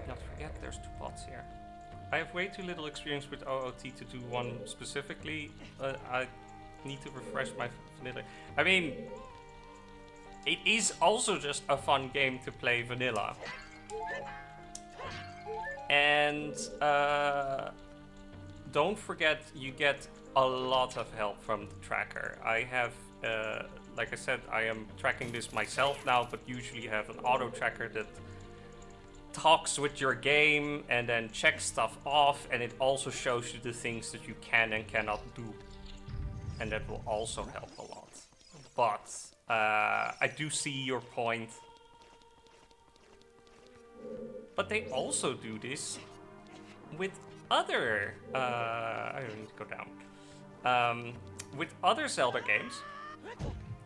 Not forget, there's 2 pots here. I have way too little experience with OOT to do one specifically. I need to refresh my vanilla. I mean, it is also just a fun game to play vanilla. And don't forget, you get a lot of help from the tracker. I have, like I said, I am tracking this myself now, but usually you have an auto tracker that talks with your game and then checks stuff off, and it also shows you the things that you can and cannot do. And that will also help a lot. But I do see your point. But they also do this with other... I don't need to go down. With other Zelda games.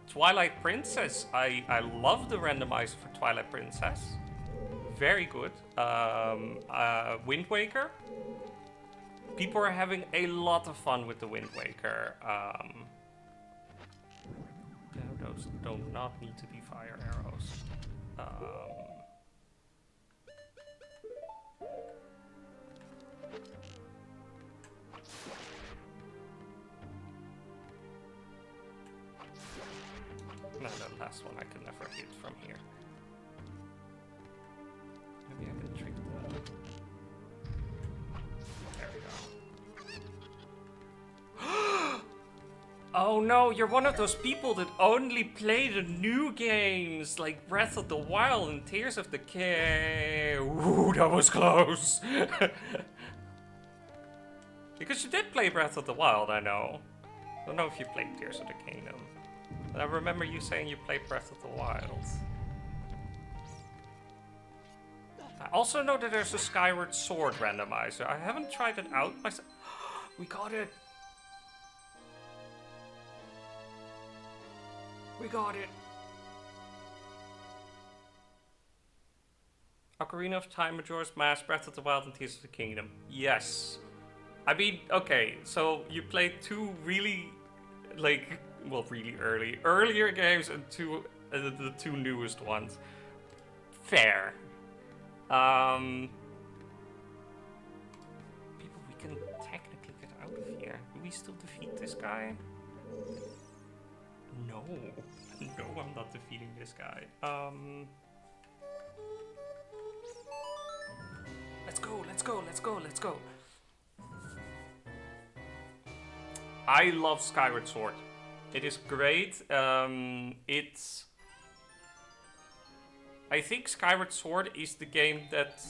Twilight Princess. I love the randomizer for Twilight Princess. Very good. Wind Waker. People are having a lot of fun with the Wind Waker. Those do not need to be fire arrows. No, that last one I can never hit from here. Maybe I can trick the... There we go. Oh no, you're one of those people that only play the new games, like Breath of the Wild and Tears of the Kingdom. Ooh, that was close. Because you did play Breath of the Wild, I know. I don't know if you played Tears of the Kingdom. But I remember you saying you played Breath of the Wild. I also know that there's a Skyward Sword randomizer. I haven't tried it out myself. We got it! We got it! Ocarina of Time, Majora's Mask, Breath of the Wild, and Tears of the Kingdom. Yes. I mean, okay, so you played 2 really, like, well, really earlier games and the 2 newest ones. Fair. People, we can technically get out of here. Do we still defeat this guy? No. No, I'm not defeating this guy. Let's go, let's go, let's go, let's go. I love Skyward Sword. It is great. It's... I think Skyward Sword is the game that...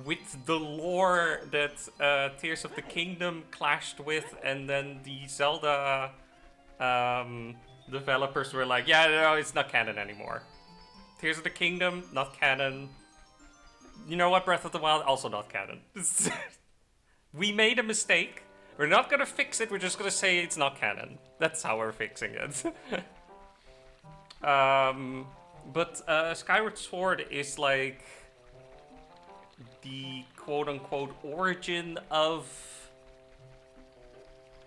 with the lore that Tears of the Kingdom clashed with, and then the Zelda developers were like, yeah, no, it's not canon anymore. Tears of the Kingdom, not canon. You know what, Breath of the Wild, also not canon. We made a mistake. We're not gonna fix it, we're just gonna say it's not canon. That's how we're fixing it. But Skyward Sword is like the quote-unquote origin of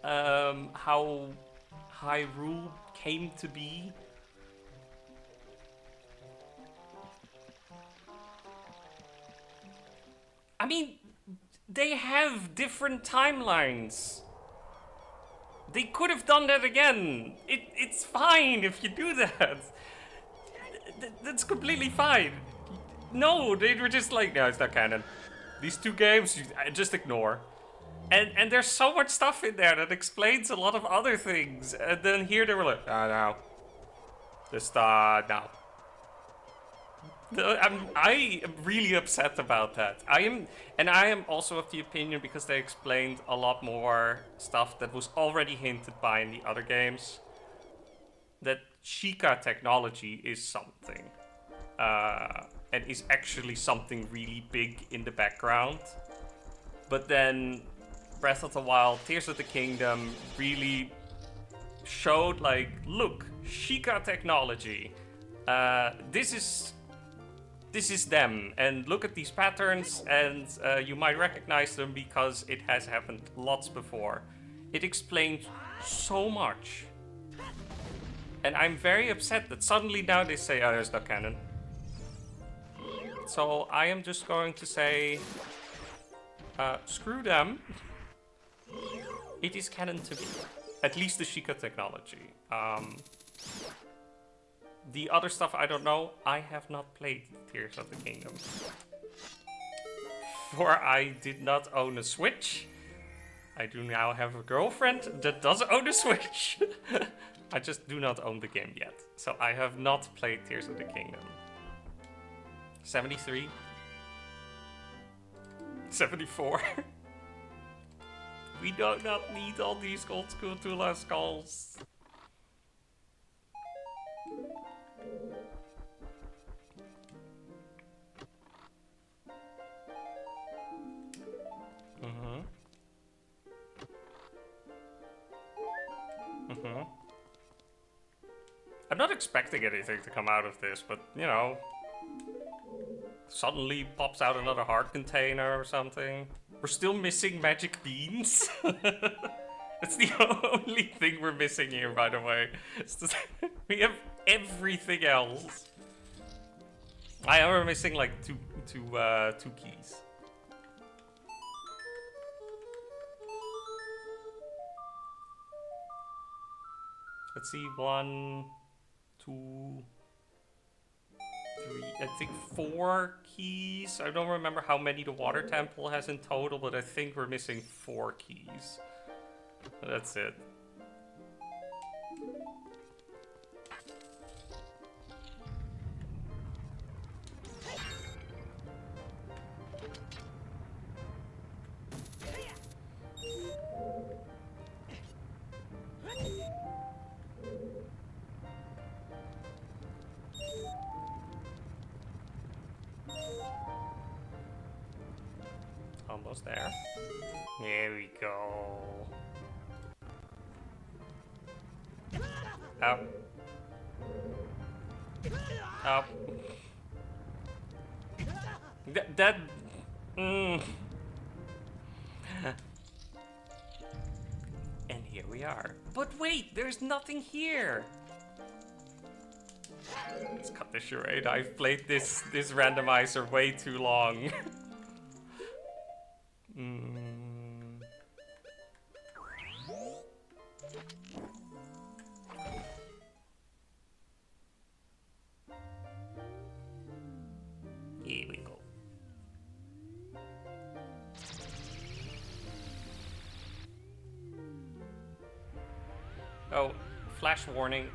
how Hyrule came to be. I mean, they have different timelines. They could have done that again. It's fine if you do that. That's completely fine. No, they were just like, no, it's not canon. These 2 games, just ignore. And there's so much stuff in there that explains a lot of other things. And then here they were like, no. Just, no. I am really upset about that. I am also of the opinion, because they explained a lot more stuff that was already hinted by in the other games, that Sheikah technology is something. And is actually something really big in the background. But then Breath of the Wild, Tears of the Kingdom really showed, like, look, Sheikah technology. This is them, and look at these patterns, and you might recognize them because it has happened lots before. It explained so much. And I'm very upset that suddenly now they say, oh, there's no canon. So I am just going to say, screw them. It is canon to me. At least the Sheikah technology. The other stuff I don't know. I have not played Tears of the Kingdom. For I did not own a Switch. I do now have a girlfriend that does own a Switch. I just do not own the game yet. So I have not played Tears of the Kingdom. 73. 74. We do not need all these old school Tula skulls. I'm not expecting anything to come out of this, but, you know, suddenly pops out another heart container or something. We're still missing magic beans. That's the only thing we're missing here, by the way. We have everything else. I am missing like two keys. Let's see, 1, 2, 3, I think 4 keys. I don't remember how many the water temple has in total, but I think we're missing 4 keys. That's it. Almost there. There we go. Up. Up. That. And here we are. But wait, there's nothing here. Let's cut the charade. I've played this randomizer way too long. Here we go. Oh, flash warning.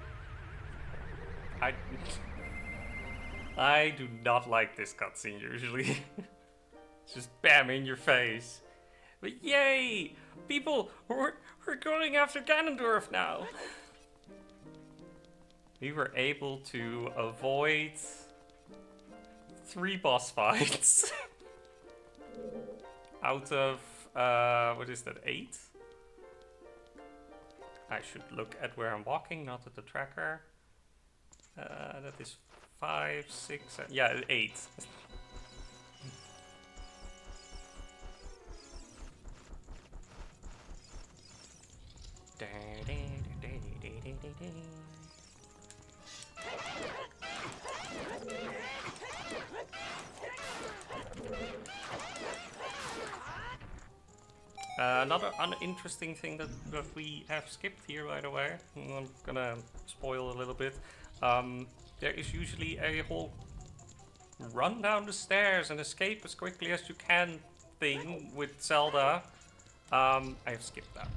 I do not like this cutscene usually. It's just bam in your face. But yay! People, we're going after Ganondorf now. We were able to avoid 3 boss fights. Out of, what is that, 8? I should look at where I'm walking, not at the tracker. That is 5, 6, 7, yeah, 8. Another uninteresting thing that we have skipped here, by the way, I'm gonna spoil a little bit. There is usually a whole run down the stairs and escape as quickly as you can thing with Zelda. I have skipped that.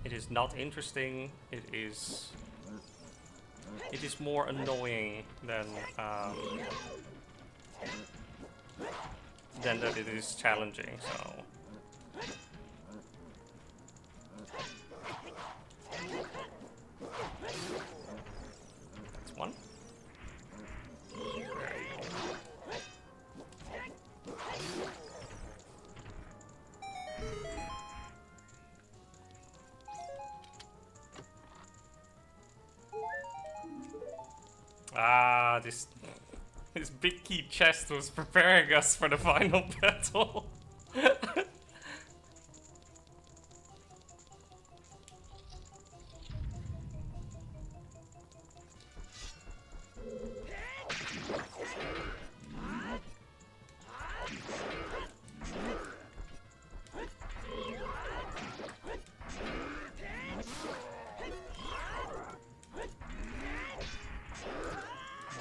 It is not interesting. It is more annoying than that it is challenging. So. That's one. Ah, this big key chest was preparing us for the final battle.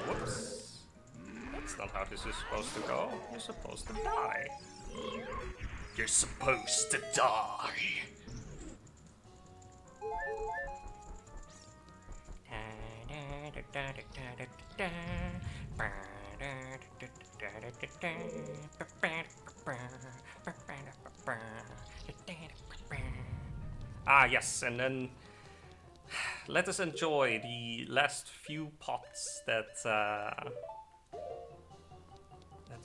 Whoops. That's not how this is supposed to go. You're supposed to die. You're supposed to die. Ah, yes, and then let us enjoy the last few pots that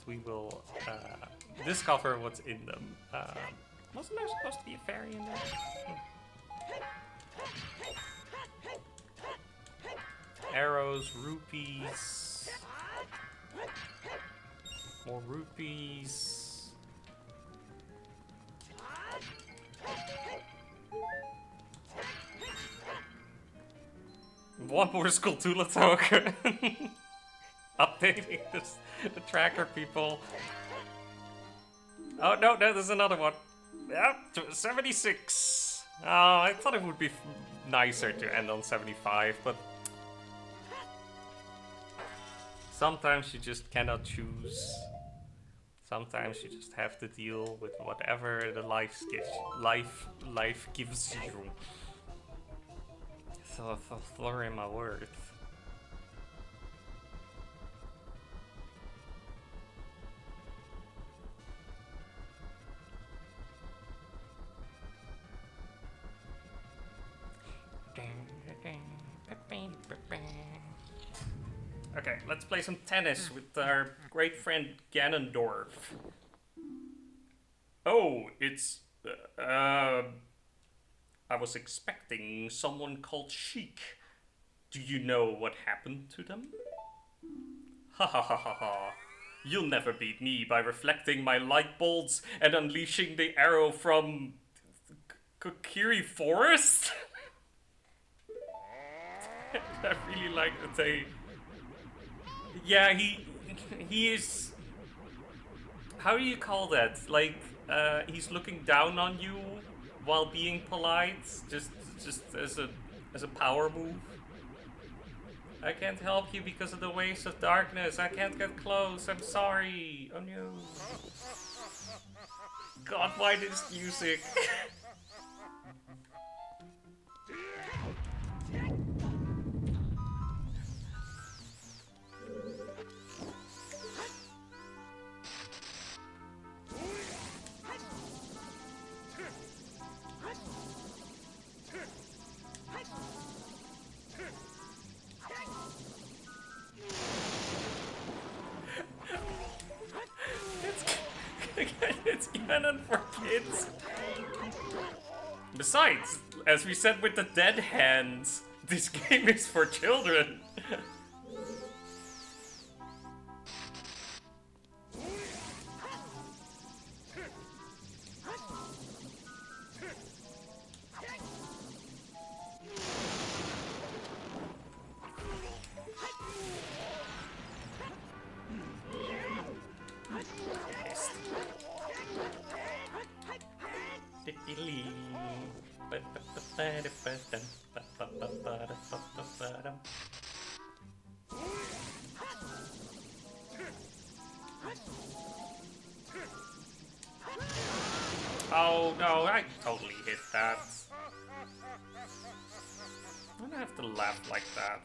we will discover what's in them. Wasn't there supposed to be a fairy in there? Arrows, rupees, more rupees. One more Skulltula token. Updating the tracker, people. Oh, no, there's another one. Yep, 76. Oh, I thought it would be nicer to end on 75, but sometimes you just cannot choose. Sometimes you just have to deal with whatever the life gives you. So I'll throw in my words. Okay, let's play some tennis with our great friend Ganondorf. Oh, it's... I was expecting someone called Sheik. Do you know what happened to them? Ha ha ha ha ha. You'll never beat me by reflecting my light bolts and unleashing the arrow from... Kokiri Forest? I really like that they... Yeah, he is... How do you call that? Like, he's looking down on you while being polite, just as a power move. I can't help you because of the waves of darkness. I can't get close. I'm sorry. Oh no. God, why this music? It's canon for kids. Besides, as we said with the dead hands, this game is for children. Oh no, I totally hit that. I don't have to laugh like that.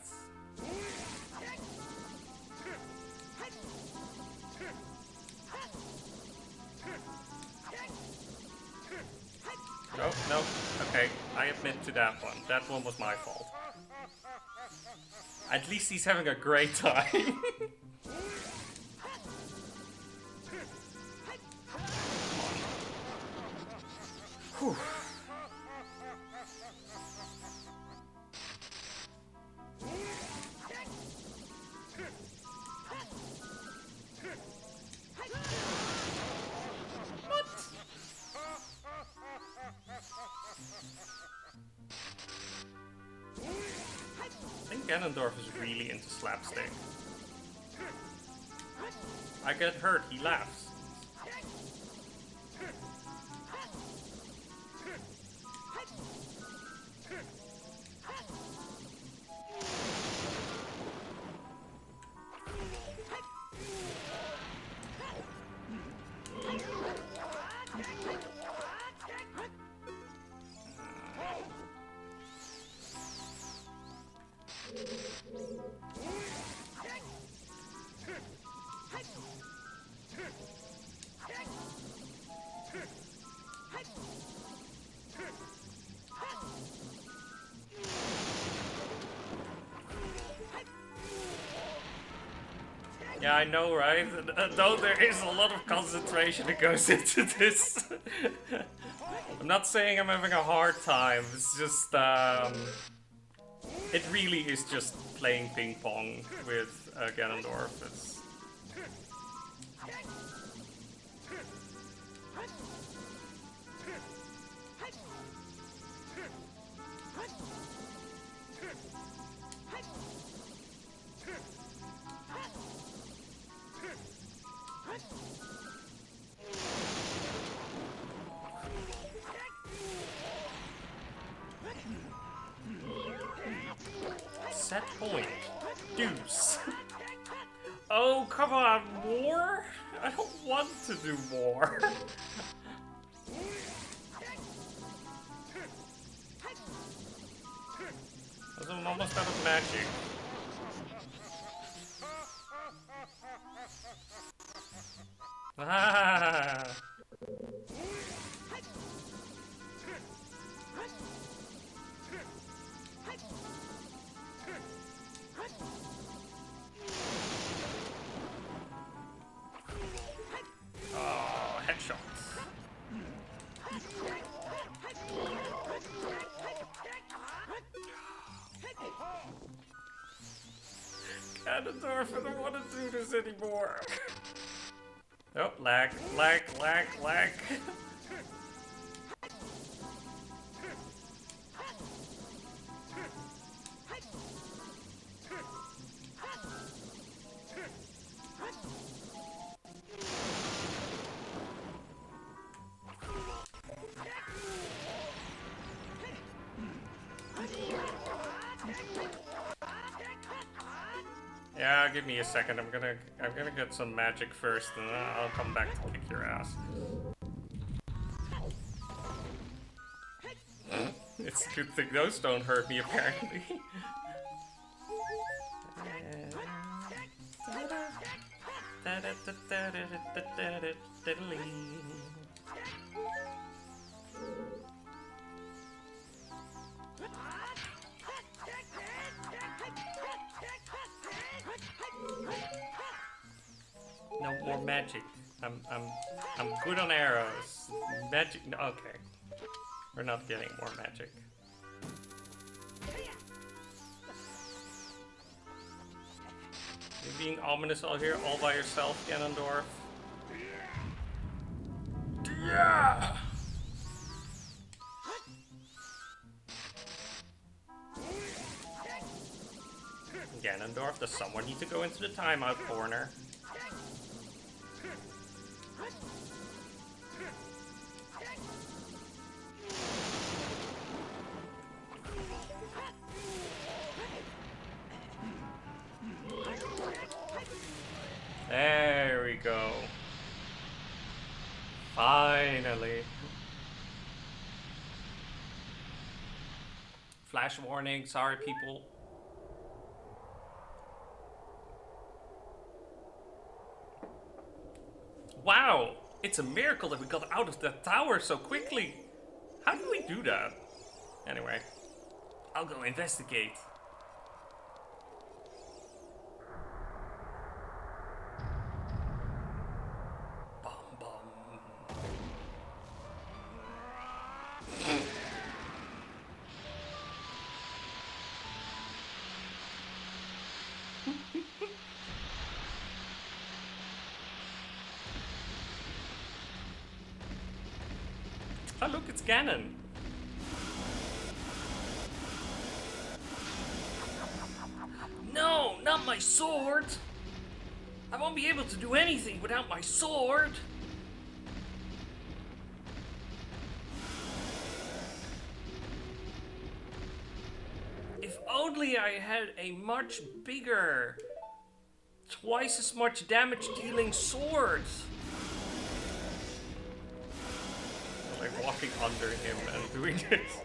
Oh, no. Okay, I admit to that one. That one was my fault. At least he's having a great time. Whew. Ganondorf is really into slapstick. I get hurt, he laughs. Yeah, I know, right? Though there is a lot of concentration that goes into this. I'm not saying I'm having a hard time, it's just, it really is just playing ping pong with Ganondorf. It's... Set point. Deuce. Oh, come on, more? I don't want to do more. I'm almost out of magic. Ah. Oh, headshots. Ganondorf, I don't want to do this anymore. Oh, lag. Yeah, give me a second. I'm gonna get some magic first, and then I'll come back to kick your ass. It's a good thing those don't hurt me, apparently. No more magic. I'm good on arrows. Magic. No, okay, we're not getting more magic. You're being ominous all here, all by yourself, Ganondorf. Yeah. Ganondorf, does someone need to go into the timeout corner? There we go. Finally. Flash warning, sorry people. Wow, it's a miracle that we got out of that tower so quickly. How did we do that? Anyway, I'll go investigate. Oh look, it's Ganon. sword! I won't be able to do anything without my sword! If only I had a much bigger, twice as much damage dealing sword! Like walking under him and doing this.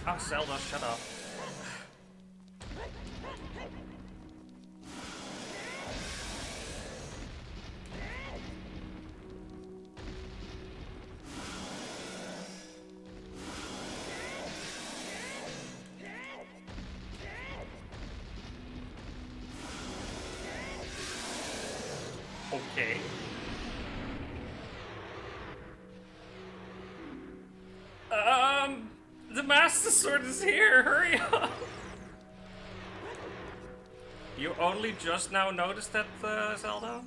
Oh, Zelda, shut up. Okay. The Master Sword is here, hurry up! You only just now noticed that, Zelda?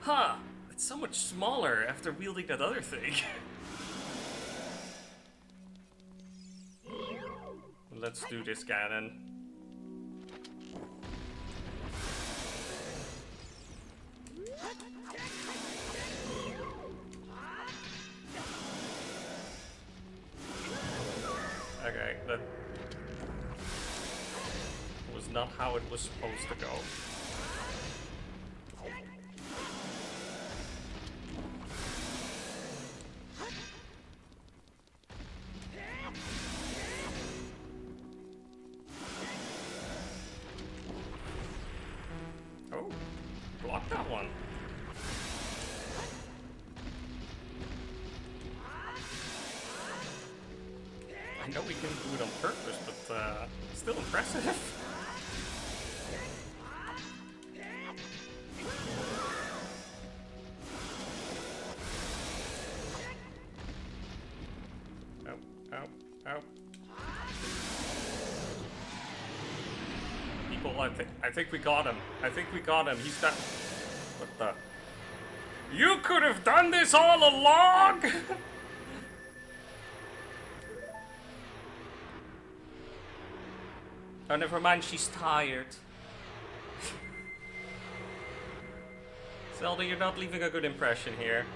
Huh, it's so much smaller after wielding that other thing. Let's do this, Ganon. Okay, that was not how it was supposed to go. Oh, block that one. I know we can do it on purpose, but still impressive. Ow, ow, ow. People, I think we got him. I think we got him. He's got... What the... You could have done this all along! Oh, never mind, she's tired. Zelda, you're not leaving a good impression here.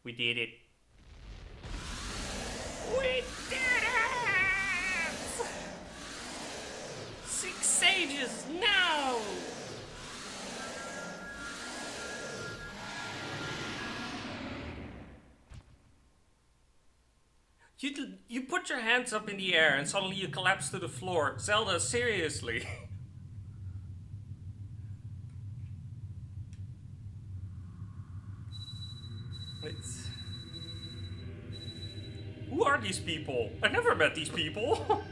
We did it. We did it! 6 sages now! You put your hands up in the air and suddenly you collapse to the floor. Zelda, seriously. Who are these people? I never met these people.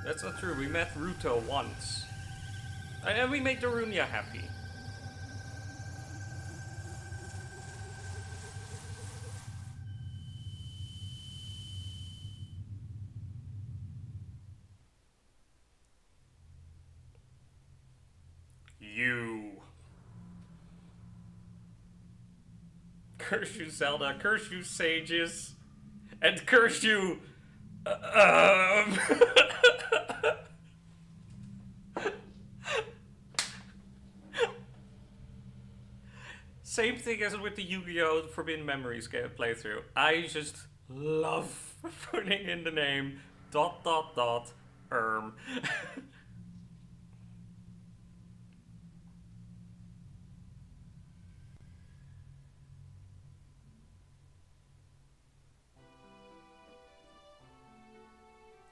That's not true. We met Ruto once. And we made Darunia happy. You. Curse you, Zelda. Curse you, sages. And curse you... Same thing as with the Yu-Gi-Oh! Forbidden Memories playthrough. I just love putting in the name ...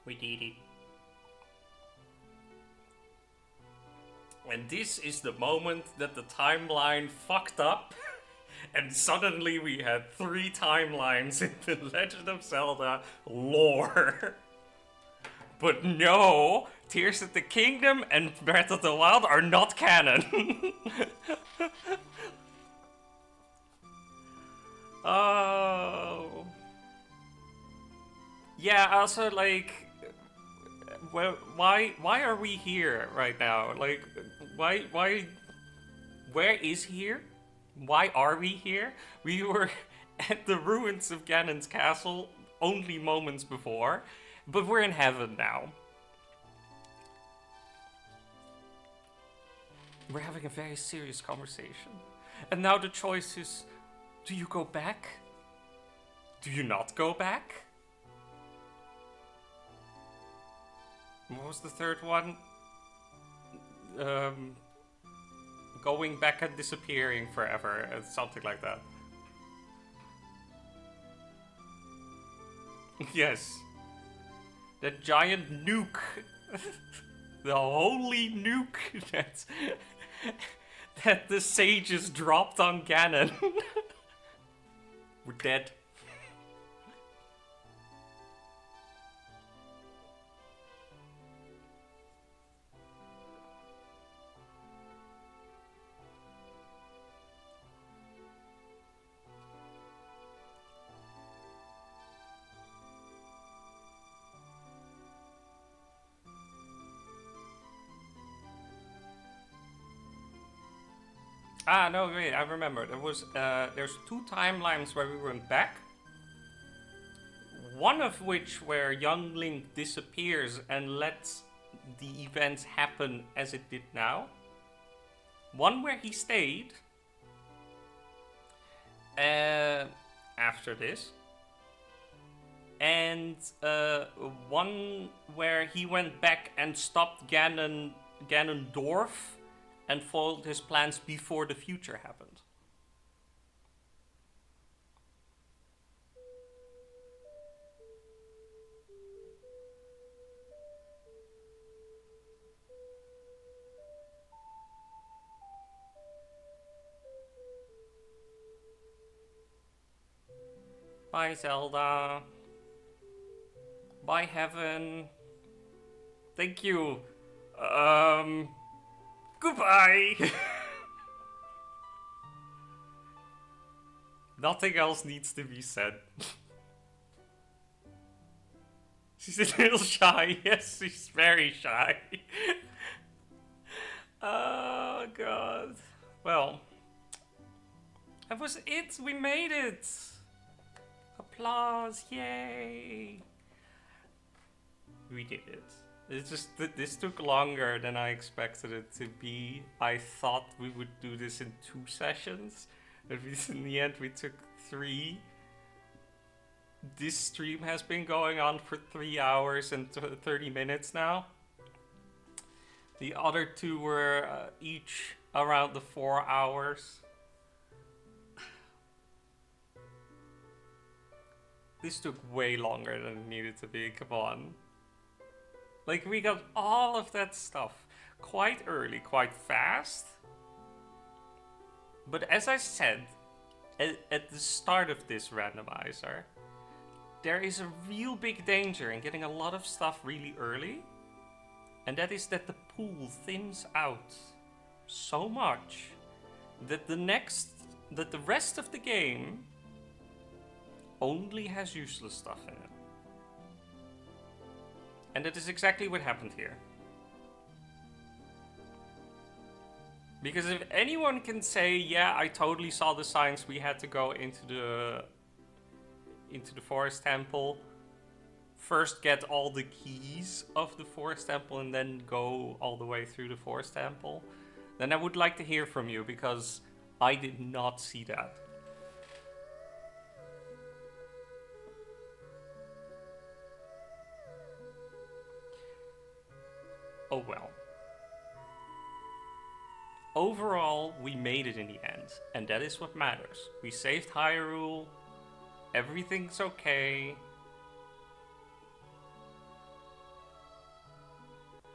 We did it. And this is the moment that the timeline fucked up. And suddenly we had 3 timelines in the Legend of Zelda lore. But no, Tears of the Kingdom and Breath of the Wild are not canon. Oh. Yeah, also, like, well, why are we here right now? Like, where is here? Why are we here? We were at the ruins of Ganon's castle only moments before, but we're in heaven now. We're having a very serious conversation. And now the choice is, do you go back? Do you not go back? What was the third one? Going back and disappearing forever, something like that. Yes. That giant nuke. The holy nuke that the sages dropped on Ganon. We're dead. Ah, no, wait, I remember. There's 2 timelines where we went back. One of which where young Link disappears and lets the events happen as it did now. One where he stayed. After this. And one where he went back and stopped Ganondorf and foiled his plans before the future happened. Bye, Zelda. Bye, Heaven. Thank you. Goodbye. Nothing else needs to be said. She's a little shy. Yes, she's very shy. Oh, God. Well, that was it. We made it. Applause. Yay. We did it. It's just this took longer than I expected it to be. I thought we would do this in 2 sessions. But in the end we took 3. This stream has been going on for 3 hours and 30 minutes now. The other 2 were each around the 4 hours. This took way longer than it needed to be, come on. Like, we got all of that stuff quite early, quite fast. But as I said, at the start of this randomizer, there is a real big danger in getting a lot of stuff really early. And that is that the pool thins out so much that the rest of the game only has useless stuff in it. And that is exactly what happened here. Because if anyone can say, yeah, I totally saw the signs, we had to go into the forest temple, first get all the keys of the forest temple and then go all the way through the forest temple, then I would like to hear from you, because I did not see that. Oh well. Overall, we made it in the end, and that is what matters. We saved Hyrule, everything's okay.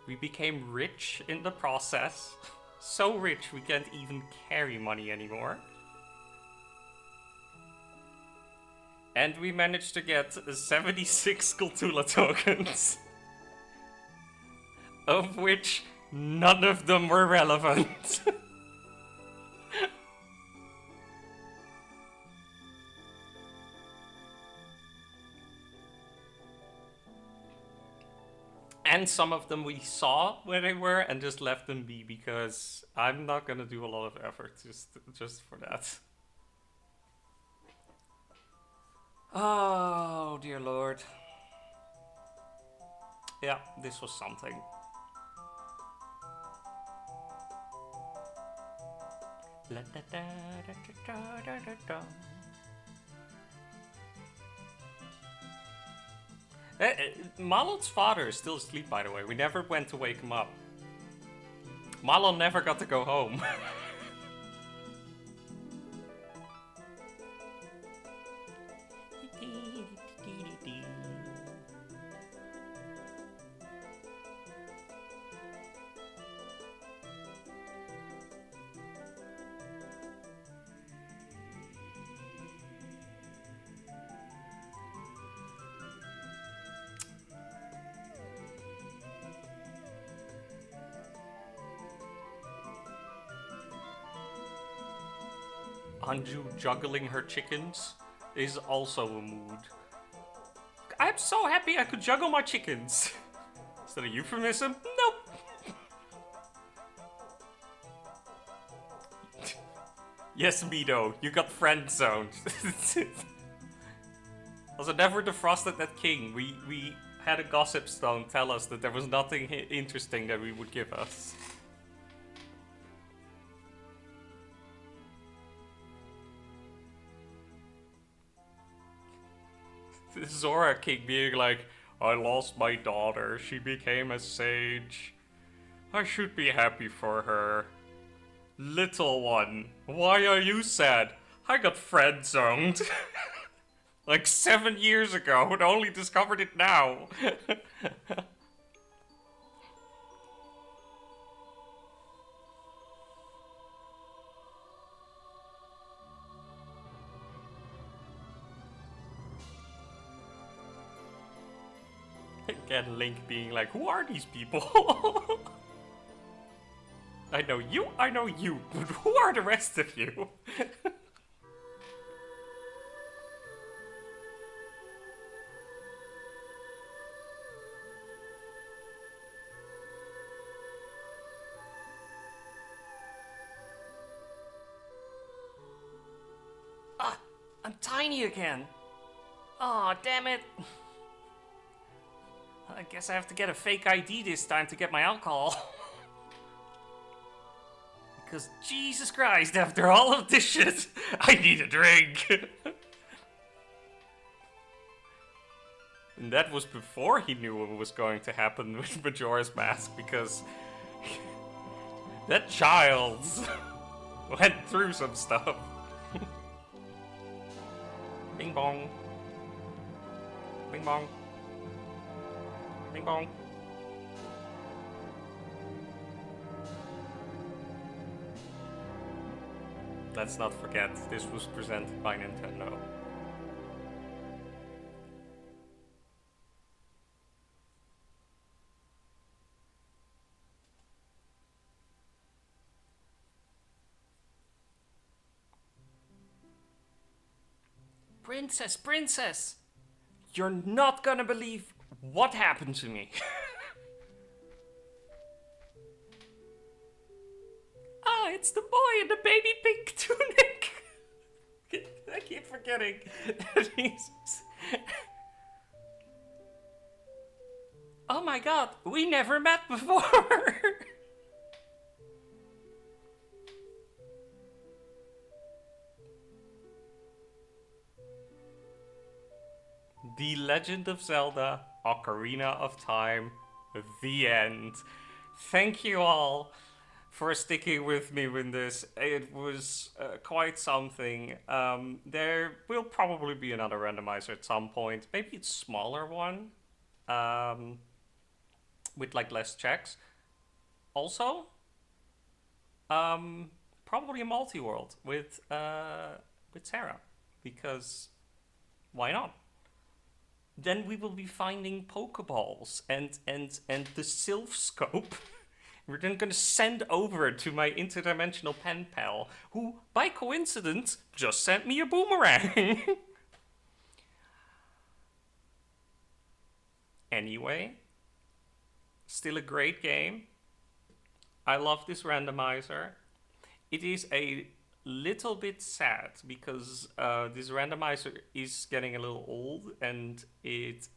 We became rich in the process. So rich we can't even carry money anymore. And we managed to get 76 Kultula tokens. Of which none of them were relevant. And some of them we saw where they were and just left them be because I'm not gonna do a lot of effort just for that. Oh dear lord. Yeah, this was something. Malon's father is still asleep, by the way. We never went to wake him up. Malon never got to go home. Anju juggling her chickens is also a mood. I'm so happy I could juggle my chickens. Is that a euphemism? Nope. Yes, Mido, you got friend zoned. Also, never defrosted that king. We had a gossip stone tell us that there was nothing interesting that we would give us. Zora King being like, I lost my daughter, she became a sage. I should be happy for her. Little one, why are you sad? I got friend zoned. Like 7 years ago, and only discovered it now. Again, Link being like, who are these people? I know you, but who are the rest of you? Ah, I'm tiny again. Aw, damn it. I guess I have to get a fake ID this time to get my alcohol. Because Jesus Christ, after all of this shit, I need a drink. And that was before he knew what was going to happen with Majora's Mask, because that child went through some stuff. Bing bong. Bing bong. Bing bong. Let's not forget, this was presented by Nintendo. Princess, princess! You're not gonna believe what happened to me. Ah, it's the boy in the baby pink tunic. I keep forgetting that he's... Oh my god, we never met before. The Legend of Zelda Ocarina of Time, the end. Thank you all for sticking with me with this. It was quite something. There will probably be another randomizer at some point. Maybe a smaller one. With like less checks. Also, Probably a multi-world with Sarah, because why not? Then we will be finding Pokeballs and the Sylph Scope. We're then gonna send over to my interdimensional pen pal, who, by coincidence, just sent me a boomerang. Anyway, still a great game. I love this randomizer. It is a little bit sad because this randomizer is getting a little old, and it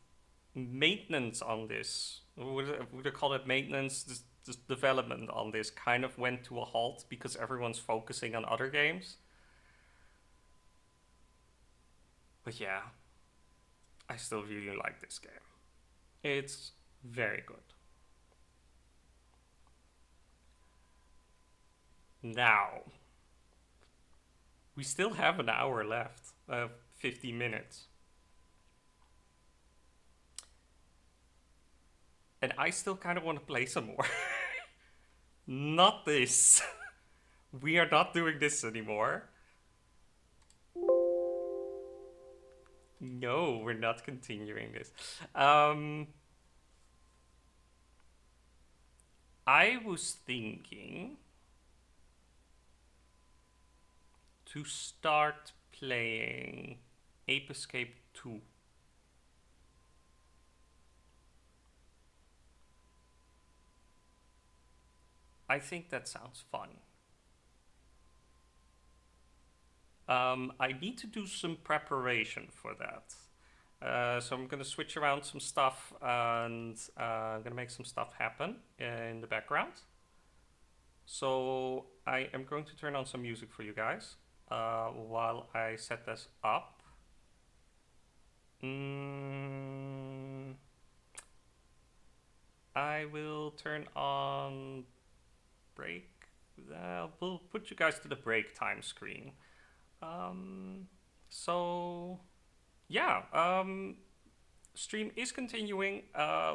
maintenance on this, would I call it maintenance? This development on this kind of went to a halt because everyone's focusing on other games. But yeah, I still really like this game. It's very good. Now, we still have an hour left, 50 minutes. And I still kind of want to play some more. Not this. We are not doing this anymore. No, we're not continuing this. I was thinking to start playing Ape Escape 2. I think that sounds fun. I need to do some preparation for that. So I'm going to switch around some stuff, and I'm going to make some stuff happen in the background. So I am going to turn on some music for you guys while I set this up. I will turn on break. We'll put you guys to the break time screen. So yeah, stream is continuing.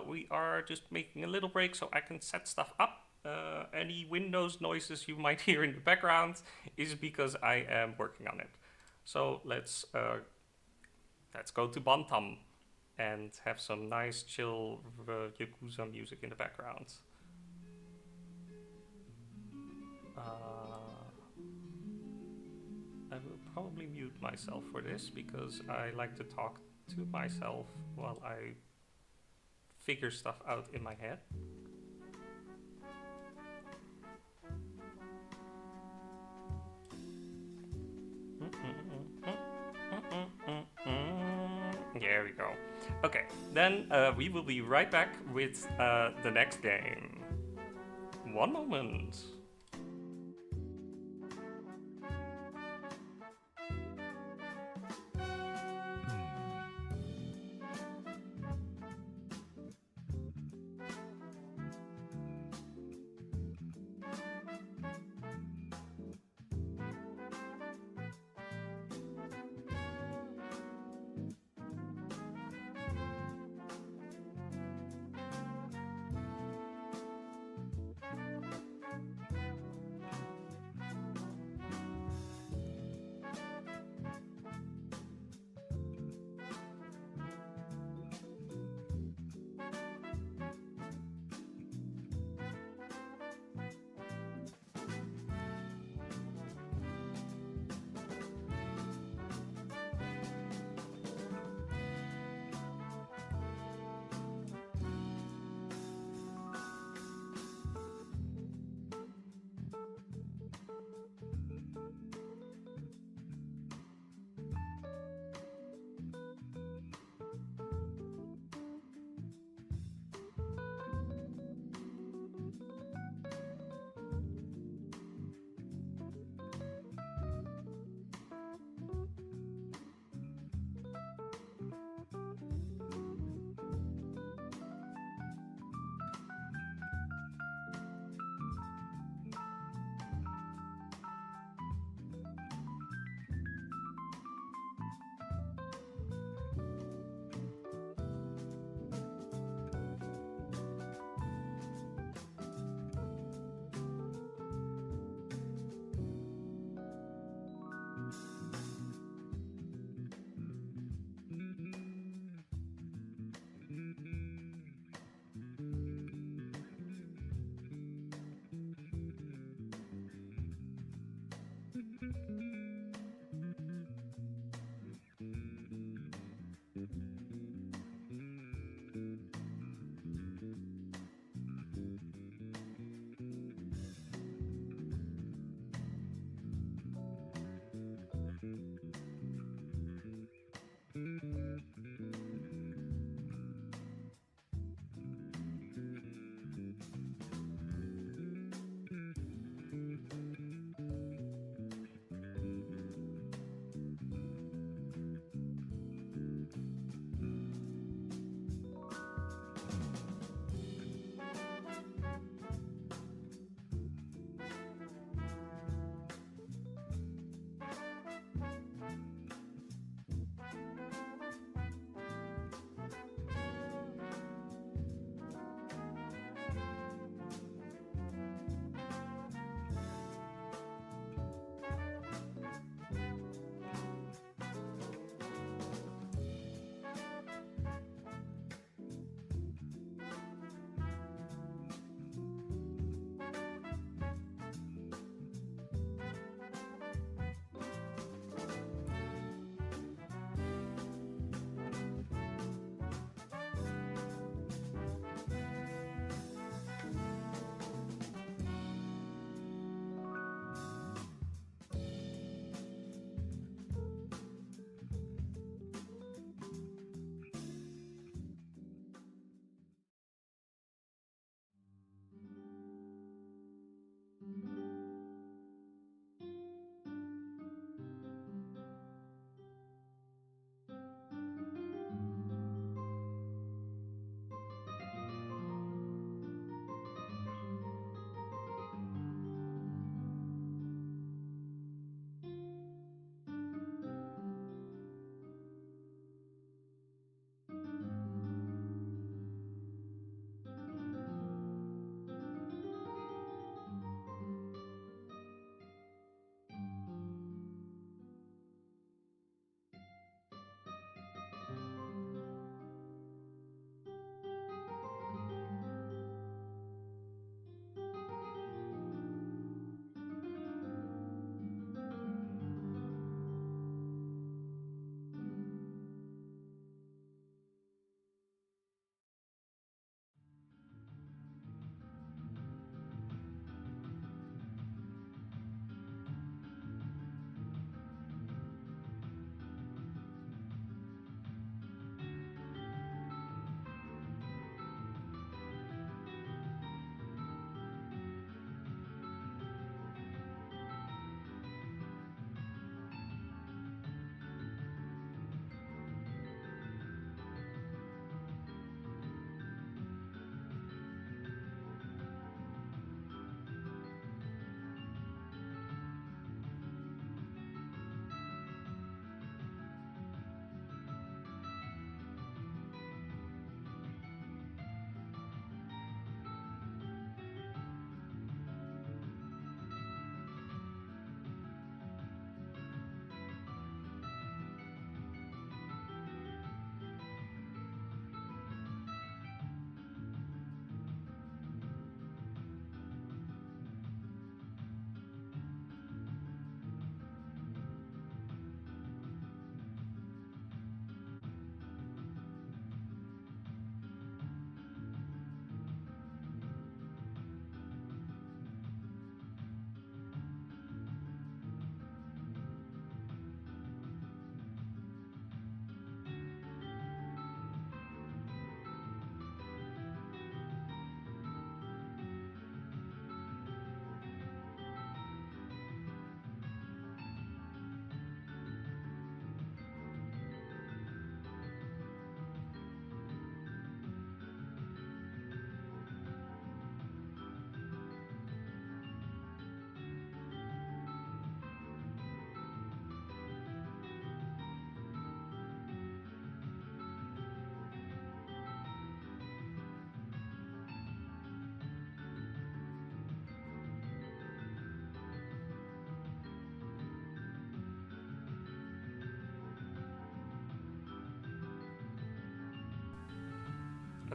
We are just making a little break so I can set stuff up. Any Windows noises you might hear in the background is because I am working on it. So let's go to Bantam and have some nice chill Yakuza music in the background. I will probably mute myself for this because I like to talk to myself while I figure stuff out in my head. There we go. Okay, then we will be right back with the next game. One moment.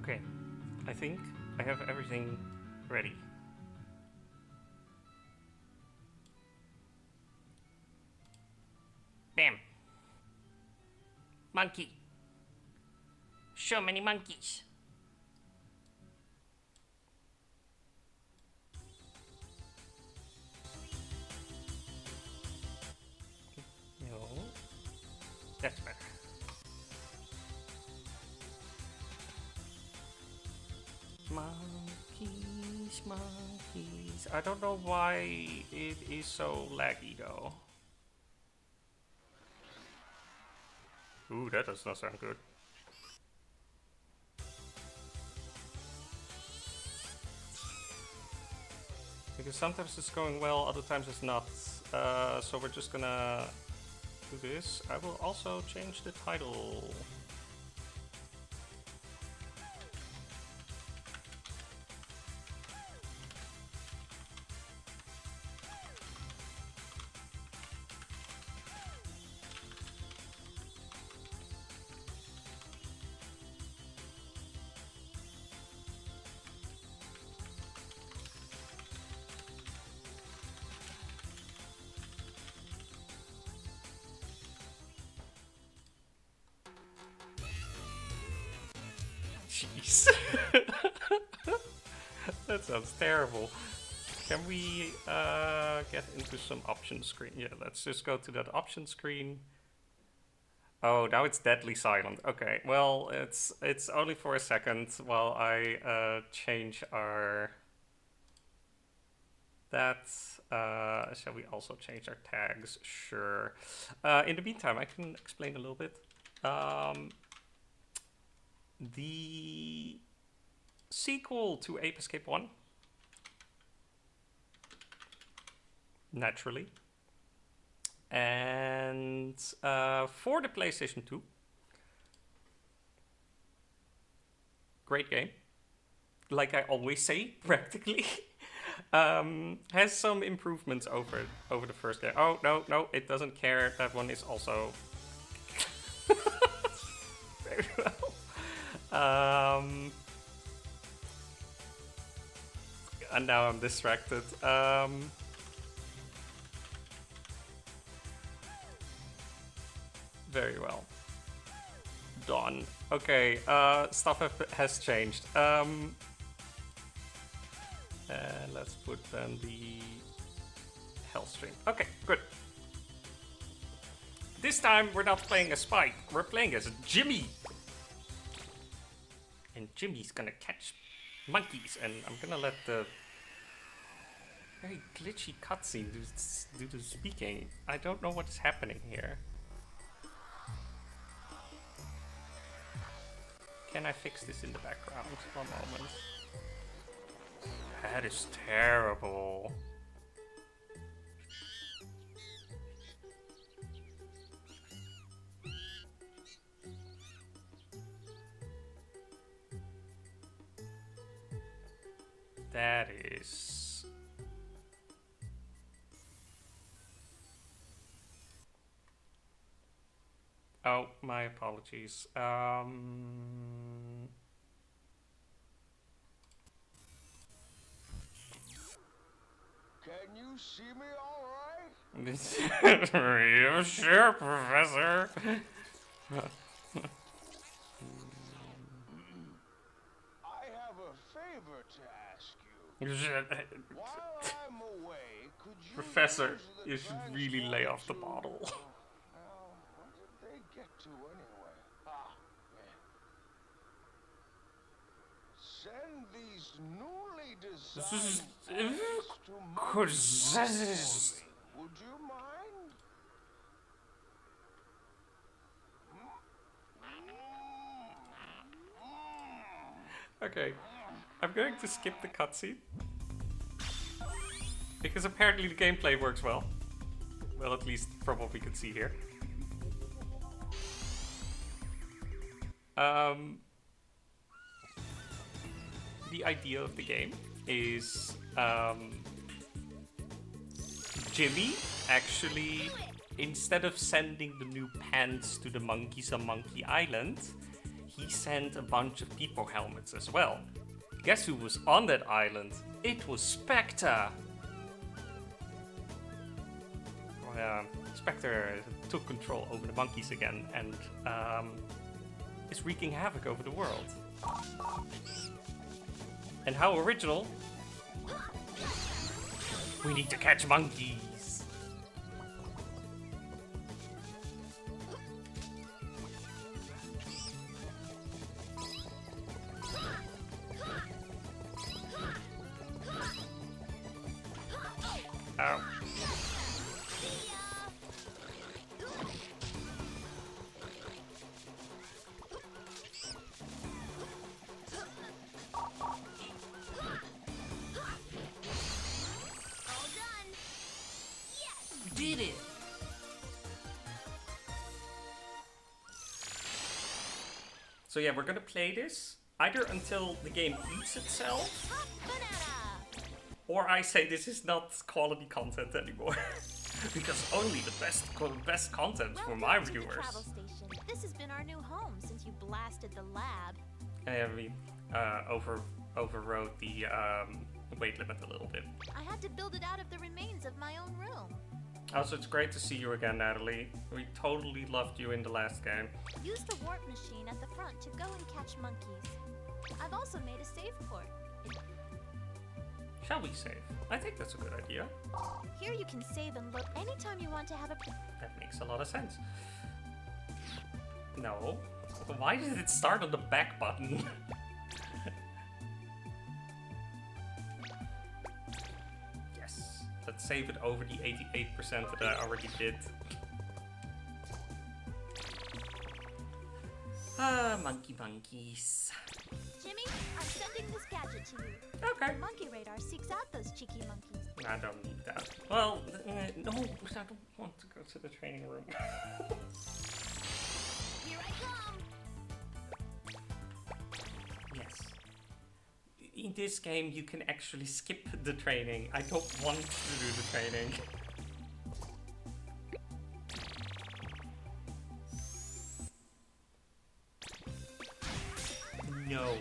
Okay, I think I have everything ready. Bam! Monkey! So many monkeys! No. That's better. Monkeys, monkeys. I don't know why it is so laggy though. Ooh, that does not sound good. Because sometimes it's going well, other times it's not. So we're just gonna do this. I will also change the title. Jeez. That sounds terrible. Can we get into some option screen? Yeah, let's just go to that option screen. Oh, now it's deadly silent. Okay, well, it's only for a second while I change our... That. Shall we also change our tags? Sure. In the meantime, I can explain a little bit. The sequel to Ape Escape 1, naturally. And for the PlayStation 2, great game. Like I always say, practically. Has some improvements over the first game. Oh, no, it doesn't care. That one is also very well. And now I'm distracted. Very well. Done. Okay, stuff has changed. And let's put then the health stream. Okay, good. This time we're not playing as Spike, we're playing as Jimmy. And Jimmy's gonna catch monkeys, and I'm gonna let the very glitchy cutscene do the speaking. I don't know what is happening here. Can I fix this in the background for a moment? That is terrible. That is... Oh, my apologies. Can you see me all right? Yeah, sure, Professor. I have a favor to ask you. While I'm away, could you Professor, use the you should really lay off the transporter bottle. to- Well, what did they get to anyway? Ah, yeah. Send these newly designed flights to Possesses. Would you mind? Okay, I'm going to skip the cutscene. Because apparently the gameplay works well. Well, at least from what we can see here. The idea of the game is Jimmy actually, instead of sending the new pants to the monkeys on Monkey Island, he sent a bunch of people helmets as well. Guess who was on that island? It was Spectre! Spectre took control over the monkeys again and is wreaking havoc over the world. And how original! We need to catch monkeys! Ow. Did it! So yeah, we're gonna play this either until the game eats itself, or I say this is not quality content anymore. Because only the best content for my viewers. Travel station. This has been our new home since you blasted the lab. And we overrode the weight limit a little bit. I had to build it out of the remains of my own room. Also, it's great to see you again, Natalie. We totally loved you in the last game. Use the warp machine at the front to go and catch monkeys. I've also made a save port. Shall we save? I think that's a good idea. Here you can save and load anytime you want to have a... That makes a lot of sense. No. Why did it start on the back button? Yes. Let's save it over the 88% that I already did. Monkeys. Jimmy, I'm sending this gadget to you. Okay. The monkey radar seeks out those cheeky monkeys. I don't need that. Well, no, I don't want to go to the training room. Here I come! Yes. In this game, you can actually skip the training. I don't want to do the training. No.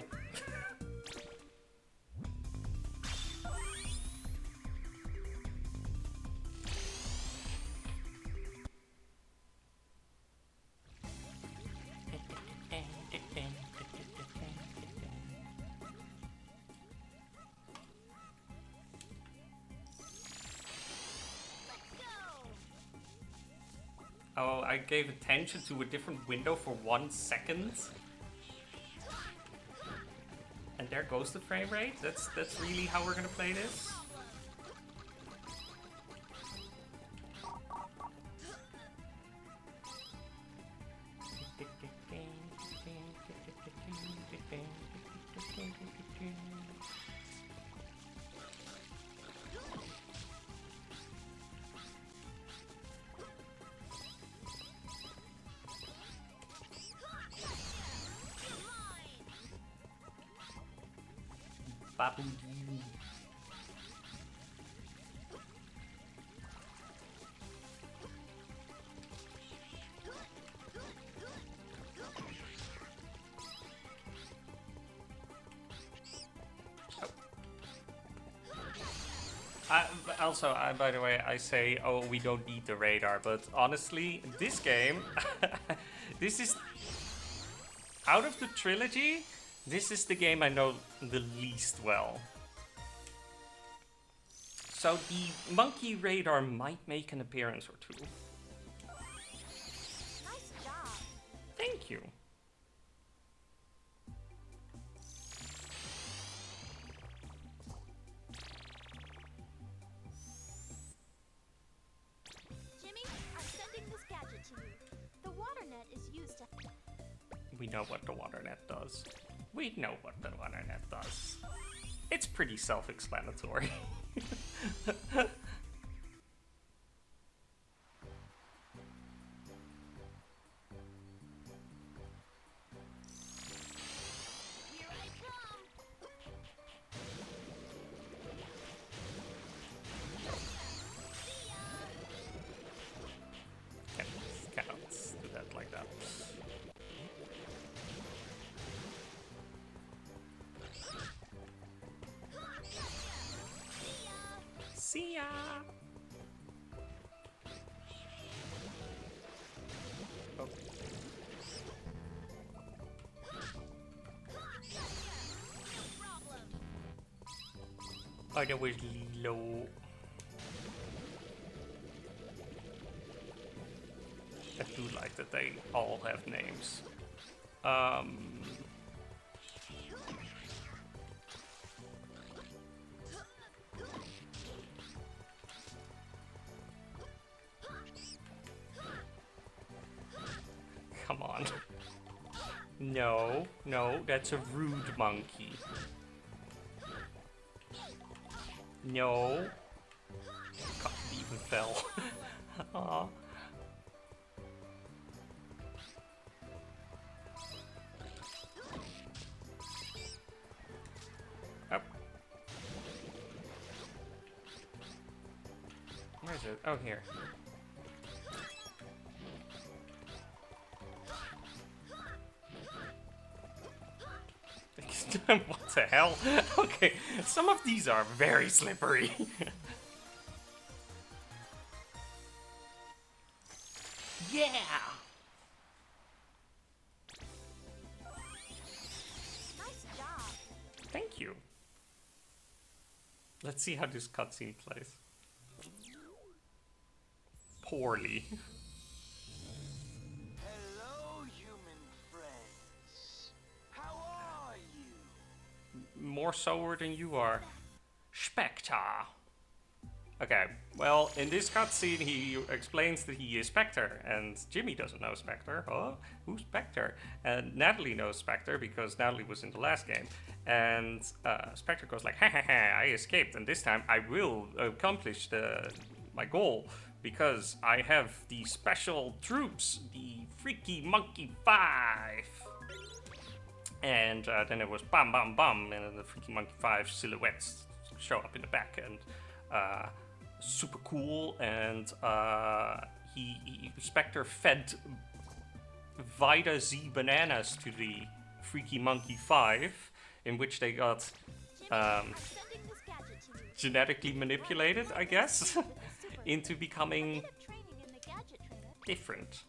Oh, I gave attention to a different window for 1 second. And there goes the frame rate. That's really how we're gonna play this. Baboo-doo. By the way, I say, oh, we don't need the radar, but honestly, this game, this is, out of the trilogy, this is the game I know the least well. So the monkey radar might make an appearance or two. Nice job. Thank you. Jimmy, I'm sending this gadget to you. The water net is used to... We know what the water net does. We know what the water net does. It's pretty self-explanatory. Here I come! Cannot do that like that. Oh. Oh, that was Lilo. I do like that they all have names. Come on. No, no, that's a rude monkey. No. God, he even fell. Aw. Up. Where is it? Oh, here. What the hell? Okay, some of these are very slippery. Yeah! Nice job. Thank you. Let's see how this cutscene plays. Poorly. Hello, human friends. How are you? More sour than you are. Spectre. Okay, well, in this cutscene he explains that he is Spectre, and Jimmy doesn't know Spectre. Huh? Who's Spectre? And Natalie knows Spectre because Natalie was in the last game. And Spectre goes like, ha ha ha, I escaped, and this time I will accomplish my goal because I have the special troops, the Freaky Monkey 5. And then it was bam bam bam, and then the Freaky Monkey 5 silhouettes show up in the back, and super cool. And Spectre fed Vida Z bananas to the Freaky Monkey 5, in which they got I'm sending this gadget to you. genetically manipulated, I guess, into becoming Bit of training in the gadget trainer. different.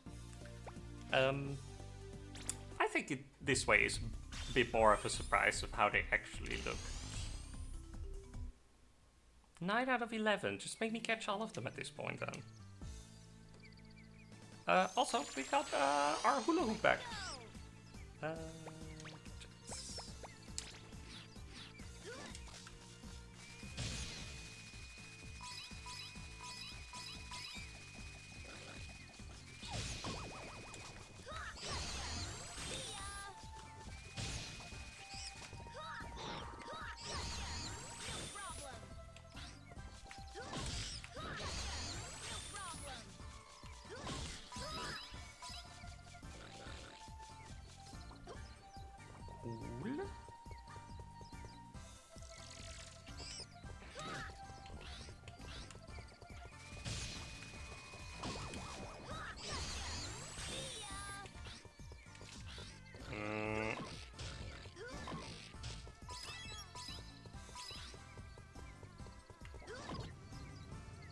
I think this way is a bit more of a surprise of how they actually look. 9 out of 11. Just make me catch all of them at this point then. Also, we got our hula hoop back. Cool.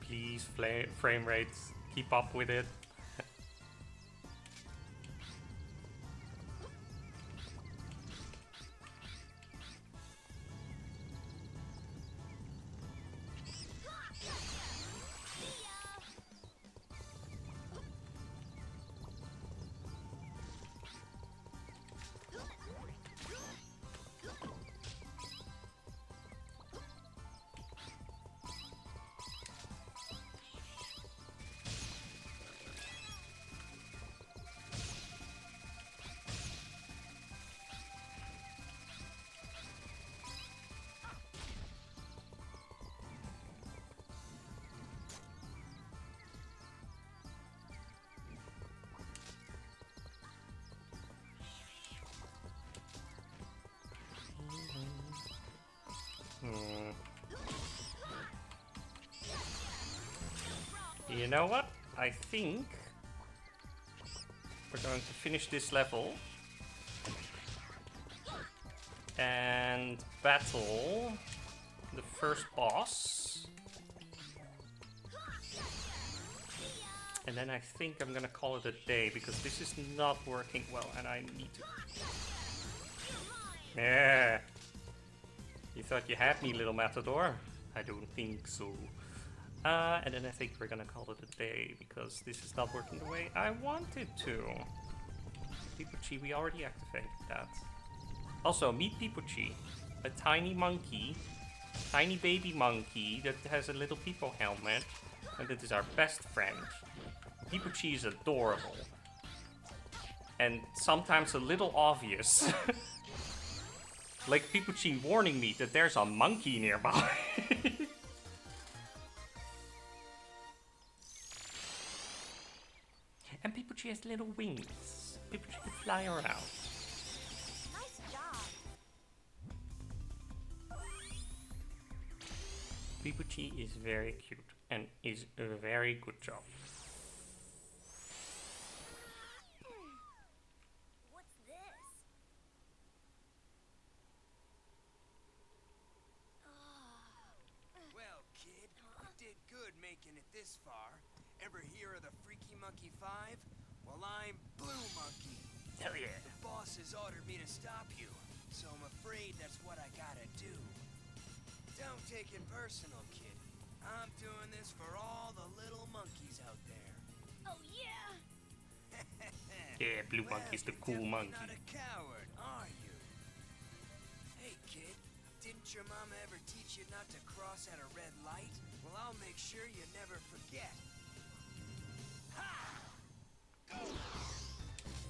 Please, frame rates, keep up with it. You know what? I think we're going to finish this level and battle the first boss And then I think I'm gonna call it a day because this is not working well and I need to... Yeah! You thought you had me, little matador? I don't think so. And then I think we're gonna call it a day because this is not working the way I wanted to. Pipuchi, we already activated that. Also, meet Pipuchi, a tiny monkey, tiny baby monkey that has a little people helmet, and that is our best friend. Pipuchi is adorable. And sometimes a little obvious. Like Pipuchi warning me that there's a monkey nearby. And Pipuchi has little wings. Pipuchi can fly around. Nice job. Pipuchi is very cute and is a very good job. What's this? Well, kid, you did good making it this far. Ever hear of the Freaky Monkey 5? Well, I'm Blue Monkey. Hell yeah. The boss has ordered me to stop you, so I'm afraid that's what I gotta do. Don't take it personal, kid. I'm doing this for all the little monkeys out there. Oh yeah. Yeah, Blue Monkey's the cool You're monkey. not a coward, are you? Hey, kid, didn't your mama ever teach you not to cross at a red light? Well, I'll make sure you never forget.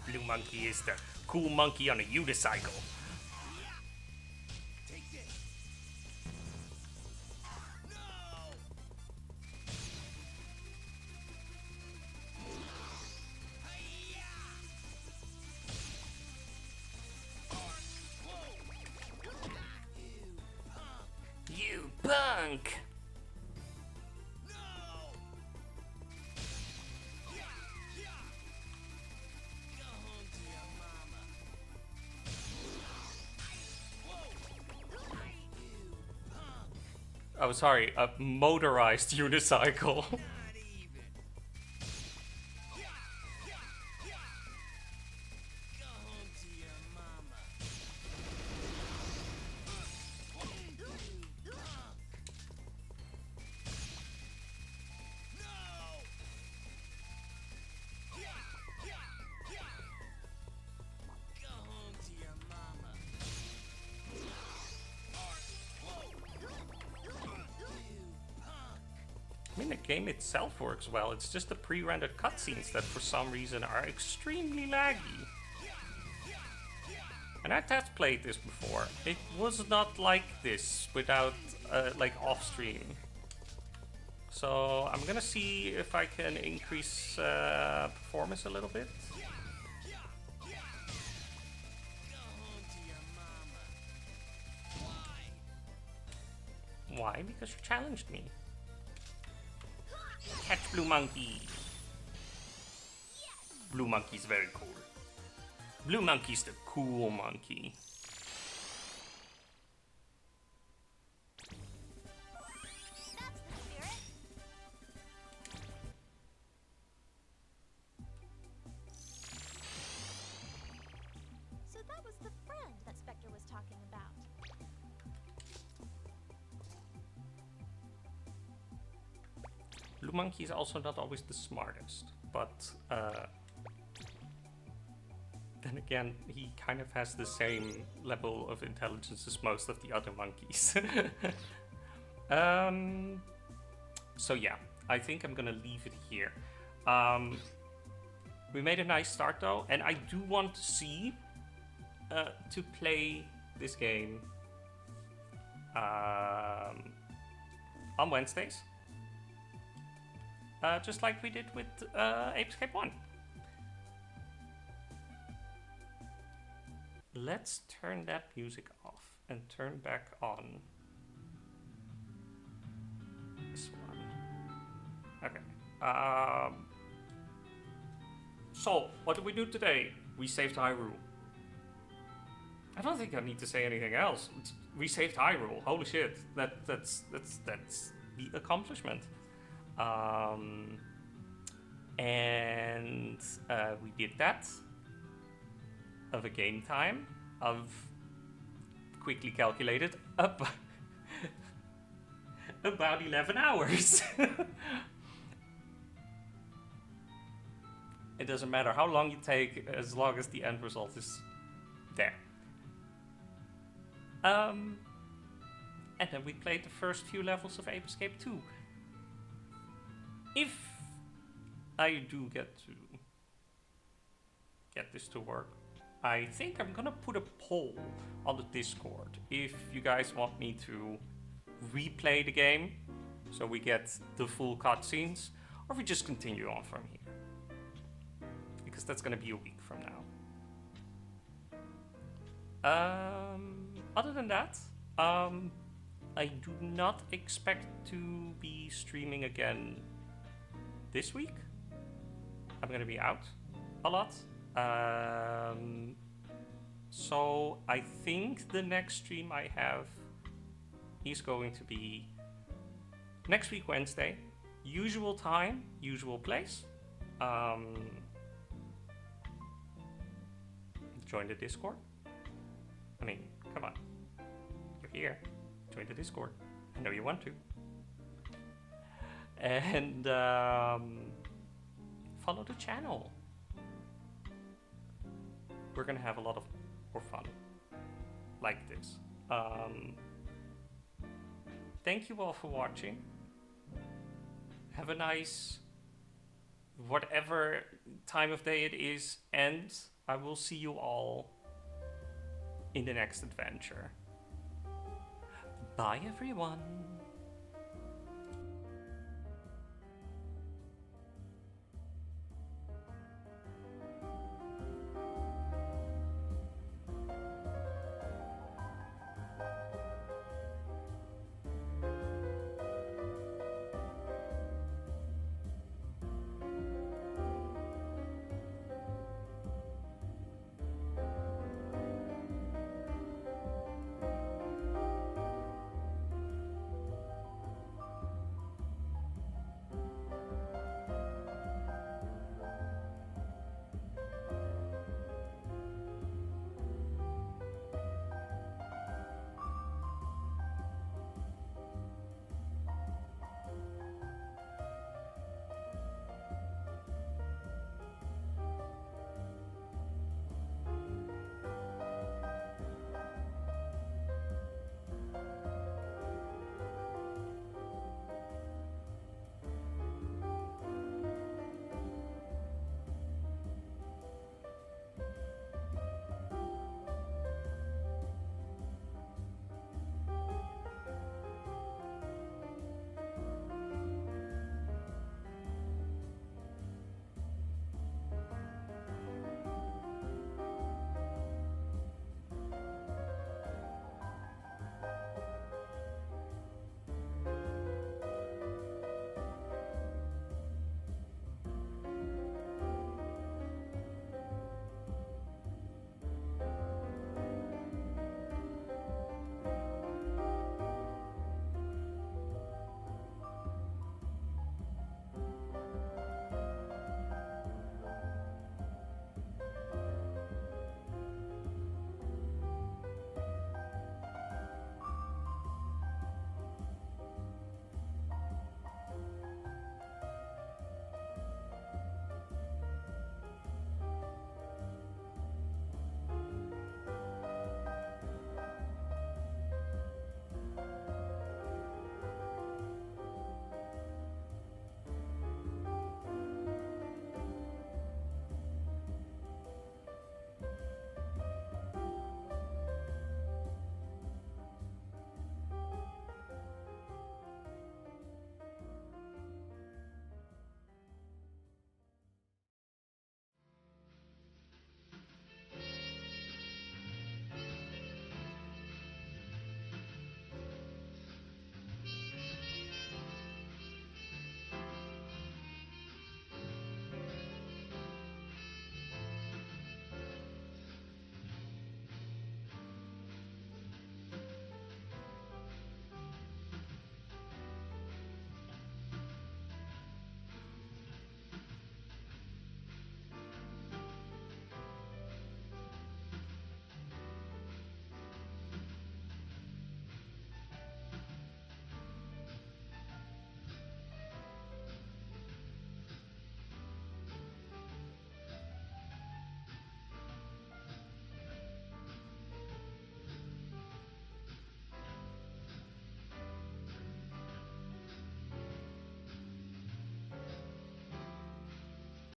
Blue Monkey is the cool monkey on a unicycle. Take this. No! You punk! Oh, sorry, a motorized unicycle. Not even. Go home to your mama. Go home to your mama. I mean, the game itself works well. It's just the pre-rendered cutscenes that for some reason are extremely laggy. And I test played this before. It was not like this without, like, off-stream. So I'm gonna see if I can increase performance a little bit. Why? Because you challenged me. Catch Blue Monkey. Blue Monkey's very cool. Blue Monkey's the cool monkey. That's the spirit. So that was the friend that Spectre was talking about. Blue Monkey is also not always the smartest, but then again, he kind of has the same level of intelligence as most of the other monkeys. So yeah, I think I'm gonna leave it here. We made a nice start though, and I do want to see to play this game on Wednesdays. Just like we did with Apescape 1. Let's turn that music off and turn back on this one. Okay. So, what did we do today? We saved Hyrule. I don't think I need to say anything else. We saved Hyrule. Holy shit. That's the accomplishment. And we did that of a game time of, quickly calculated, up about 11 hours. It doesn't matter how long you take, as long as the end result is there. And then we played the first few levels of Ape Escape 2. If I do get this to work, I think I'm gonna put a poll on the Discord if you guys want me to replay the game so we get the full cutscenes, or if we just continue on from here. Because that's gonna be a week from now. Other than that, I do not expect to be streaming again this week. I'm gonna be out a lot. So I think the next stream I have is going to be next week, Wednesday. Usual time, usual place. Join the Discord. I mean, come on. You're here. Join the Discord. I know you want to. And follow the channel. We're gonna have a lot of more fun like this. Thank you all for watching. Have a nice whatever time of day it is, and I will see you all in the next adventure. Bye everyone.